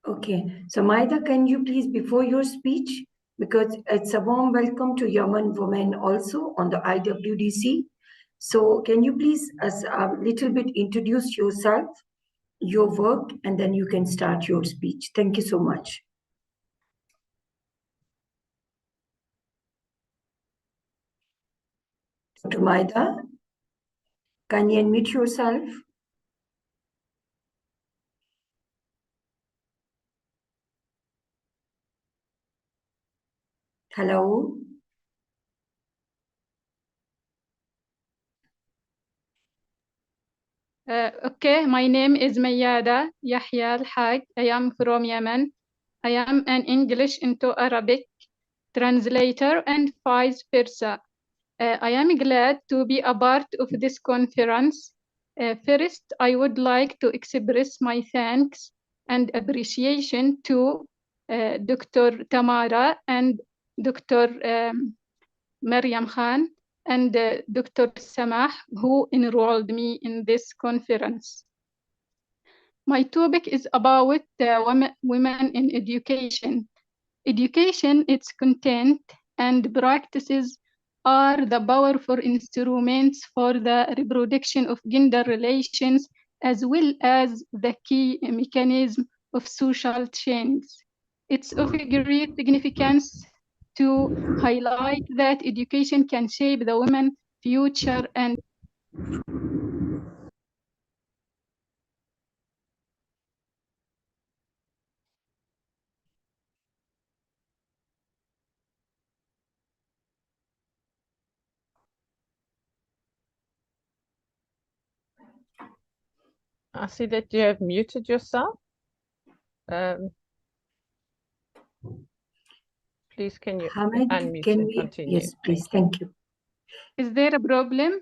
Okay, so Maida, can you please, before your speech, because it's a warm welcome to Yemen women also on the IWDC. So can you please a little bit introduce yourself, your work, and then you can start your speech. Thank you so much. Dr. Maida, can you unmute yourself? Hello? Okay, my name is Mayada Yahya Al-Haq. I am from Yemen. I am an English into Arabic translator and vice versa. I am glad to be a part of this conference. First, I would like to express my thanks and appreciation to Dr. Tamara and Dr. Maryam Khan and Dr. Samah, who enrolled me in this conference. My topic is about women in education. Education, its content and practices are the powerful instruments for the reproduction of gender relations, as well as the key mechanism of social change. It's of great significance to highlight that education can shape the women's future and I see that you have muted yourself. Please, can you unmute and continue? Yes, please. Thank you. Is there a problem?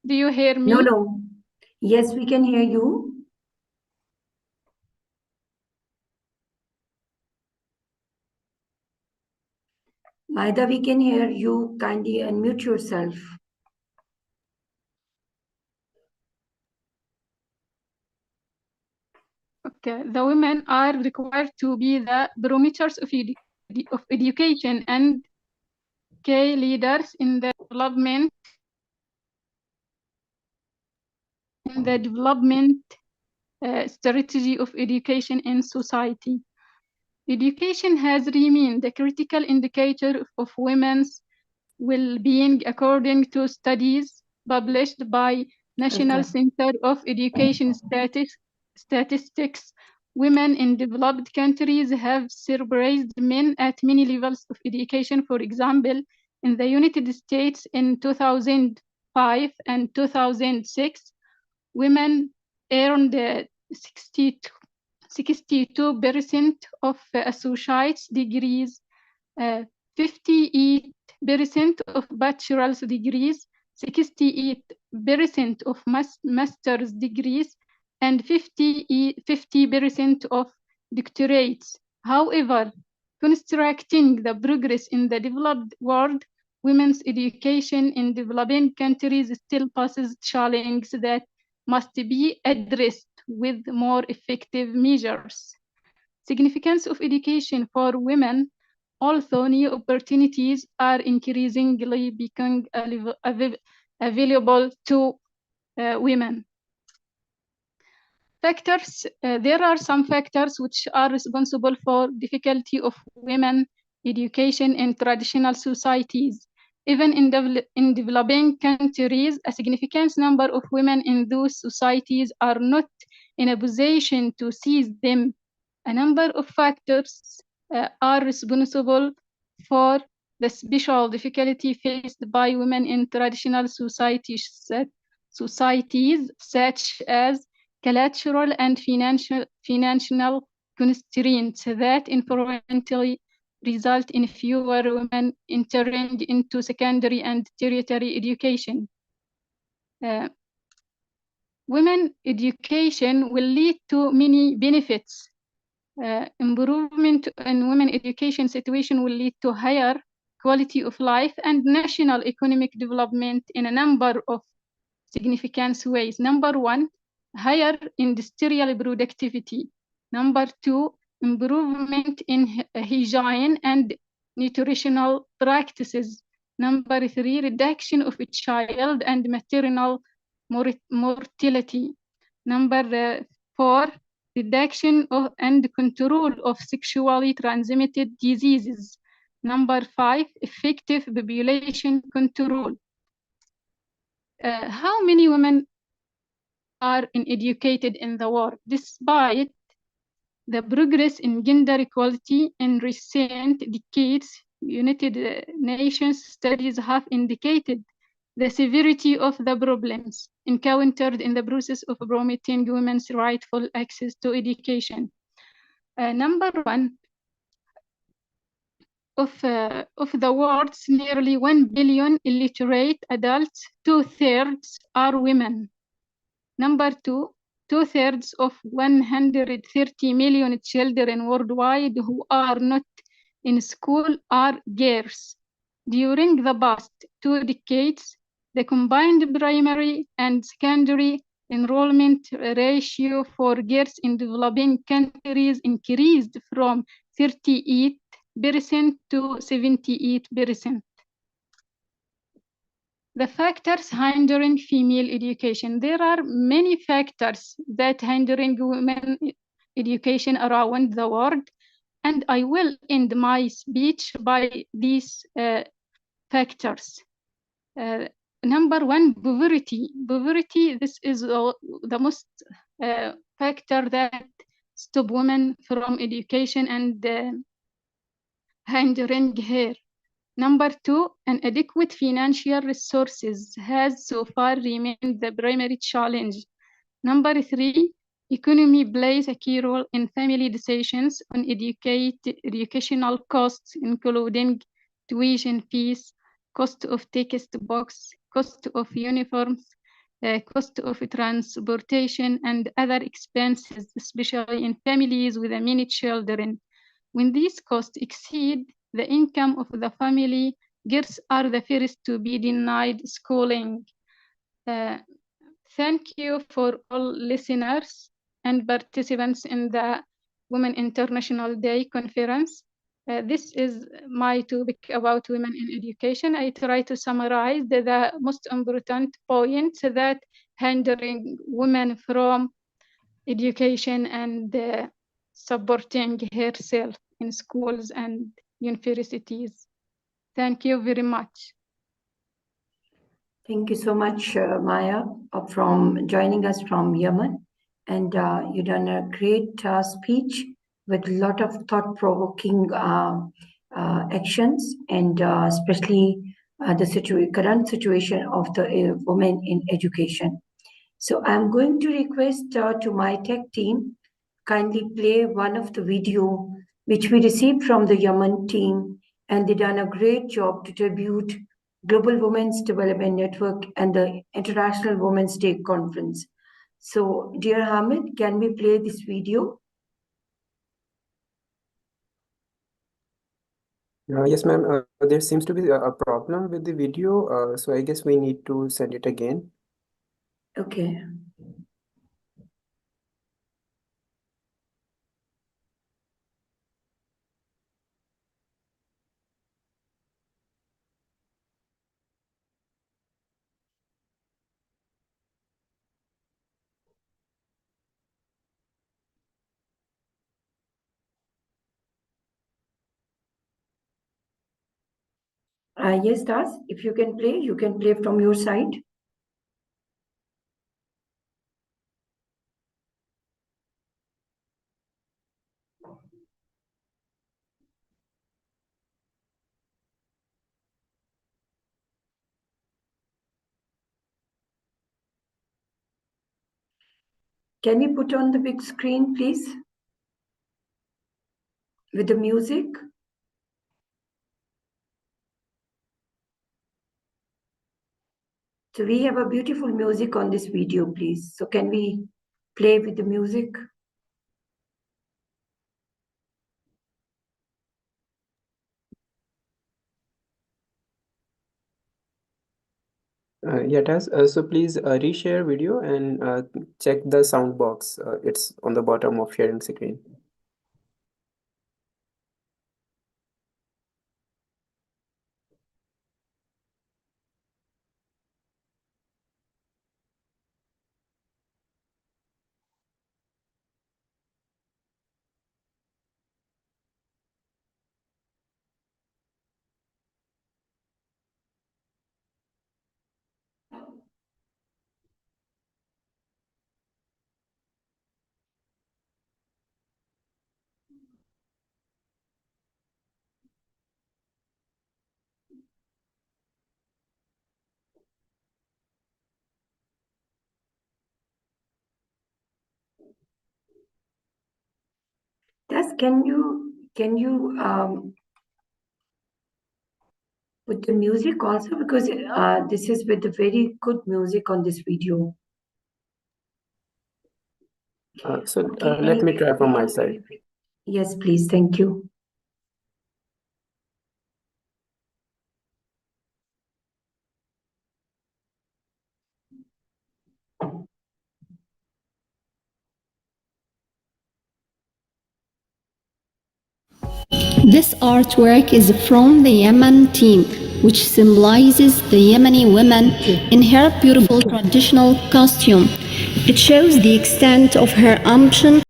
Do you hear me? No. Yes, we can hear you. Maida, we can hear you. Kindly unmute yourself. Okay, the women are required to be the barometers of education and key leaders in the development strategy of education in society. Education has remained the critical indicator of women's well-being according to studies published by National Center of Education Statistics. Women in developed countries have surpassed men at many levels of education. For example, in the United States in 2005 and 2006, women earned 62% of associate's degrees, 58% of bachelor's degrees, 68% of master's degrees, and 50% of doctorates. However, considering the progress in the developed world, women's education in developing countries still poses challenges that must be addressed with more effective measures. Significance of education for women, although new opportunities are increasingly becoming available to women. There are some factors which are responsible for difficulty of women education in traditional societies. Even in developing countries, a significant number of women in those societies are not in a position to seize them. A number of factors are responsible for the special difficulty faced by women in traditional societies such as cultural and financial constraints that infrequently result in fewer women entering into secondary and tertiary education. Women education will lead to many benefits. Improvement in women education situation will lead to higher quality of life and national economic development in a number of significant ways. Number one, higher industrial productivity. Number two, improvement in hygiene and nutritional practices. Number three, reduction of child and maternal mortality. Number four, reduction of and control of sexually transmitted diseases. Number five, effective population control. How many women are educated in the world? Despite the progress in gender equality in recent decades, United Nations studies have indicated the severity of the problems encountered in the process of promoting women's rightful access to education. Number one, of the world's nearly 1 billion illiterate adults, 2/3 are women. Number two, 2/3 of 130 million children worldwide who are not in school are girls. During the past 2 decades, the combined primary and secondary enrollment ratio for girls in developing countries increased from 38% to 78%. The factors hindering female education. There are many factors that hindering women education around the world. And I will end my speech by these factors. Number one, poverty. Poverty, this is the most factor that stop women from education and hindering her. Number two, inadequate financial resources has so far remained the primary challenge. Number three, economy plays a key role in family decisions on educational costs, including tuition fees, cost of textbooks, cost of uniforms, cost of transportation, and other expenses, especially in families with many children. When these costs exceed the income of the family, girls are the first to be denied schooling. Thank you for all listeners and participants in the Women International Day conference. This is my topic about women in education. I try to summarize the most important points that hindering women from education and supporting herself in schools and universities. Thank you very much. Thank you so much, Maya, from joining us from Yemen. And you've done a great speech with a lot of thought-provoking actions, and especially the current situation of the women in education. So I'm going to request to my tech team, kindly play one of the video which we received from the Yemen team, and they done a great job to tribute Global Women's Development Network and the International Women's Day Conference. So, dear Hamid, can we play this video? Yes, ma'am. There seems to be a problem with the video, so I guess we need to send it again. Okay. Yes, Das, if you can play from your side. Can you put on the big screen, please? With the music? So we have a beautiful music on this video, please. So can we play with the music? Yeah, it has. So please reshare video and check the sound box. It's on the bottom of sharing screen. Yes, can you put the music also, because this is with the very good music on this video. Let me try from my side. Yes, please. Thank you. This artwork is from the Yemen team, which symbolizes the Yemeni women in her beautiful traditional costume. It shows the extent of her ambition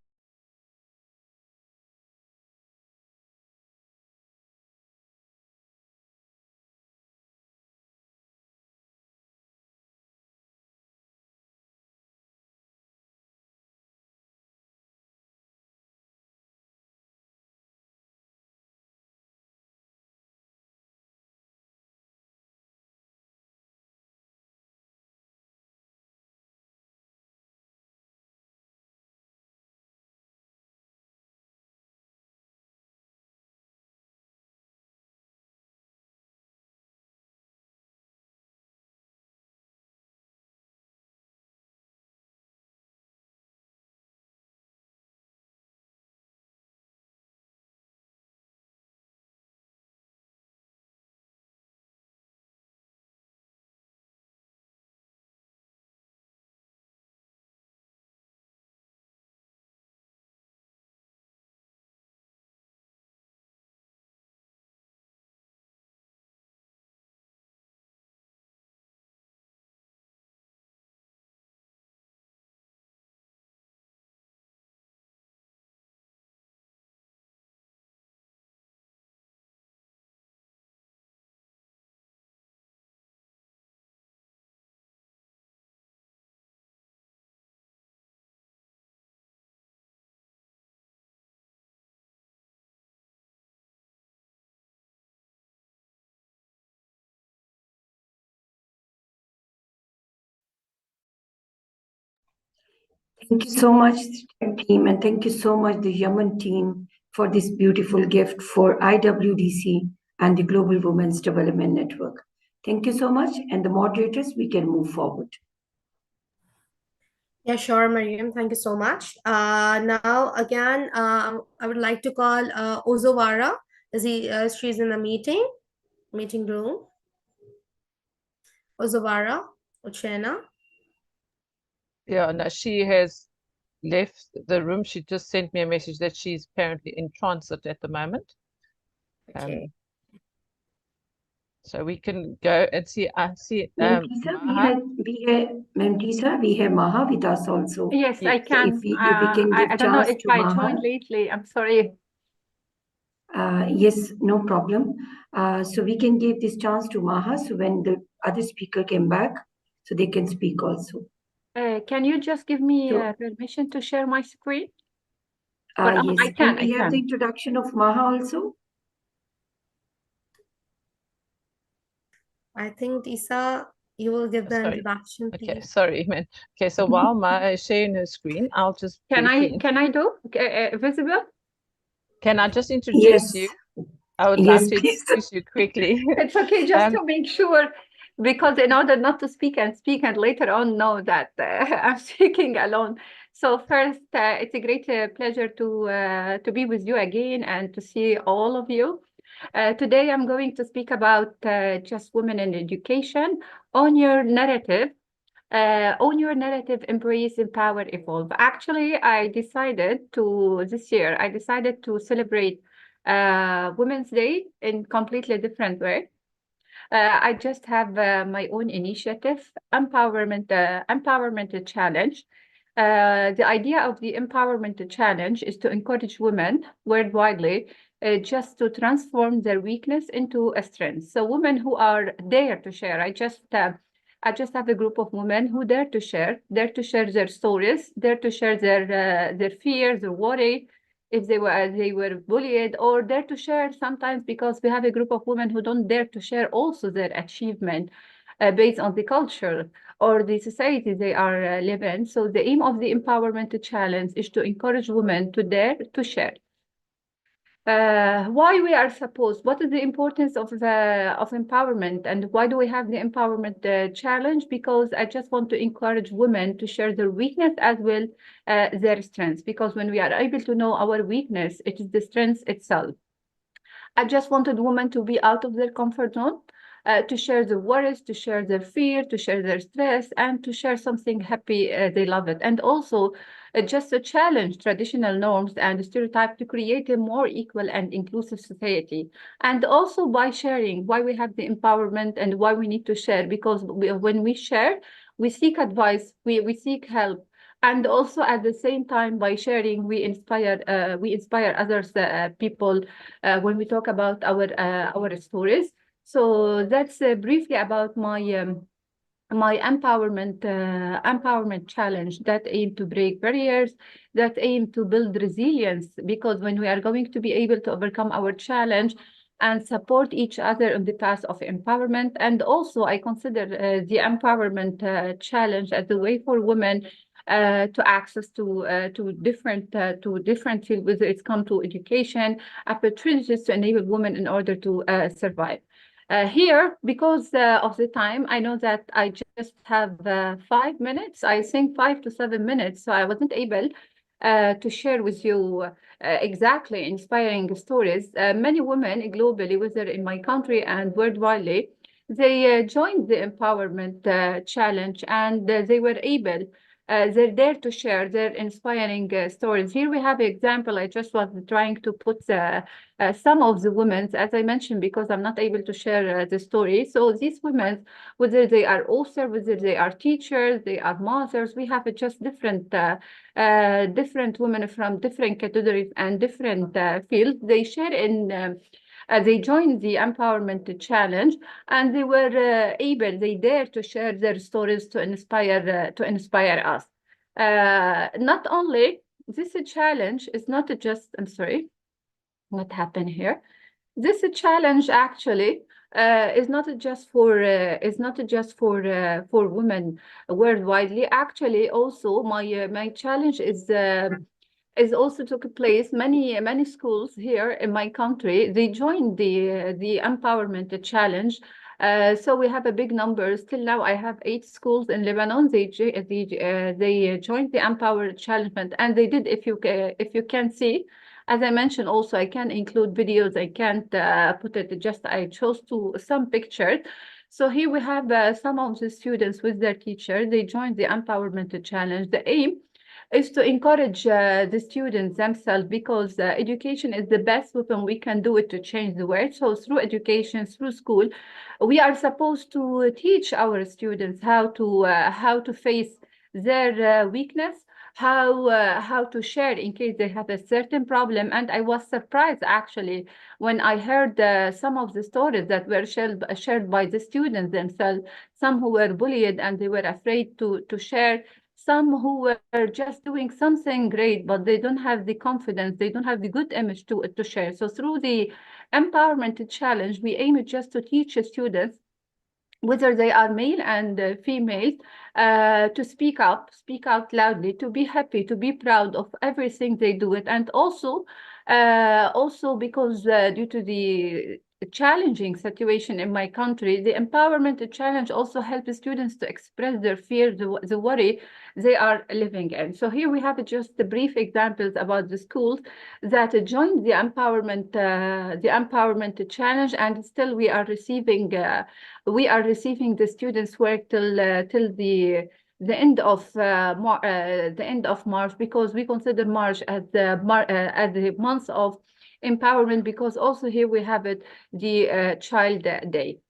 Thank you so much, team, and thank you so much, the Yemen team, for this beautiful gift for IWDC and the Global Women's Development Network. Thank you so much, and the moderators, we can move forward. Yeah, sure, Mariam. Thank you so much. Now, again, I would like to call Ozowara. She's in the meeting room. Ozowara, Uchena. Yeah, no, she has left the room. She just sent me a message that she's apparently in transit at the moment. Okay. So we can go and see. Mentisa, we have Maha with us also. Yes, I So can. if we can give I don't know chance if to I Maha. joined lately. I'm sorry. Yes, no problem. So we can give this chance to Maha. So when the other speaker came back, so they can speak also. Can you just give me permission to share my screen? Yes. I can. We have the introduction of Maha also. I think, Isa, you will give the introduction, please. Okay, sorry, man. Okay, so while Maya is sharing her screen, I'll just Can I do visible? Can I just introduce you? I would like to introduce you quickly. It's okay, just to make sure, because in order not to speak and later on know that I'm speaking alone. So first, it's a great pleasure to be with you again and to see all of you. Today, I'm going to speak about just women in education. On your narrative, embrace, empower, evolve. Actually, this year, I decided to celebrate Women's Day in completely different way. I just have my own initiative, empowerment challenge. The idea of the empowerment challenge is to encourage women worldwide just to transform their weakness into a strength. So women who are dare to share. I just have a group of women who dare to share their stories, dare to share their fears, their worry, if they were bullied, or dare to share sometimes, because we have a group of women who don't dare to share also their achievement based on the culture or the society they are live in. So the aim of the empowerment challenge is to encourage women to dare to share. Why we are supposed, what is the importance of empowerment, and why do we have the empowerment challenge? Because I just want to encourage women to share their weakness as well their strengths, because when we are able to know our weakness, it is the strength itself. I just wanted women to be out of their comfort zone, to share their worries, to share their fear, to share their stress, and to share something happy they love it. And also just to challenge traditional norms and stereotypes to create a more equal and inclusive society. And also by sharing why we have the empowerment and why we need to share, because when we share, we seek advice, we seek help. And also at the same time, by sharing, we inspire others, people, when we talk about our stories. So that's briefly about my empowerment challenge that aim to break barriers, that aim to build resilience, because when we are going to be able to overcome our challenge and support each other on the path of empowerment. And also I consider the empowerment challenge as a way for women to access to different fields, whether it's come to education, opportunities to enable women in order to survive. Here, because of the time, I know that I just have 5 minutes, I think 5 to 7 minutes, so I wasn't able to share with you exactly inspiring stories. Many women globally, whether in my country and worldwide, they joined the empowerment challenge, and they were able, they're there to share their inspiring stories. Here we have an example. I just was trying to put some of the women, as I mentioned, because I'm not able to share the story. So these women, whether they are authors, whether they are teachers, they are mothers, we have just different women from different categories and different fields. They share in they joined the empowerment challenge, and they were they dare to share their stories to inspire us. Not only this challenge is not just, I'm sorry, what happened here? This challenge actually is not just for women worldwide. Actually, also my challenge is also took place. Many schools here in my country, they joined the empowerment challenge. So we have a big number. Still now, I have 8 schools in Lebanon. They joined the Empower Challenge, and they did. If you can see, as I mentioned, also I can include videos. I can't put it. Just I chose some pictures. So here we have some of the students with their teacher. They joined the Empowerment Challenge. The aim is to encourage the students themselves, because education is the best weapon we can do it to change the world. So through education, through school, we are supposed to teach our students how to face their weakness, how to share in case they have a certain problem. And I was surprised actually when I heard some of the stories that were shared by the students themselves, some who were bullied and they were afraid to share, some who were just doing something great, but they don't have the confidence, they don't have the good image to share. So through the Empowerment Challenge, we aim just to teach students, whether they are male and female, to speak out loudly, to be happy, to be proud of everything they do it. And also because due to the challenging situation in my country, the Empowerment Challenge also helps students to express their fear, the worry they are living in. So here we have just the brief examples about the schools that joined the Empowerment Challenge, and still we are receiving the students' work till the end of March, because we consider March as the month of empowerment, because also here we have the Child Day.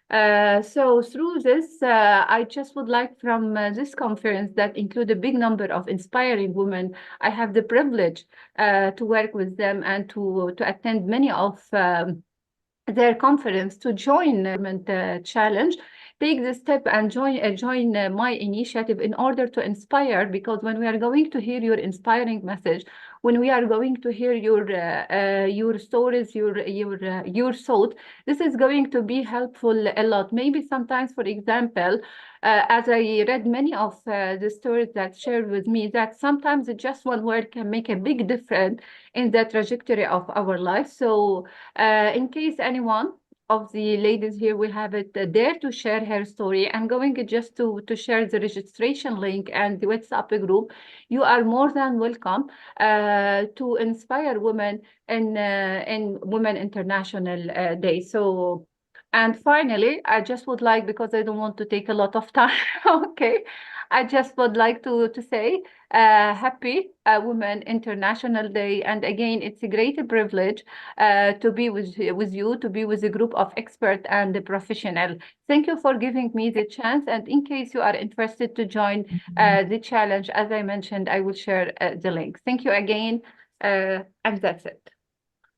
So through this, I just would like from this conference that include a big number of inspiring women, I have the privilege to work with them and to attend many of their conference, to join the challenge, take the step and join my initiative in order to inspire, because when we are going to hear your inspiring message, when we are going to hear your stories, your thought, this is going to be helpful a lot. Maybe sometimes, for example, as I read many of the stories that shared with me, that sometimes just one word can make a big difference in the trajectory of our life. So in case anyone of the ladies here will have it dare to share her story, I'm going just to share the registration link and the WhatsApp group. You are more than welcome to inspire women in Women International Day. So, and finally, I just would like, because I don't want to take a lot of time, okay, I just would like to say happy Women International Day. And again, it's a great privilege to be with you, to be with a group of experts and the professional. Thank you for giving me the chance. And in case you are interested to join the challenge, as I mentioned, I will share the link. Thank you again. And that's it.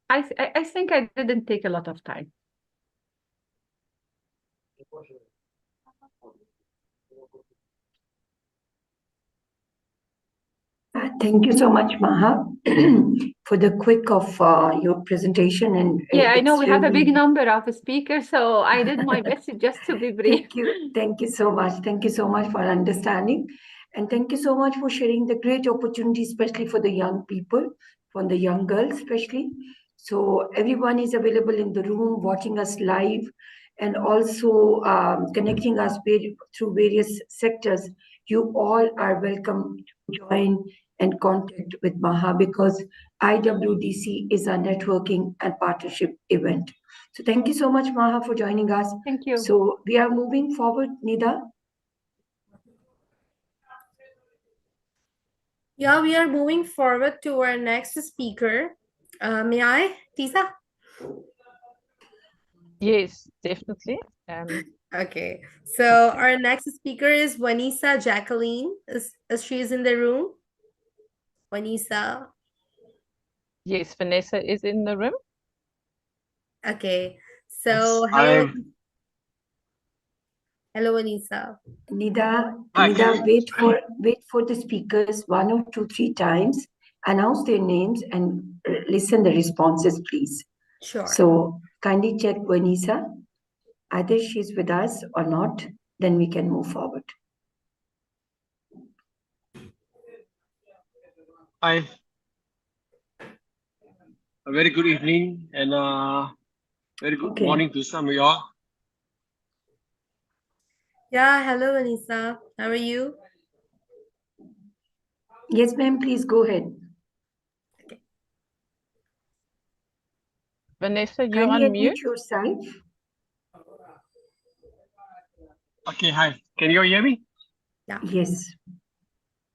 I think I didn't take a lot of time. Thank you so much, Maha, for the quick of your presentation. And yeah, I know we have a big number of speakers, so I did my best just to be brief. Thank you so much. Thank you so much for understanding. And thank you so much for sharing the great opportunity, especially for the young people, for the young girls especially. So everyone is available in the room watching us live, and also connecting us through various sectors. You all are welcome to join and contact with Maha, because IWDC is a networking and partnership event. So thank you so much, Maha, for joining us. Thank you. So we are moving forward, Nida. Yeah, we are moving forward to our next speaker. May I, Tisa? Yes, definitely. Okay, so our next speaker is Vanessa Jacqueline. Is she in the room? Vanessa. Yes, Vanessa is in the room. Okay, so yes, hello, Vanessa. Nida, wait for the speakers 1 or 2, 3 times. Announce their names and listen the responses, please. Sure. So kindly check Vanessa. Either she's with us or not, then we can move forward. Hi. A very good evening and very good morning to some of y'all. Yeah, hello, Anissa. How are you? Yes, ma'am, please go ahead. Vanessa, you're on Kindly mute. unmute yourself. Okay, hi. Can you all hear me? Yeah. Yes.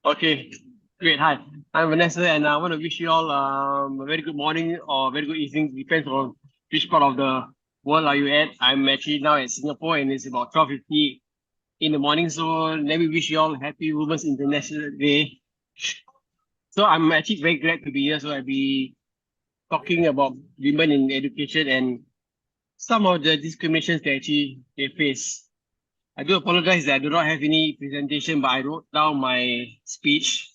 Okay, great. Hi, I'm Vanessa, and I want to wish you all a very good morning or very good evening. Depends on which part of the world are you at. I'm actually now at Singapore, and it's about 12:50 in the morning. So let me wish you all Happy Women's International Day. So I'm actually very glad to be here. So I'll be talking about women in education and some of the discriminations that actually they face. I do apologize that I do not have any presentation, but I wrote down my speech.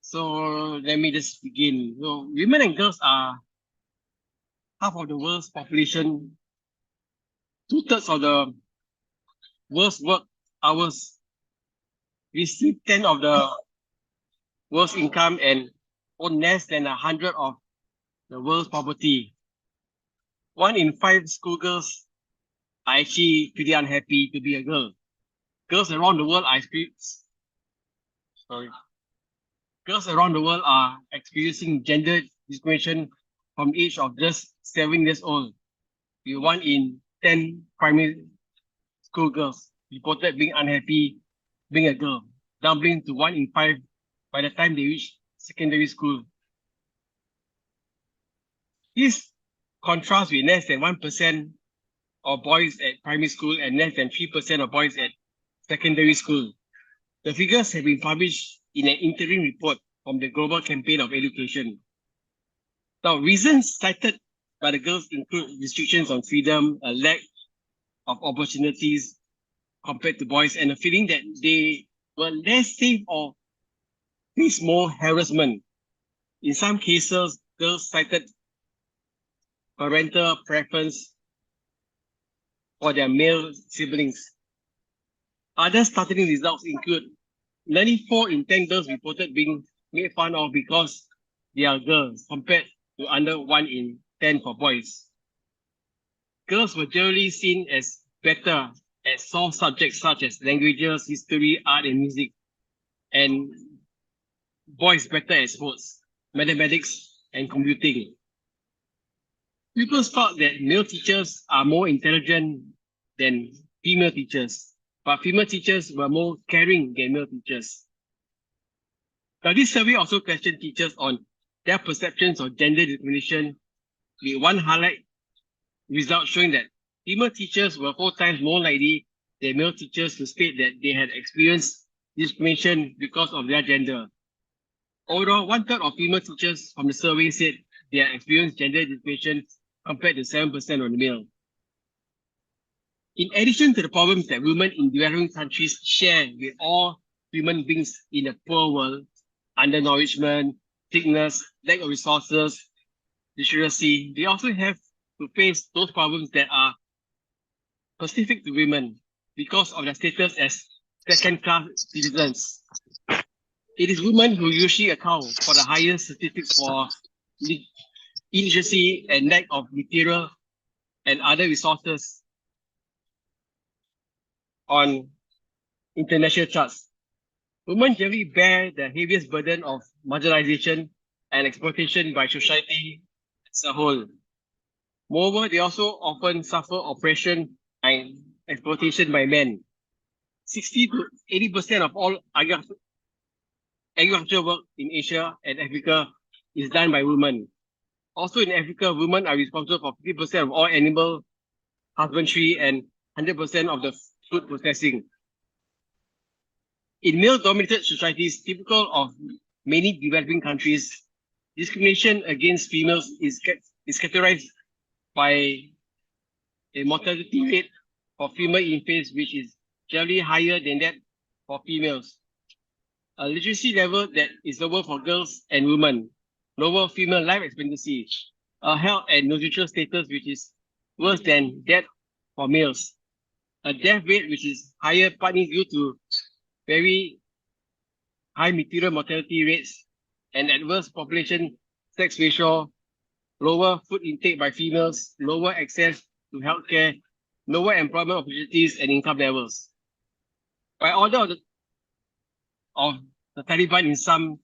So let me just begin. So women and girls are half of the world's population, 2/3 of the world's work hours, receive 10 of the world's income, and own less than 100 of the world's poverty. 1 in 5 schoolgirls are actually pretty unhappy to be a girl. Girls around the world are Girls around the world are experiencing gender discrimination from the age of just 7 years old. With 1 in 10 primary school girls reported being unhappy being a girl, doubling to 1 in 5 by the time they reach secondary school. This contrasts with less than 1% of boys at primary school and less than 3% of boys at secondary school. The figures have been published in an interim report from the Global Campaign of Education. Now, reasons cited by the girls include restrictions on freedom, a lack of opportunities compared to boys, and a feeling that they were less safe or face more harassment. In some cases, girls cited parental preference for their male siblings. Other startling results include 94 in 10 girls reported being made fun of because they are girls, compared to under 1 in 10 for boys. Girls were generally seen as better at soft subjects such as languages, history, art, and music, and boys better at sports, mathematics, and computing. People thought that male teachers are more intelligent than female teachers, but female teachers were more caring than male teachers. Now, this survey also questioned teachers on their perceptions of gender discrimination, with one highlight result showing that female teachers were 4 times more likely than male teachers to state that they had experienced discrimination because of their gender. Overall, 1/3 of female teachers from the survey said they had experienced gender discrimination compared to 7% of the male. In addition to the problems that women in developing countries share with all human beings in a poor world, undernourishment, sickness, lack of resources, literacy, they also have to face those problems that are specific to women because of their status as second-class citizens. It is women who usually account for the highest statistics for illiteracy and lack of material and other resources on international charts. Women generally bear the heaviest burden of marginalization and exploitation by society as a whole. Moreover, they also often suffer oppression and exploitation by men. 60 to 80% of all agricultural work in Asia and Africa is done by women. Also in Africa, women are responsible for 50% of all animal husbandry and 100% of the food processing. In male-dominated societies typical of many developing countries, discrimination against females is categorized by a mortality rate for female infants, which is generally higher than that for females. A literacy level that is lower for girls and women, lower female life expectancy, a health and nutritional status which is worse than death for males. A death rate which is higher partly due to very high material mortality rates and adverse population sex ratio, lower food intake by females, lower access to healthcare, lower employment opportunities and income levels. By order of the Taliban in some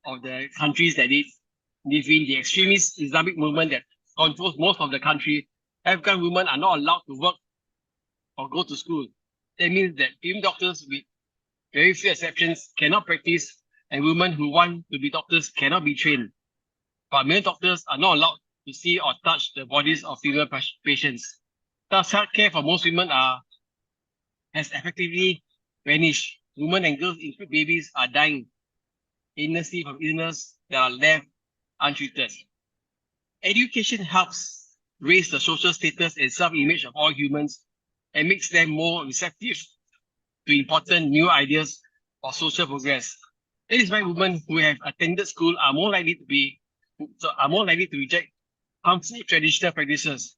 of the countries that they live in, the extremist Islamic movement that controls most of the country, Afghan women are not allowed to work or go to school. That means that female doctors, with very few exceptions, cannot practice, and women who want to be doctors cannot be trained. But male doctors are not allowed to see or touch the bodies of female patients. Thus, healthcare for most women has effectively vanished. Women and girls, including babies, are dying aimlessly from illness that are left untreated. Education helps raise the social status and self-image of all humans and makes them more receptive to important new ideas for social progress. That is why women who have attended school are more likely to reject harmful traditional practices,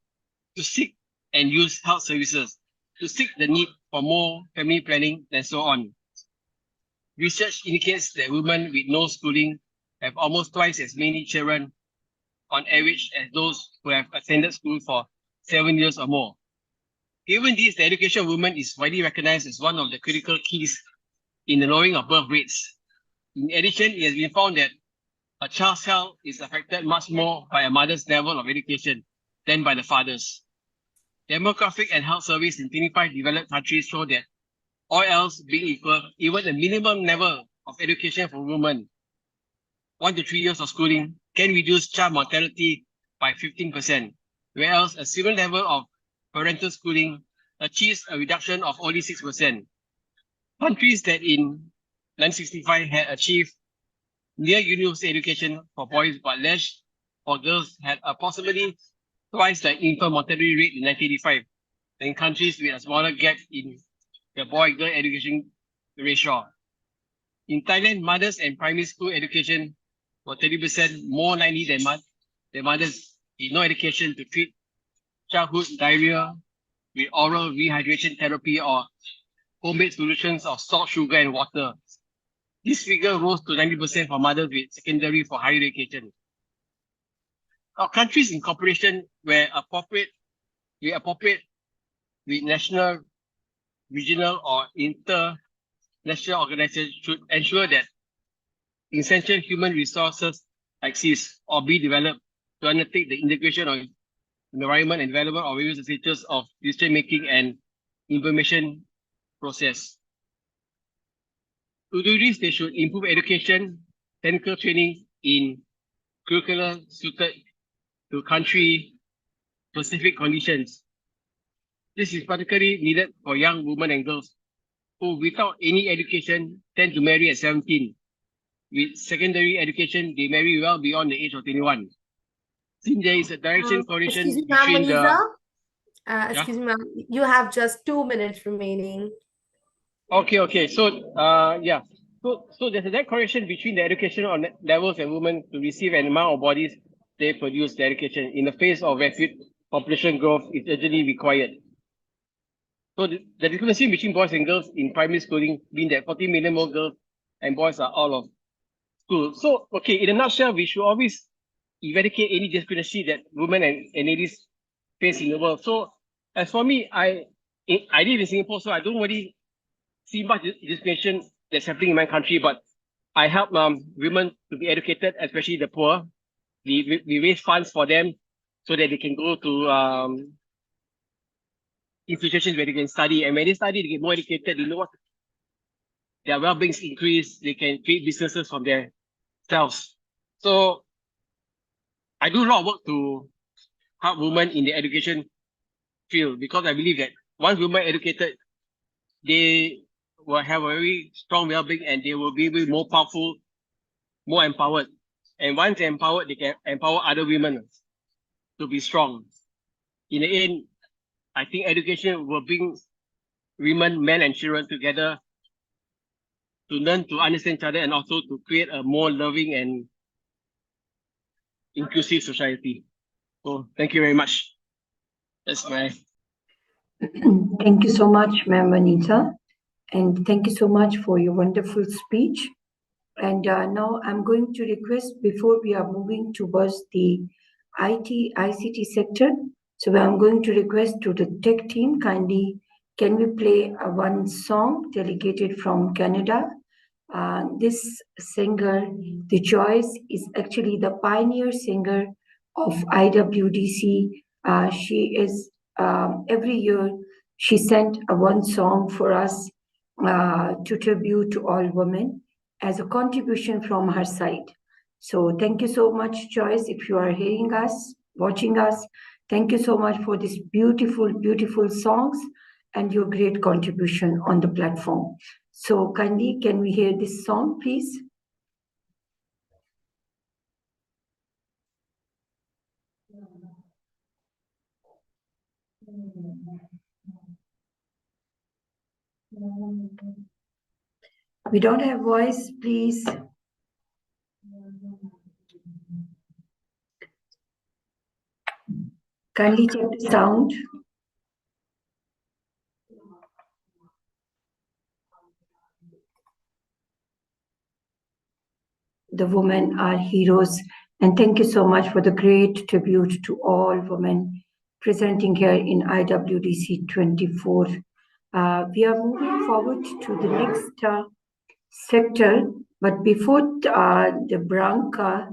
to seek and use health services, to seek the need for more family planning, and so on. Research indicates that women with no schooling have almost twice as many children on average as those who have attended school for 7 years or more. Given this, the education of women is widely recognized as one of the critical keys in the lowering of birth rates. In addition, it has been found that a child's health is affected much more by a mother's level of education than by the father's. Demographic and health surveys in 25 developed countries show that all else being equal, even the minimum level of education for women, 1 to 3 years of schooling, can reduce child mortality by 15%, whereas a similar level of parental schooling achieves a reduction of only 6%. Countries that in 1965 had achieved near universal education for boys but less for girls had approximately twice the infant mortality rate in 1985 than countries with a smaller gap in the boy-girl education ratio. In Thailand, mothers and primary school education were 30% more likely than mothers with no education to treat childhood diarrhea with oral rehydration therapy or homemade solutions of salt, sugar, and water. This figure rose to 90% for mothers with secondary for higher education. Our countries in cooperation where appropriate with national, regional, or international organizations should ensure that essential human resources exist or be developed to undertake the integration of environment and development of various stages of decision-making and information process. To do this, they should improve education, technical training in curricula suited to country-specific conditions. This is particularly needed for young women and girls who, without any education, tend to marry at 17. With secondary education, they marry well beyond the age of 21. Since there is a direction correlation Excuse me, ma'am, between excuse me, ma'am, you have just 2 minutes remaining. Okay. So So there's a direct correlation between the educational levels and women to receive an amount of bodies they produce the education in the face of rapid population growth is urgently required. So the discrepancy between boys and girls in primary schooling being that 40 million more girls and boys are out of school. So, okay, in a nutshell, we should always eradicate any discrimination that women and ladies face in the world. So, as for me, I live in Singapore, so I don't really see much discrimination that's happening in my country, but I help women to be educated, especially the poor. We raise funds for them so that they can go to institutions where they can study. And when they study, they get more educated, they know what their well-being is increased, they can create businesses from themselves. So I do a lot of work to help women in the education field because I believe that once women are educated, they will have a very strong well-being and they will be more powerful, more empowered. And once they're empowered, they can empower other women to be strong. In the end, I think education will bring women, men, and children together to learn to understand each other and also to create a more loving and inclusive society. So thank you very much. Yes, ma'am. Thank you so much, Ma'am Anita. And thank you so much for your wonderful speech. And now I'm going to request, before we are moving towards the ICT sector, so I'm going to request to the tech team, kindly, can we play one song delegated from Canada? This singer, The Choice, is actually the pioneer singer of IWDC. She is, every year, she sent one song for us to tribute to all women as a contribution from her side. So thank you so much, Joyce, if you are hearing us, watching us. Thank you so much for these beautiful, beautiful songs and your great contribution on the platform. So kindly, can we hear this song, please? We don't have voice, please. Kindly check the sound. The women are heroes. And thank you so much for the great tribute to all women presenting here in IWDC 24. We are moving forward to the next sector, but before the Branca,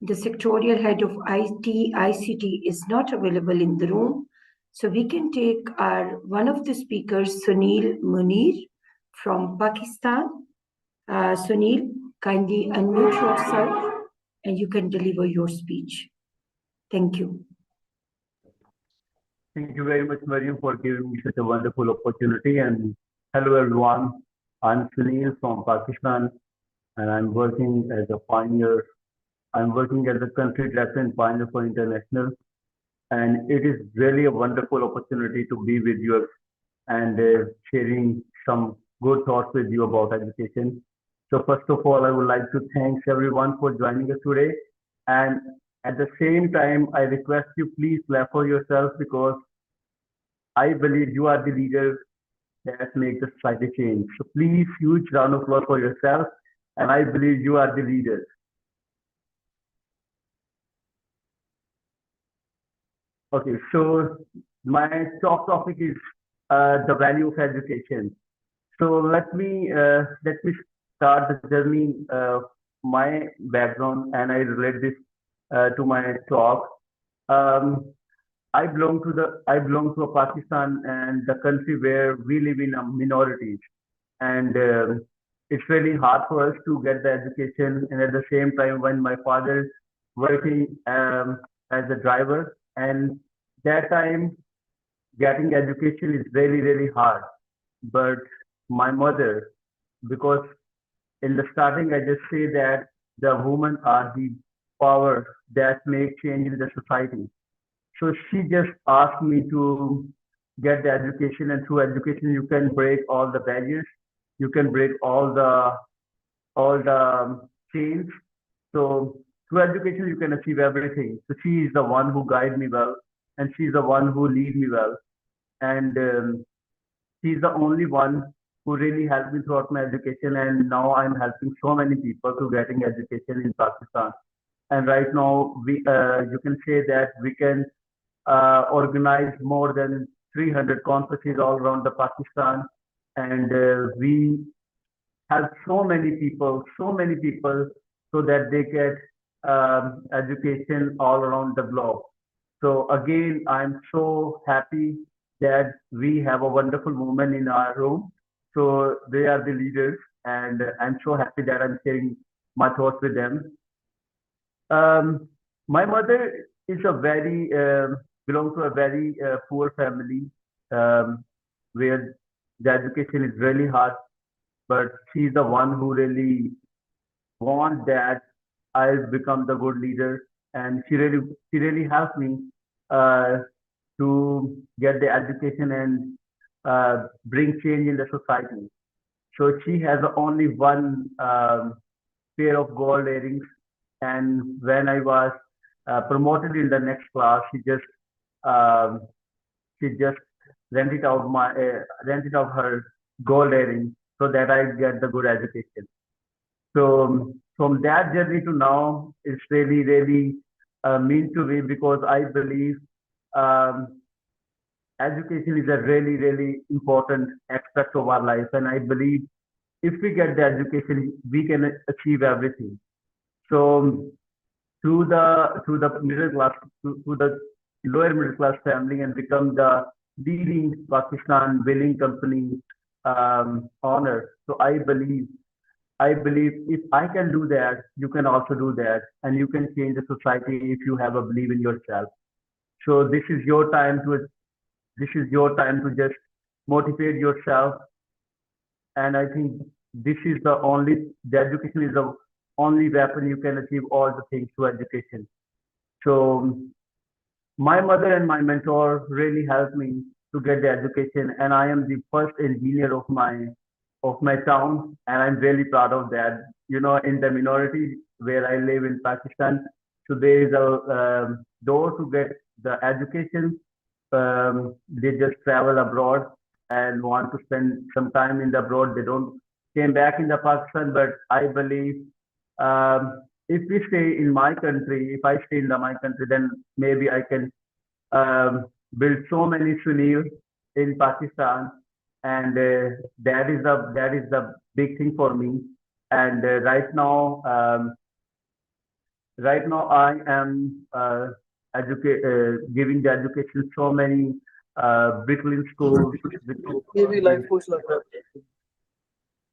the sectorial head of IT, ICT is not available in the room. So we can take one of the speakers, Sunil Munir from Pakistan. Sunil, kindly unmute yourself and you can deliver your speech. Thank you. Thank you very much, Mariam, for giving me such a wonderful opportunity. And hello, everyone. I'm Sunil from Pakistan, and I'm working as a pioneer. I'm working as a country director and pioneer for international. And it is really a wonderful opportunity to be with you and sharing some good thoughts with you about education. So first of all, I would like to thank everyone for joining us today. And at the same time, I request you please clap for yourself, because I believe you are the leaders that make the society change. So please, huge round of applause for yourself. And I believe you are the leaders. Okay, so my top topic is the value of education. So let me start the journey, my background, and I relate this to my talk. I belong to a Pakistan, and the country where we live in a minorities, and it's really hard for us to get the education. And at the same time, when my father is working as a driver, and that time getting education is really, really hard. But my mother, because in the starting, I just say that the women are the power that make change in the society. So she just asked me to get the education, and through education, you can break all the barriers, you can break all the chains. So through education, you can achieve everything. So she is the one who guide me well, and she's the one who lead me well, and she's the only one who really helped me throughout my education. And now I'm helping so many people to getting education in Pakistan. And right now, you can say that we can organize more than 300 conferences all around the Pakistan, and we help so many people, so that they get education all around the globe. So again, I'm so happy that we have a wonderful woman in our room. So they are the leaders, and I'm so happy that I'm sharing my thoughts with them. My mother is belongs to a very poor family, where the education is really hard, but she's the one who really want that I become the good leader, and she really helped me uh, to get the education and bring change in the society. So she has only one pair of gold earrings, and when I was promoted in the next class, she just um, she just rented out her gold earring so that I get the good education. So from that journey to now, it's really, really mean to me because I believe um, education is a really, really important aspect of our life. And I believe if we get the education, we can achieve everything. So through the middle class, to the lower middle class family and become the leading Pakistan billing company owner. So I believe if I can do that, you can also do that, and you can change the society if you have a belief in yourself. So this is your time to just motivate yourself, and I think the education is the only weapon you can achieve all the things through education. So my mother and my mentor really helped me to get the education, and I am the first engineer of my town, and I'm really proud of that. In the minority where I live in Pakistan, so there is a door to get the education. They just travel abroad and want to spend some time in the abroad. They don't came back in the Pakistan, but I believe if we stay in my country, if I stay in my country, then maybe I can build so many Sunil in Pakistan, and that is the big thing for me. And right now I am giving the education so many bricklaying schools, Maybe life goes like that.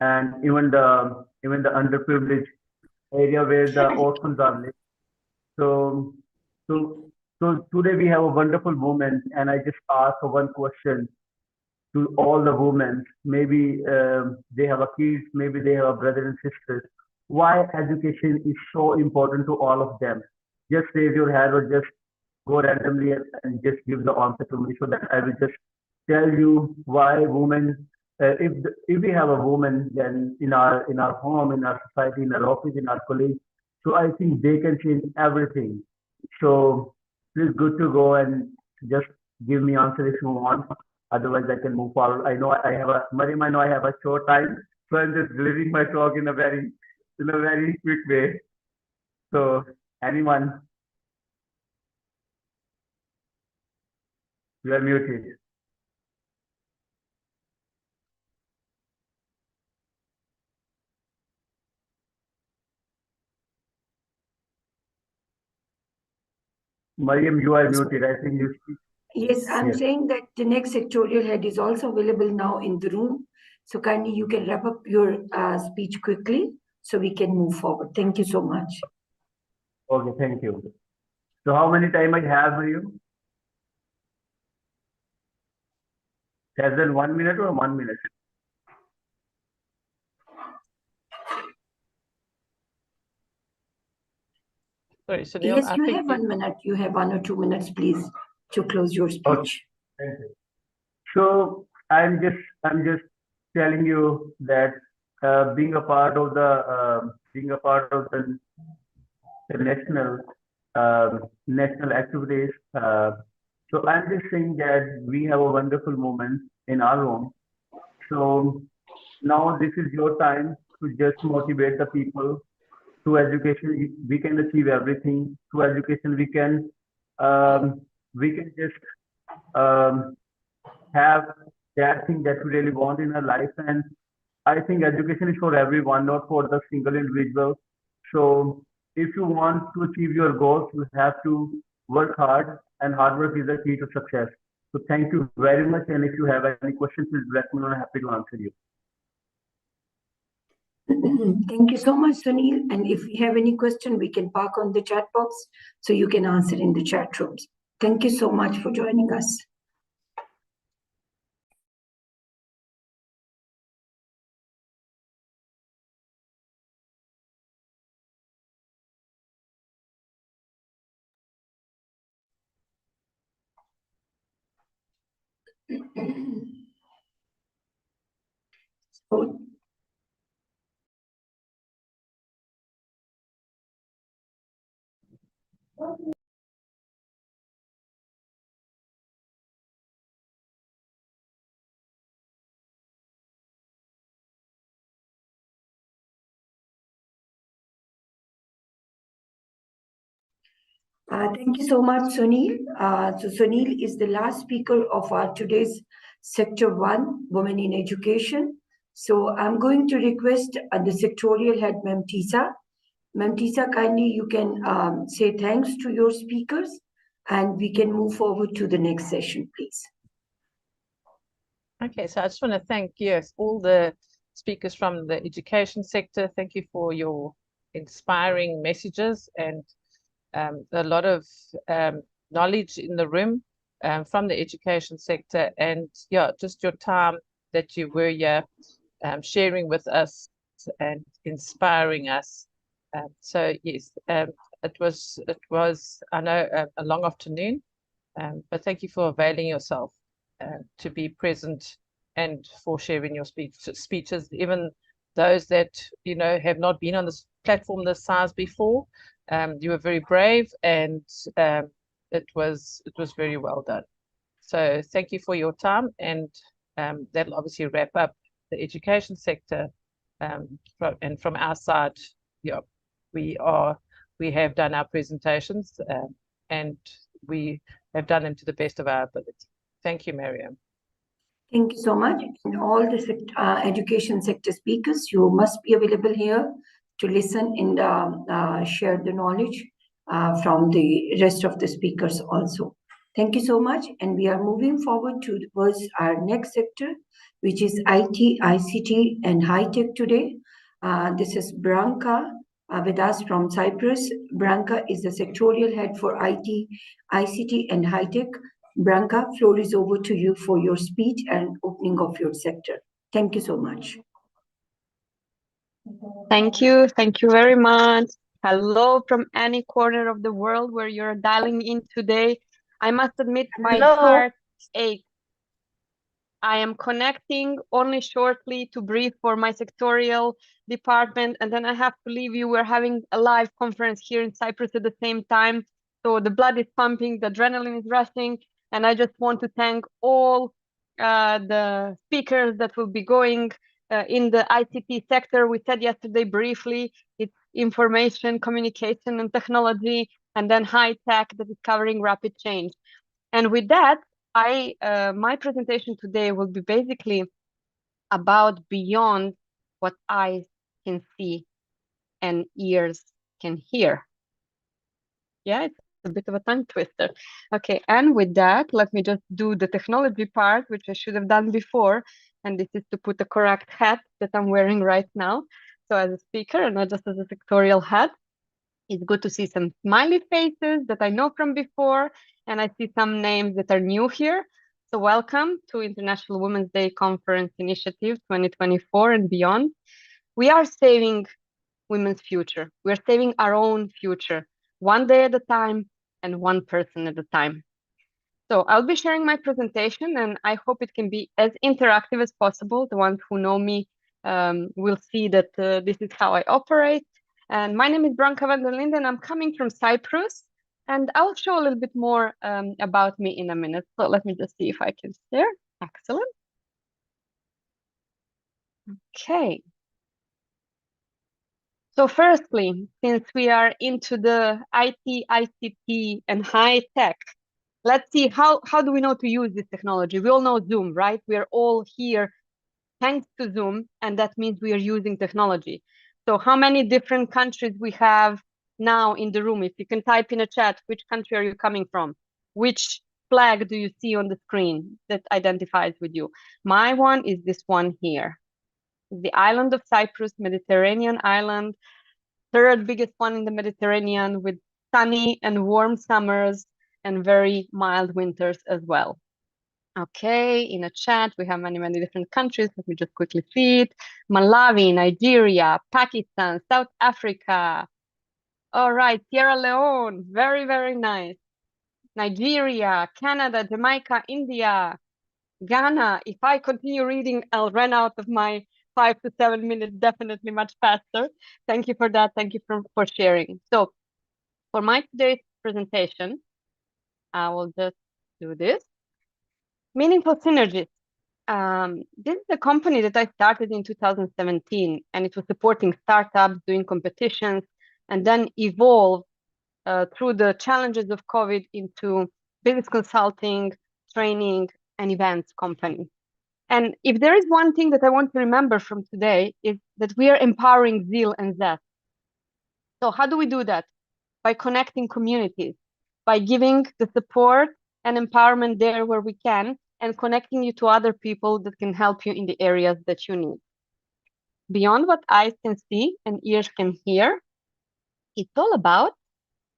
and even the underprivileged area where the orphans are living. So, so, so today we have a wonderful woman, and I just ask one question to all the women. Maybe they have a kids, maybe they have a brother and sisters. Why education is so important to all of them? Just raise your hand or just go randomly and just give the answer to me so that I will just tell you why women. If we have a woman, then in our home, in our society, in our office, in our college, so I think they can change everything. So please good to go and just give me answer if you want. Otherwise, I can move forward. I know I have a Mariam, I know I have a short time, so I'm just delivering my talk in a very quick way. So anyone, you are muted. Mariam, you are muted. I think you speak. Yes, I'm Yes. saying that the next sectorial head is also available now in the room. So kindly you can wrap up your speech quickly so we can move forward. Thank you so much. Okay, thank you. So how many time I have, Mariam? Less than 1 minute or 1 minute? Sorry, Sunil, Yes, I you think have 1 minute. You have 1 or 2 minutes, please, to close your Okay, speech. thank you. So I'm just telling you that being a part of the national activities. So I'm just saying that we have a wonderful moment in our home. So now this is your time to just motivate the people. Through education, we can achieve everything. Through education, we can just um, have that thing that we really want in our life. And I think education is for everyone, not for the single individual. So if you want to achieve your goals, you have to work hard, and hard work is the key to success. So thank you very much. And if you have any questions, please let me know. I'm happy to answer you. Thank you so much, Sunil. And if you have any question, we can park on the chat box so you can answer in the chat rooms. Thank you so much for joining us. So Thank you so much, Sunil. So Sunil is the last speaker of our today's Sector 1, Women in Education. So I'm going to request the sectorial head, Ma'am Tisa. Ma'am Tisa, kindly you can say thanks to your speakers and we can move forward to the next session, please. Okay, so I just want to thank, yes, all the speakers from the education sector. Thank you for your inspiring messages and a lot of knowledge in the room from the education sector, and yeah, just your time that you were here sharing with us and inspiring us. So yes, it was I know a long afternoon, but thank you for availing yourself to be present and for sharing your speeches, even those that have not been on this platform this size before. You were very brave, and it was very well done. So thank you for your time, and that'll obviously wrap up the education sector. And from our side, yeah, we have done our presentations, and we have done them to the best of our ability. Thank you, Mariam. Thank you so much. And all the education sector speakers, you must be available here to listen and share the knowledge from the rest of the speakers also. Thank you so much. And we are moving forward towards our next sector, which is IT, ICT, and high tech today. This is Branka with us from Cyprus. Branka is the sectorial head for IT, ICT, and high tech. Branka, floor is over to you for your speech and opening of your sector. Thank you so much. Thank you. Thank you very much. Hello from any corner of the world where you're dialing in today. I must admit my heart aches. I am connecting only shortly to brief for my sectorial department, and then I have to leave you. We're having a live conference here in Cyprus at the same time. So the blood is pumping, the adrenaline is rushing, and I just want to thank all the speakers that will be going in the ICT sector. We said yesterday briefly, it's information, communication, and technology, and then high tech that is covering rapid change. And with that, my presentation today will be basically about beyond what eyes can see and ears can hear. Yeah, it's a bit of a tongue twister. Okay, and with that, let me just do the technology part, which I should have done before. And this is to put the correct hat that I'm wearing right now. So as a speaker and not just as a sectorial hat, it's good to see some smiley faces that I know from before. And I see some names that are new here. So welcome to International Women's Day Conference Initiative 2024 and beyond. We are saving women's future. We're saving our own future, one day at a time and one person at a time. So I'll be sharing my presentation, and I hope it can be as interactive as possible. The ones who know me will see that this is how I operate. And my name is Branka van der Linden. I'm coming from Cyprus, and I'll show a little bit more about me in a minute. So let me just see if I can share. Excellent. Okay. So firstly, since we are into the IT, ICT, and high tech, let's see how do we know to use this technology? We all know Zoom, right? We are all here thanks to Zoom, and that means we are using technology. So how many different countries we have now in the room? If you can type in a chat, which country are you coming from? Which flag do you see on the screen that identifies with you? My one is this one here. The island of Cyprus, Mediterranean island, third biggest one in the Mediterranean, with sunny and warm summers and very mild winters as well. Okay, in a chat, we have many, many different countries. Let me just quickly see it. Malawi, Nigeria, Pakistan, South Africa. All right, Sierra Leone, very, very nice. Nigeria, Canada, Jamaica, India, Ghana. If I continue reading, I'll run out of my 5 to 7 minutes, definitely much faster. Thank you for that. Thank you for sharing. So for my today's presentation, I will just do this. Meaningful synergies. This is a company that I started in 2017, and it was supporting startups, doing competitions, and then evolved through the challenges of COVID into business consulting, training, and events company. And if there is one thing that I want to remember from today is that we are empowering zeal and zest. So how do we do that? By connecting communities, by giving the support and empowerment there where we can, and connecting you to other people that can help you in the areas that you need. Beyond what eyes can see and ears can hear, it's all about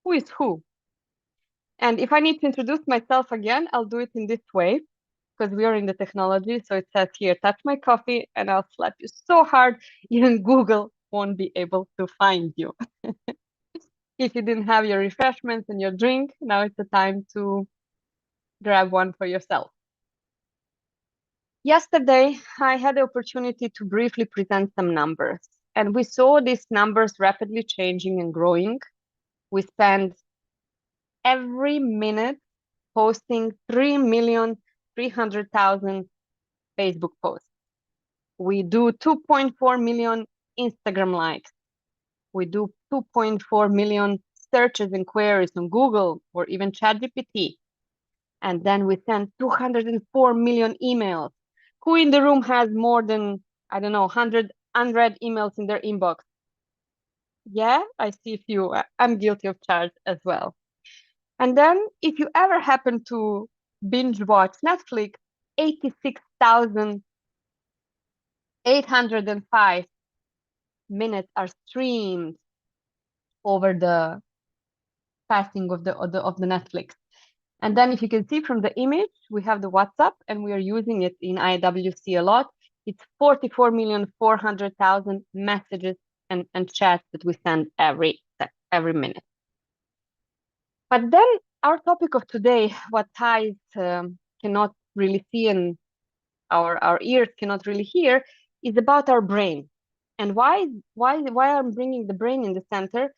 who is who. And if I need to introduce myself again, I'll do it in this way, because we are in the technology. So it says here, touch my coffee and I'll slap you so hard, even Google won't be able to find you. If you didn't have your refreshments and your drink, now it's the time to grab one for yourself. Yesterday, I had the opportunity to briefly present some numbers, and we saw these numbers rapidly changing and growing. We spend every minute posting 3,300,000 Facebook posts. We do 2.4 million Instagram likes. We do 2.4 million searches and queries on Google or even ChatGPT. And then we send 204 million emails. Who in the room has more than, I don't know, 100 unread emails in their inbox? Yeah, I see a few. I'm guilty of charge as well. And then if you ever happen to binge watch Netflix, 86,805 minutes are streamed over the passing of the Netflix. And then if you can see from the image, we have the WhatsApp and we are using it in IWC a lot. It's 44,400,000 messages and chats that we send every minute. But then our topic of today, what eyes cannot really see and our ears cannot really hear, is about our brain. And why I'm bringing the brain in the center?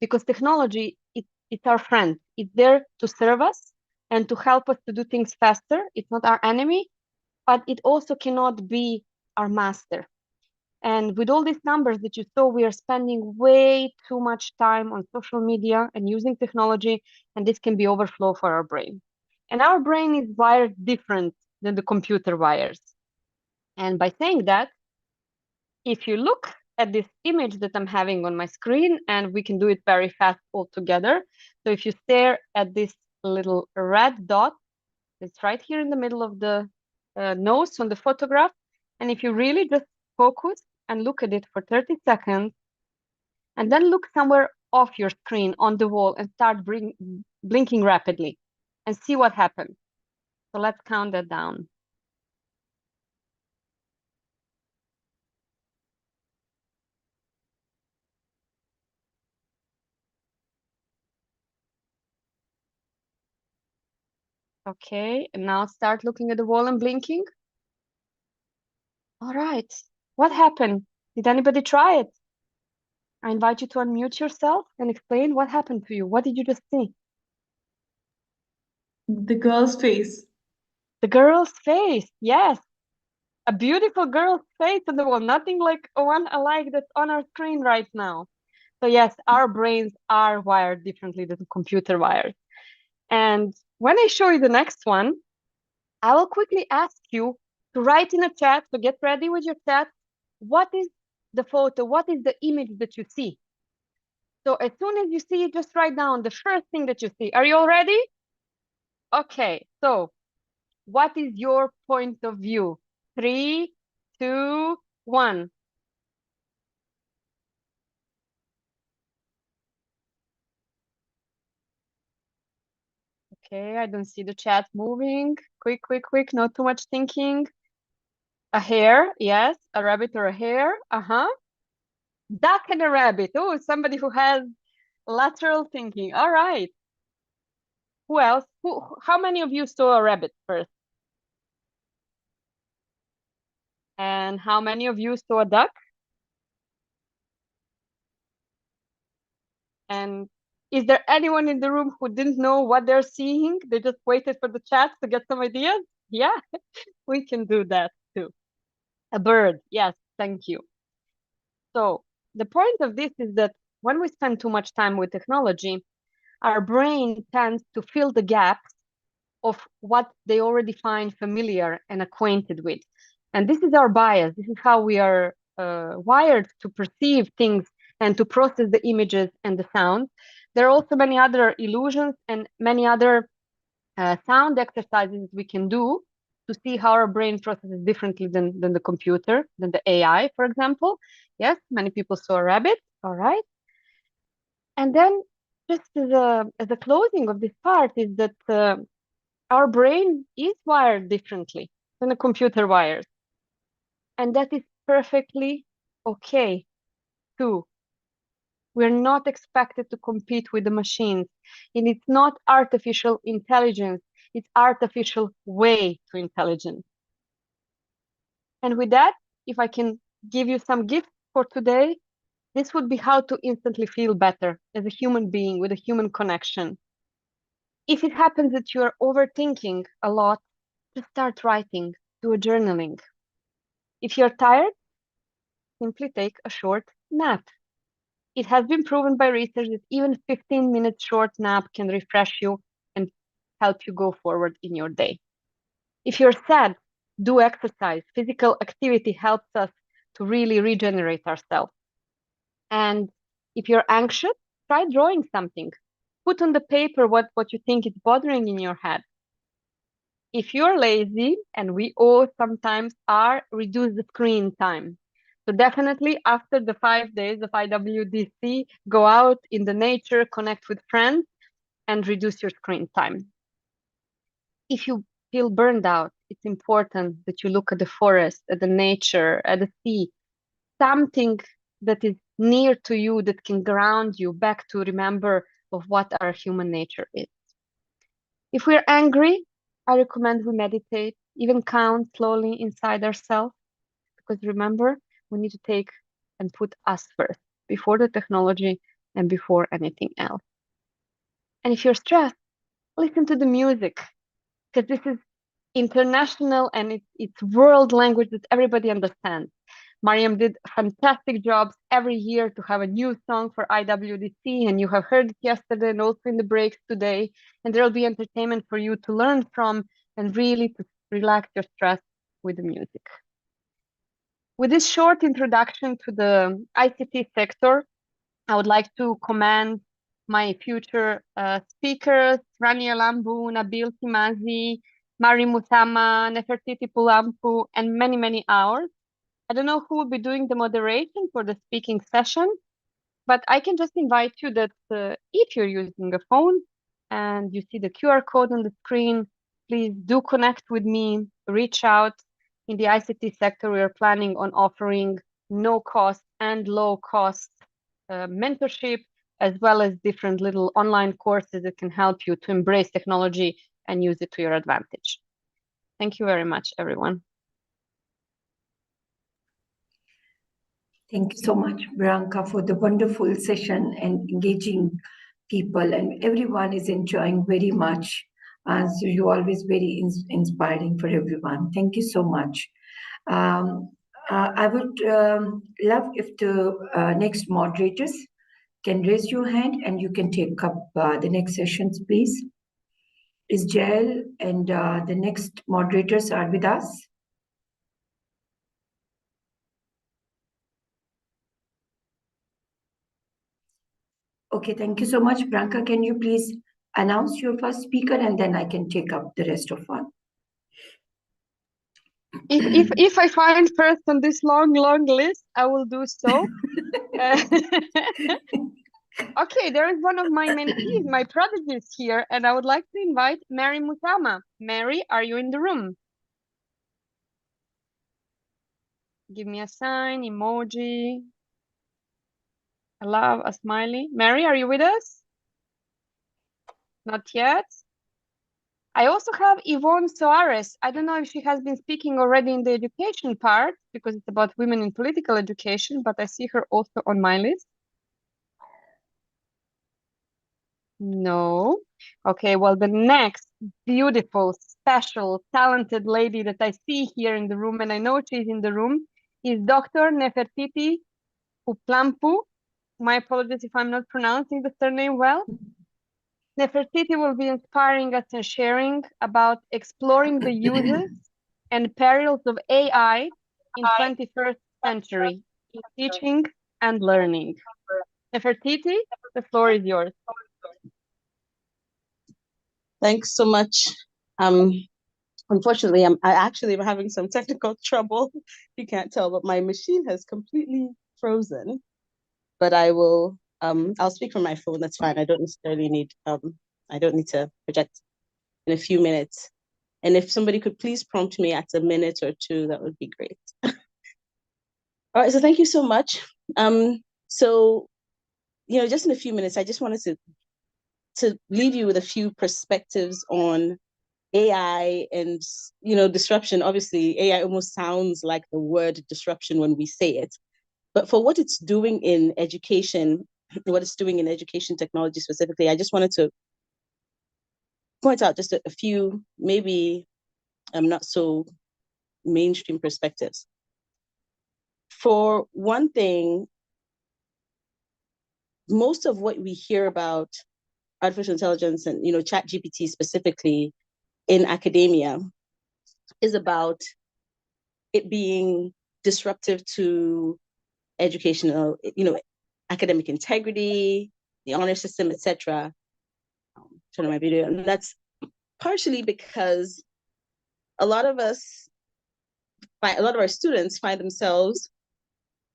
Because technology, it's our friend. It's there to serve us and to help us to do things faster. It's not our enemy, but it also cannot be our master. And with all these numbers that you saw, we are spending way too much time on social media and using technology, and this can be overflow for our brain. And our brain is wired different than the computer wires. And by saying that, if you look at this image that I'm having on my screen, and we can do it very fast all together. So if you stare at this little red dot, it's right here in the middle of the nose on the photograph. And if you really just focus and look at it for 30 seconds, and then look somewhere off your screen on the wall and start blinking rapidly and see what happens. So let's count that down. Okay, and now start looking at the wall and blinking. All right, what happened? Did anybody try it? I invite you to unmute yourself and explain what happened to you. What did you just see? The girl's face. The girl's face, yes. A beautiful girl's face on the wall, nothing like one alike that's on our screen right now. So yes, our brains are wired differently than computer wires. And when I show you the next one, I will quickly ask you to write in a chat, so get ready with your chat. What is the photo? What is the image that you see? So as soon as you see it, just write down the first thing that you see. Are you all ready? Okay, so what is your point of view? 3, 2, 1. Okay, I don't see the chat moving. Quick, quick, quick, not too much thinking. A hare, yes, a rabbit or a hare. Duck and a rabbit. Oh, somebody who has lateral thinking. All right. Who else? How many of you saw a rabbit first? And how many of you saw a duck? And is there anyone in the room who didn't know what they're seeing? They just waited for the chat to get some ideas? Yeah, we can do that too. A bird. Yes, thank you. So the point of this is that when we spend too much time with technology, our brain tends to fill the gaps of what they already find familiar and acquainted with. And this is our bias. This is how we are wired to perceive things and to process the images and the sounds. There are also many other illusions and many other sound exercises we can do to see how our brain processes differently than the computer, than the AI, for example. Yes, many people saw a rabbit. All right. And then just as a closing of this part is that our brain is wired differently than a computer wires. And that is perfectly okay too. We're not expected to compete with the machines. And it's not artificial intelligence, it's artificial way to intelligence. And with that, if I can give you some gifts for today, this would be how to instantly feel better as a human being with a human connection. If it happens that you're overthinking a lot, just start writing, do a journaling. If you're tired, simply take a short nap. It has been proven by research that even 15 minutes short nap can refresh you and help you go forward in your day. If you're sad, do exercise. Physical activity helps us to really regenerate ourselves. And if you're anxious, try drawing something. Put on the paper what you think is bothering in your head. If you're lazy, and we all sometimes are, reduce the screen time. So definitely after the 5 days of IWDC, go out in the nature, connect with friends, and reduce your screen time. If you feel burned out, it's important that you look at the forest, at the nature, at the sea, something that is near to you that can ground you back to remember of what our human nature is. If we're angry, I recommend we meditate, even count slowly inside ourselves, because remember, we need to take and put us first, before the technology and before anything else. And if you're stressed, listen to the music, because this is international and it's world language that everybody understands. Mariam did fantastic jobs every year to have a new song for IWDC, and you have heard it yesterday and also in the breaks today. And there will be entertainment for you to learn from and really to relax your stress with the music. With this short introduction to the ICT sector, I would like to commend my future speakers, Rania Lambu, Nabil Timazi, Mari Musama, Nefertiti Pulampu, and many, many hours. I don't know who will be doing the moderation for the speaking session, but I can just invite you that if you're using a phone and you see the QR code on the screen, please do connect with me, reach out. In the ICT sector, we are planning on offering no cost and low cost mentorship, as well as different little online courses that can help you to embrace technology and use it to your advantage. Thank you very much, everyone. Thank you so much, Branka, for the wonderful session and engaging people, and everyone is enjoying very much. So you're always very inspiring for everyone. Thank you so much. I would love if the next moderators can raise your hand and you can take up the next sessions, please. Is Jael and the next moderators are with us? Okay, thank you so much. Branka, can you please announce your first speaker and then I can take up the rest of one. If I find first on this long list, I will do so. Okay, there is one of my mentees, my prodigies here, and I would like to invite Mary Musama. Mary, are you in the room? Give me a sign, emoji, a love, a smiley. Mary, are you with us? Not yet. I also have Yvonne Soares. I don't know if she has been speaking already in the education part, because it's about women in political education, but I see her also on my list. No. Okay, well, the next beautiful, special, talented lady that I see here in the room, and I know she's in the room, is Dr. Nefertiti Uplampu. My apologies if I'm not pronouncing the surname well. Nefertiti will be inspiring us and sharing about exploring the uses and perils of AI in 21st century in teaching and learning. Nefertiti, the floor is yours. Thanks so much. Unfortunately, I actually am having some technical trouble. You can't tell, but my machine has completely frozen. But I will. I'll speak from my phone. That's fine. I don't necessarily need. I don't need to project in a few minutes. And if somebody could please prompt me at a minute or two, that would be great. All right. So thank you so much. So, just in a few minutes, I just wanted to leave you with a few perspectives on AI and, disruption. Obviously, AI almost sounds like the word disruption when we say it, but for what it's doing in education, what it's doing in education technology specifically, I just wanted to point out just a few, maybe not so mainstream perspectives. For one thing, most of what we hear about artificial intelligence and, ChatGPT specifically in academia is about it being disruptive to educational, academic integrity, the honor system, etc. Turn on my video, and that's partially because a lot of our students find themselves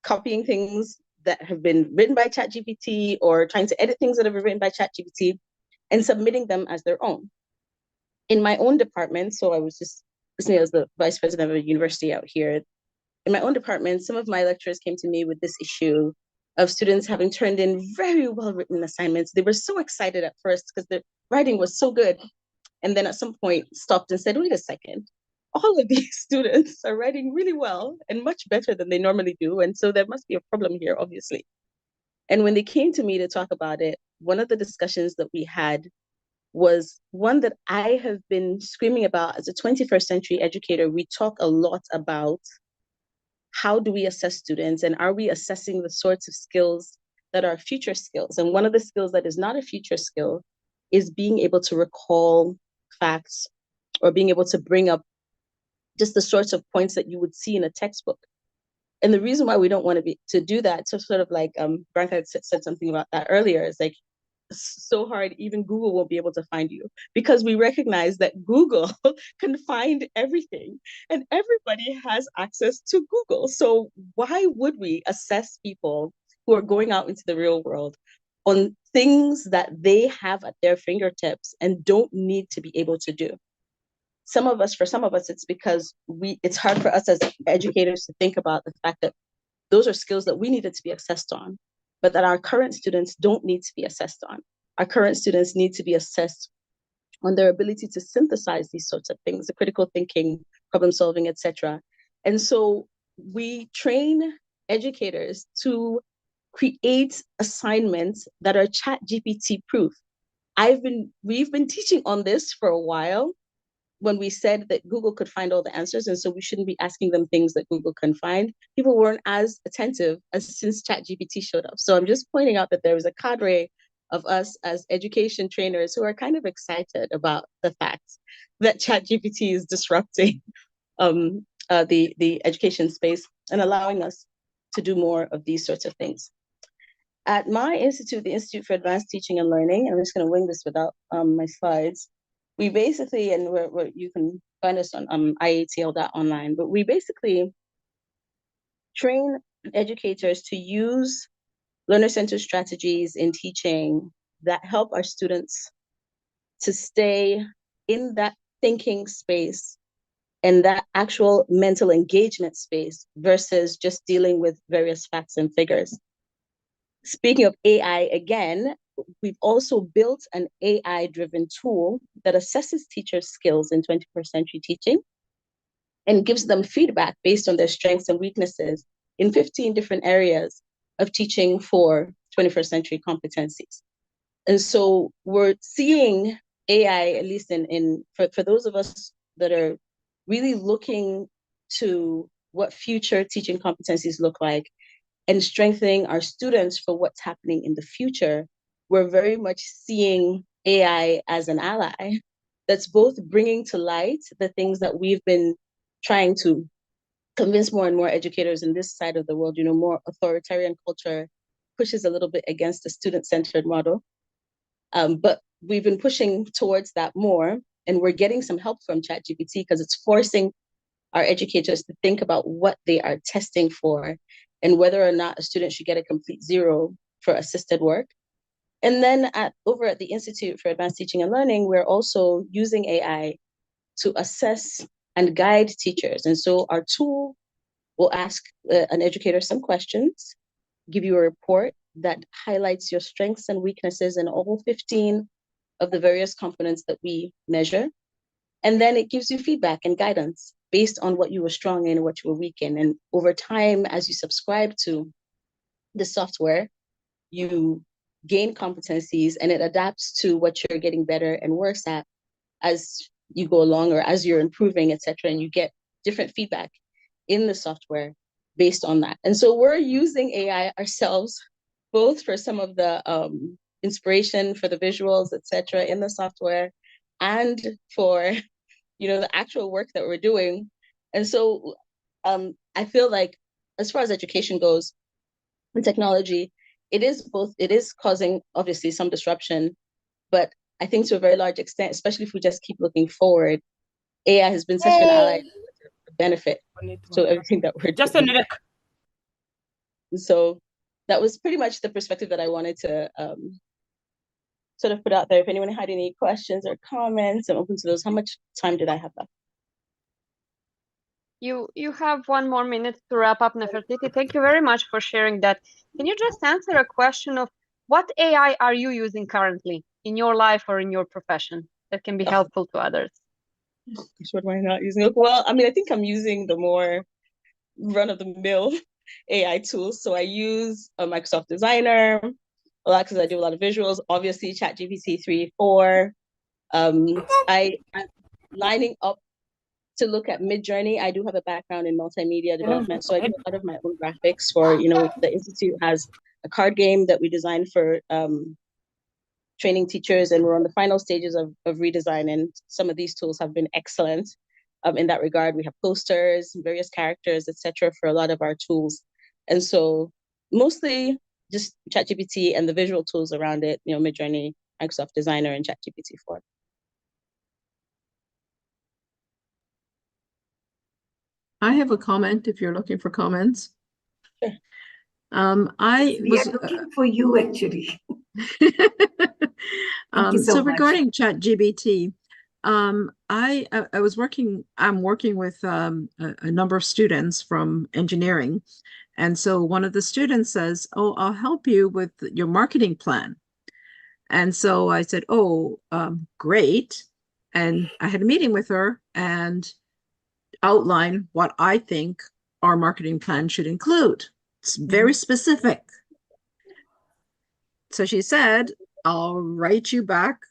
copying things that have been written by ChatGPT or trying to edit things that have been written by ChatGPT and submitting them as their own. In my own department, so I was just listening as the vice president of a university out here. In my own department, some of my lecturers came to me with this issue of students having turned in very well-written assignments. They were so excited at first because the writing was so good. And then at some point stopped and said, wait a second, all of these students are writing really well and much better than they normally do. And so there must be a problem here, obviously. And when they came to me to talk about it, one of the discussions that we had was one that I have been screaming about as a 21st century educator. We talk a lot about how do we assess students and are we assessing the sorts of skills that are future skills? And one of the skills that is not a future skill is being able to recall facts or being able to bring up just the sorts of points that you would see in a textbook. And the reason why we don't want to do that, so sort of like Branka had said something about that earlier, is like so hard, even Google won't be able to find you, because we recognize that Google can find everything and everybody has access to Google. So why would we assess people who are going out into the real world on things that they have at their fingertips and don't need to be able to do? For some of us, it's because it's hard for us as educators to think about the fact that those are skills that we needed to be assessed on, but that our current students don't need to be assessed on. Our current students need to be assessed on their ability to synthesize these sorts of things, the critical thinking, problem solving, etc. And so we train educators to create assignments that are ChatGPT proof. We've been teaching on this for a while, when we said that Google could find all the answers, and so we shouldn't be asking them things that Google can find. People weren't as attentive as since ChatGPT showed up. So I'm just pointing out that there was a cadre of us as education trainers who are kind of excited about the fact that ChatGPT is disrupting the education space and allowing us to do more of these sorts of things. At my institute, the Institute for Advanced Teaching and Learning, and I'm just going to wing this without my slides, we basically, and you can find us on iatl.online, but we basically train educators to use learner-centered strategies in teaching that help our students to stay in that thinking space and that actual mental engagement space versus just dealing with various facts and figures. Speaking of AI again, we've also built an AI-driven tool that assesses teachers' skills in 21st century teaching and gives them feedback based on their strengths and weaknesses in 15 different areas of teaching for 21st century competencies. And so we're seeing AI, at least for those of us that are really looking to what future teaching competencies look like and strengthening our students for what's happening in the future, we're very much seeing AI as an ally that's both bringing to light the things that we've been trying to convince more and more educators in this side of the world. More authoritarian culture pushes a little bit against the student-centered model. But we've been pushing towards that more, and we're getting some help from ChatGPT because it's forcing our educators to think about what they are testing for and whether or not a student should get a complete 0 for assisted work. And then over at the Institute for Advanced Teaching and Learning, we're also using AI to assess and guide teachers. And so our tool will ask an educator some questions, give you a report that highlights your strengths and weaknesses in all 15 of the various components that we measure. And then it gives you feedback and guidance based on what you were strong in and what you were weak in. And over time, as you subscribe to the software, you gain competencies and it adapts to what you're getting better and worse at as you go along or as you're improving, etc. And you get different feedback in the software based on that. And so we're using AI ourselves, both for some of the inspiration for the visuals, etc., in the software, and for the actual work that we're doing. And so I feel like as far as education goes and technology, it is causing obviously some disruption, but I think to a very large extent, especially if we just keep looking forward, AI has been such an ally to benefit to everything that we're doing. So that was pretty much the perspective that I wanted to sort of put out there. If anyone had any questions or comments, I'm open to those. How much time did I have left? You have 1 more minute to wrap up, Nefertiti. Thank you very much for sharing that. Can you just answer a question of what AI are you using currently in your life or in your profession that can be helpful to others? What am I not using? Well, I mean, I think I'm using the more run-of-the-mill AI tools. So I use a Microsoft Designer a lot because I do a lot of visuals. Obviously, ChatGPT 3, 4. I'm lining up to look at Midjourney. I do have a background in multimedia development, so I do a lot of my own graphics for, the Institute has a card game that we designed for training teachers, and we're on the final stages of redesign, and some of these tools have been excellent in that regard. We have posters, various characters, etc., for a lot of our tools. And so mostly just ChatGPT and the visual tools around it, Midjourney, Microsoft Designer, and ChatGPT 4. I have a comment if you're looking for comments. Sure. We are looking for you, actually. Thank you so much. Regarding ChatGPT, I'm working with a number of students from engineering. And so one of the students says, "Oh, I'll help you with your marketing plan." And so I said, "Oh, great." And I had a meeting with her and outline what I think our marketing plan should include. It's very specific. So she said, "I'll write you back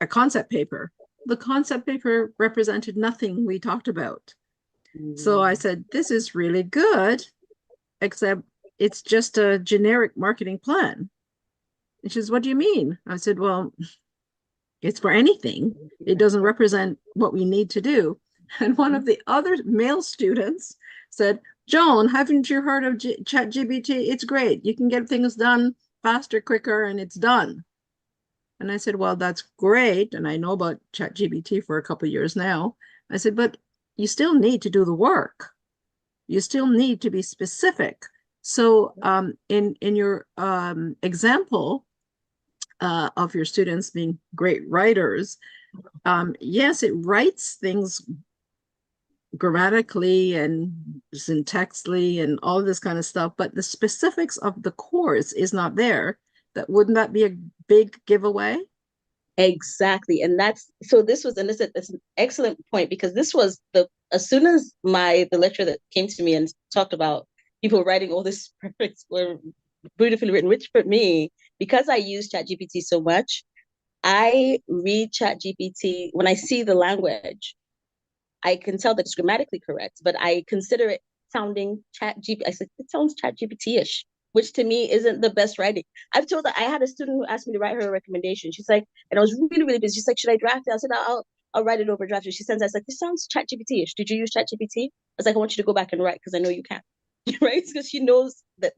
a concept paper." The concept paper represented nothing we talked about. So I said, "This is really good, except it's just a generic marketing plan." And she says, "What do you mean?" I said, "Well, it's for anything. It doesn't represent what we need to do." And one of the other male students said, "Joan, haven't you heard of ChatGPT? It's great. You can get things done faster, quicker, and it's done." And I said, "Well, that's great. And I know about ChatGPT for a couple of years now." I said, "But you still need to do the work. You still need to be specific." So in your example of your students being great writers, yes, it writes things grammatically and syntaxically and all this kind of stuff, but the specifics of the course is not there. Wouldn't that be a big giveaway? Exactly. And that's this was an excellent point, because this was as soon as the lecturer that came to me and talked about people writing all this perfect or beautifully written, which for me, because I use ChatGPT so much, I read ChatGPT when I see the language. I can tell that it's grammatically correct, but I consider it sounding ChatGPT. I said, it sounds ChatGPT-ish. which to me isn't the best writing. I've told her, I had a student who asked me to write her a recommendation. She's like, and I was really, really busy. She's like, should I draft it? I said, I'll write it over draft it. She sends, I was like, this sounds ChatGPT-ish. Did you use ChatGPT? I was like, I want you to go back and write because I know you can. Right? Because she knows that,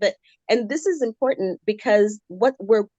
and this is important because where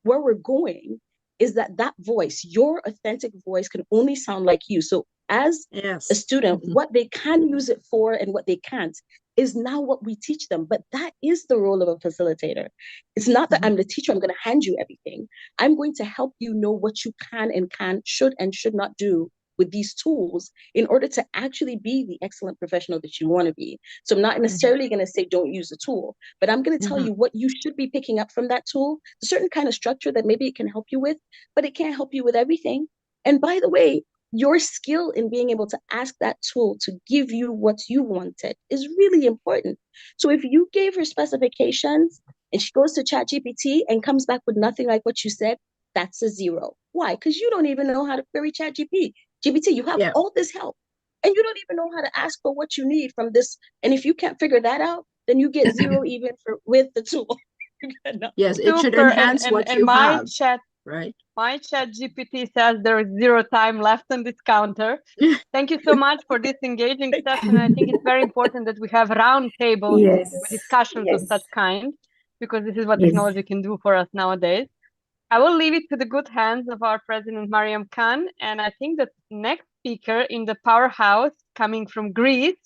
we're going is that voice, your authentic voice, can only sound like you. So as a student, what they can use it for and what they can't is now what we teach them. But that is the role of a facilitator. It's not that I'm the teacher, I'm going to hand you everything. I'm going to help you know what you can and should not do with these tools in order to actually be the excellent professional that you want to be. So I'm not necessarily going to say don't use the tool, but I'm going to tell you what you should be picking up from that tool, a certain kind of structure that maybe it can help you with, but it can't help you with everything. And by the way, your skill in being able to ask that tool to give you what you wanted is really important. So if you gave her specifications and she goes to ChatGPT and comes back with nothing like what you said, that's a 0. Why? Because you don't even know how to query ChatGPT. You have all this help and you don't even know how to ask for what you need from this. And if you can't figure that out, then you get 0 even with the tool. Yes, it should enhance what you have. Right. My ChatGPT says there is 0 time left on this counter. Thank you so much for this engaging session. I think it's very important that we have round tables with discussions of such kind, because this is what technology can do for us nowadays. I will leave it to the good hands of our President Mariam Khan, and I think the next speaker in the powerhouse coming from Greece.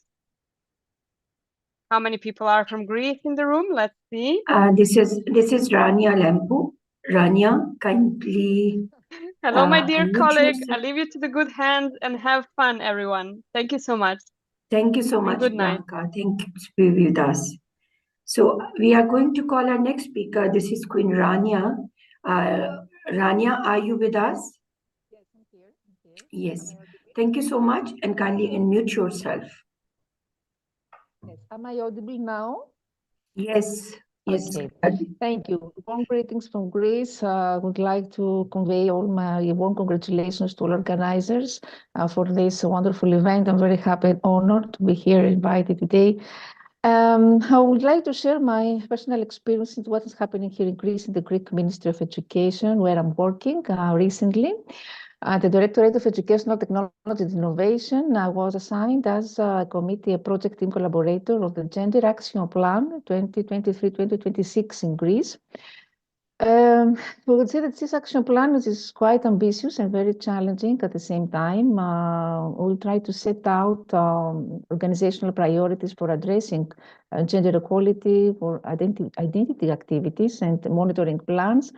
How many people are from Greece in the room? Let's see. This is Rania Lempu. Rania, kindly. Hello, my dear colleague. yourself. I leave you to the good hands and have fun, everyone. Thank you so much. Thank you so And much, good night. Bianca. Thank you to be with us. So we are going to call our next speaker. This is Queen Rania. Rania, are you with us? Yes, I'm here. Yes. Thank you so much, and kindly unmute yourself. Yes. Am I audible now? Yes. Yes. Okay. Thank you. Warm greetings from Greece. I would like to convey all my warm congratulations to all organizers for this wonderful event. I'm very happy and honored to be here invited today. I would like to share my personal experience in what is happening here in Greece in the Greek Ministry of Education, where I'm working recently. At the Directorate of Educational Technology and Innovation, I was assigned as a committee, a project team collaborator of the Gender Action Plan 2023-2026 in Greece. We would say that this action plan is quite ambitious and very challenging at the same time. We'll try to set out organizational priorities for addressing gender equality, for identity activities and monitoring plans.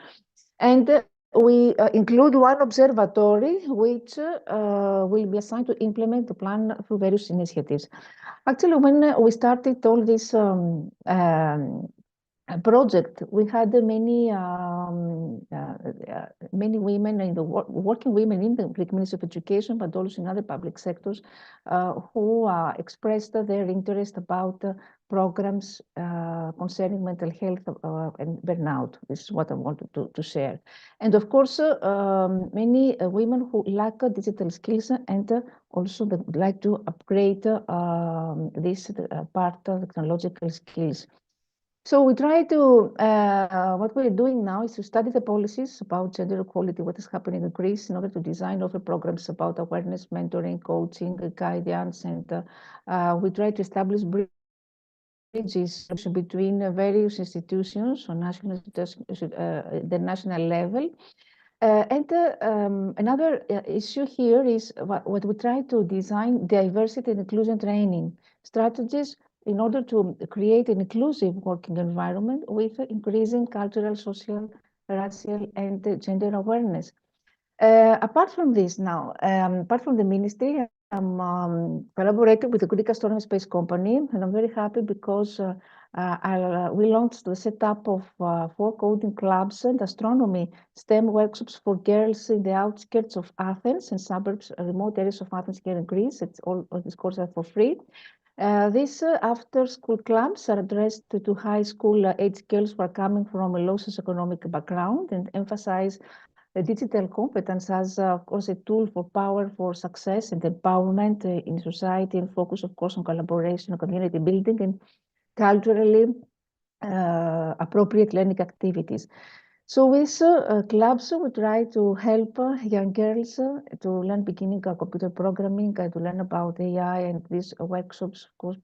And we include one observatory which will be assigned to implement the plan through various initiatives. Actually, when we started all this project, we had many women in the working women in the Greek Ministry of Education, but also in other public sectors, who expressed their interest about programs concerning mental health and burnout. This is what I wanted to share. And of course, many women who lack digital skills and also would like to upgrade this part of technological skills. So we try to, what we're doing now is to study the policies about gender equality, what is happening in Greece, in order to design other programs about awareness, mentoring, coaching, guidance, and we try to establish bridges between various institutions on the national level. Another issue here is what we try to design diversity and inclusion training strategies in order to create an inclusive working environment with increasing cultural, social, racial, and gender awareness. Apart from this now, apart from the ministry, I'm collaborating with the Greek Astronomy Space Company, and I'm very happy because we launched the setup of 4 coding clubs and astronomy STEM workshops for girls in the outskirts of Athens and suburbs, remote areas of Athens here in Greece. All these courses are for free. These after-school clubs are addressed to high school age girls who are coming from a low socioeconomic background and emphasize the digital competence as, of course, a tool for power, for success and empowerment in society, and focus, of course, on collaboration and community building. And culturally, appropriate learning activities. So with clubs, we try to help young girls to learn beginning computer programming, to learn about AI, and these workshops, of course,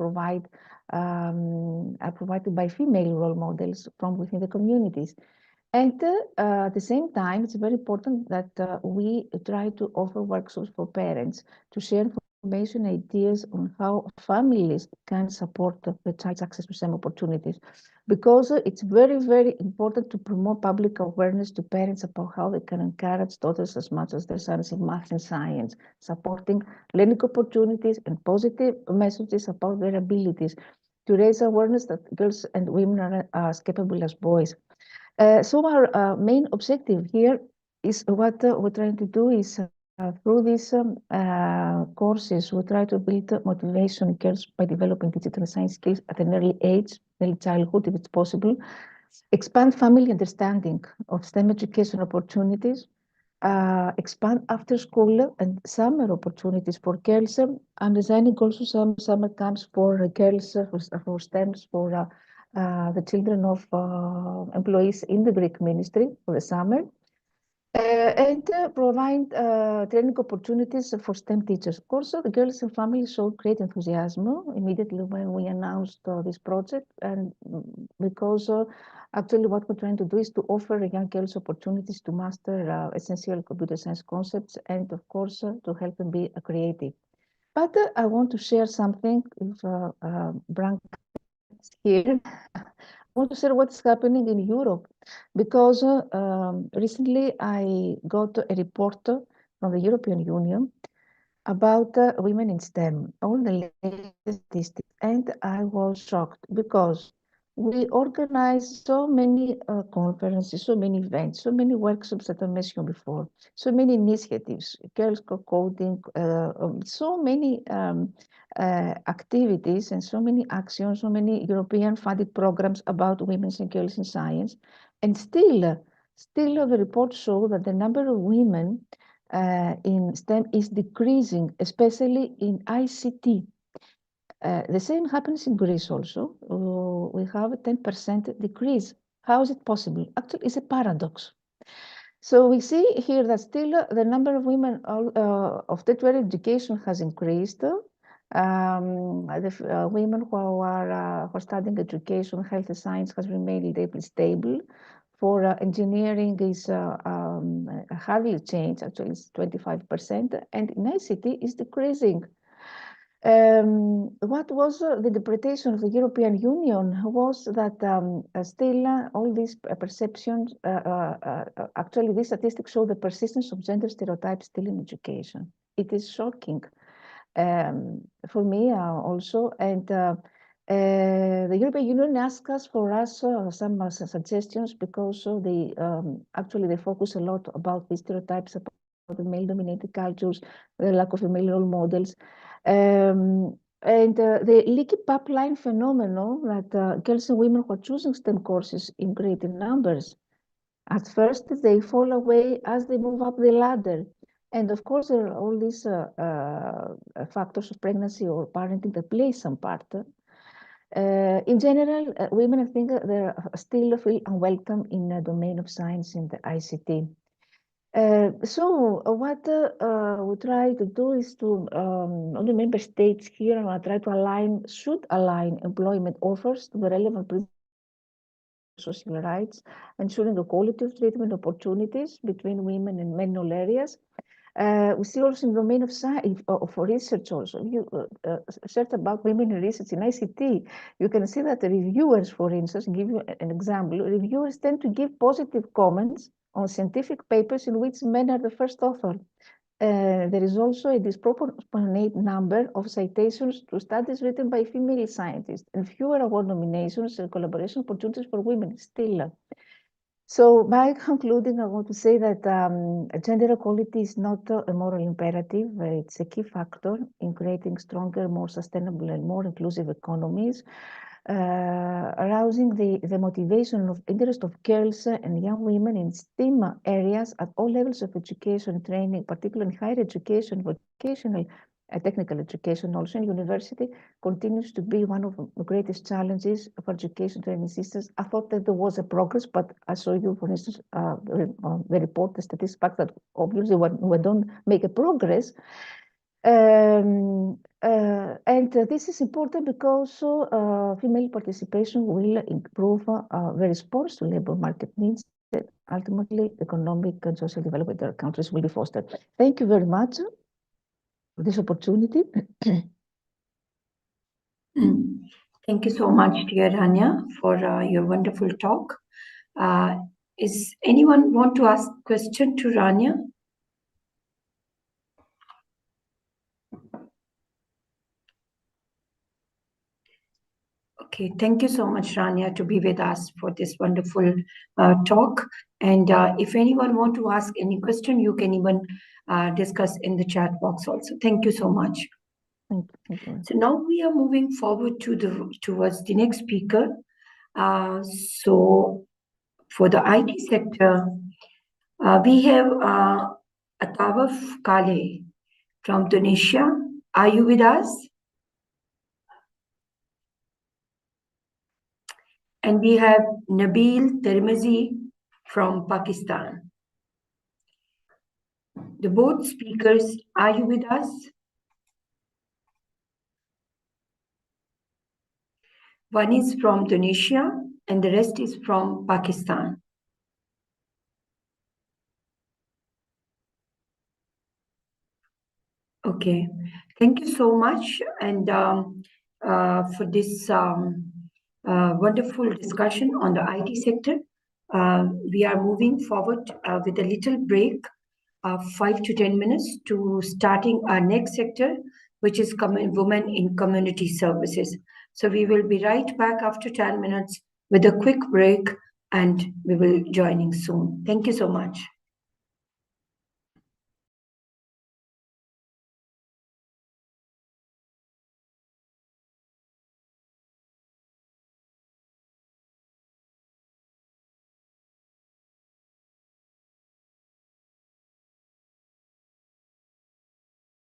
are provided by female role models from within the communities. And at the same time, it's very important that we try to offer workshops for parents to share information, ideas on how families can support the child's access to STEM opportunities. Because it's very, very important to promote public awareness to parents about how they can encourage daughters as much as their sons in math and science, supporting learning opportunities and positive messages about their abilities, to raise awareness that girls and women are as capable as boys. So our main objective here is what we're trying to do is through these courses, we try to build motivation in girls by developing digital science skills at an early age, early childhood, if it's possible, expand family understanding of STEM education opportunities, expand after school and summer opportunities for girls, and designing also some summer camps for girls for STEMs for the children of employees in the Greek ministry for the summer, and provide training opportunities for STEM teachers. Of course, the girls and families showed great enthusiasm immediately when we announced this project, and because actually what we're trying to do is to offer young girls opportunities to master essential computer science concepts, and of course to help them be creative. But I want to share something, if Branka is here. I want to share what's happening in Europe, because recently I got a report from the European Union about women in STEM, all the latest statistics, and I was shocked because we organize so many conferences, so many events, so many workshops that I mentioned before, so many initiatives, girls coding, so many activities and so many actions, so many European funded programs about women and girls in science. And still the reports show that the number of women in STEM is decreasing, especially in ICT. The same happens in Greece also. We have a 10% decrease. How is it possible? Actually, it's a paradox. So we see here that still the number of women of tertiary education has increased. The women who are studying education, health and science has remained relatively stable. For engineering is hardly changed, actually it's 25%, and in ICT is decreasing. What was the interpretation of the European Union was that still all these perceptions, actually these statistics show the persistence of gender stereotypes still in education. It is shocking for me also, and the European Union asked us some suggestions, because they actually they focus a lot about these stereotypes about the male-dominated cultures, the lack of female role models, and the leaky pipeline phenomenon that girls and women who are choosing STEM courses in greater numbers, at first they fall away as they move up the ladder. And of course, there are all these factors of pregnancy or parenting that play some part. In general, women, I think, they still feel unwelcome in the domain of science and the ICT. So what we try to do is to, all the member states here try to should align employment offers to the relevant principles of social rights, ensuring the quality of treatment opportunities between women and men in all areas. We see also in the domain of science, for research also. You search about women in research in ICT, you can see that the reviewers, for instance, give you an example, reviewers tend to give positive comments on scientific papers in which men are the first author. There is also a disproportionate number of citations to studies written by female scientists, and fewer award nominations and collaboration opportunities for women still. So by concluding, I want to say that gender equality is not a moral imperative. It's a key factor in creating stronger, more sustainable and more inclusive economies, arousing the motivation of interest of girls and young women in STEM areas at all levels of education and training, particularly in higher education, vocational technical education also in university continues to be one of the greatest challenges for education training systems. I thought that there was a progress, but I saw you, for instance, the report, the statistics that obviously we don't make a progress. And this is important because female participation will improve the response to labor market needs. That ultimately, economic and social development of countries will be fostered. Thank you very much for this opportunity. Thank you so much, dear Rania, for your wonderful talk. Is anyone want to ask question to Rania? Okay, thank you so much, Rania, to be with us for this wonderful talk. And if anyone want to ask any question, you can even discuss in the chat box also. Thank you so much. Thank you. So now we are moving forward towards the next speaker. So for the IT sector, we have Atawaf Kale from Tunisia. Are you with us? And we have Nabil Tirmizi from Pakistan. The both speakers, are you with us? One is from Tunisia and the rest is from Pakistan. Okay, thank you so much. And for this wonderful discussion on the IT sector, we are moving forward with a little break of 5 to 10 minutes to starting our next sector, which is women in community services. So we will be right back after 10 minutes with a quick break and we will joining soon. Thank you so much.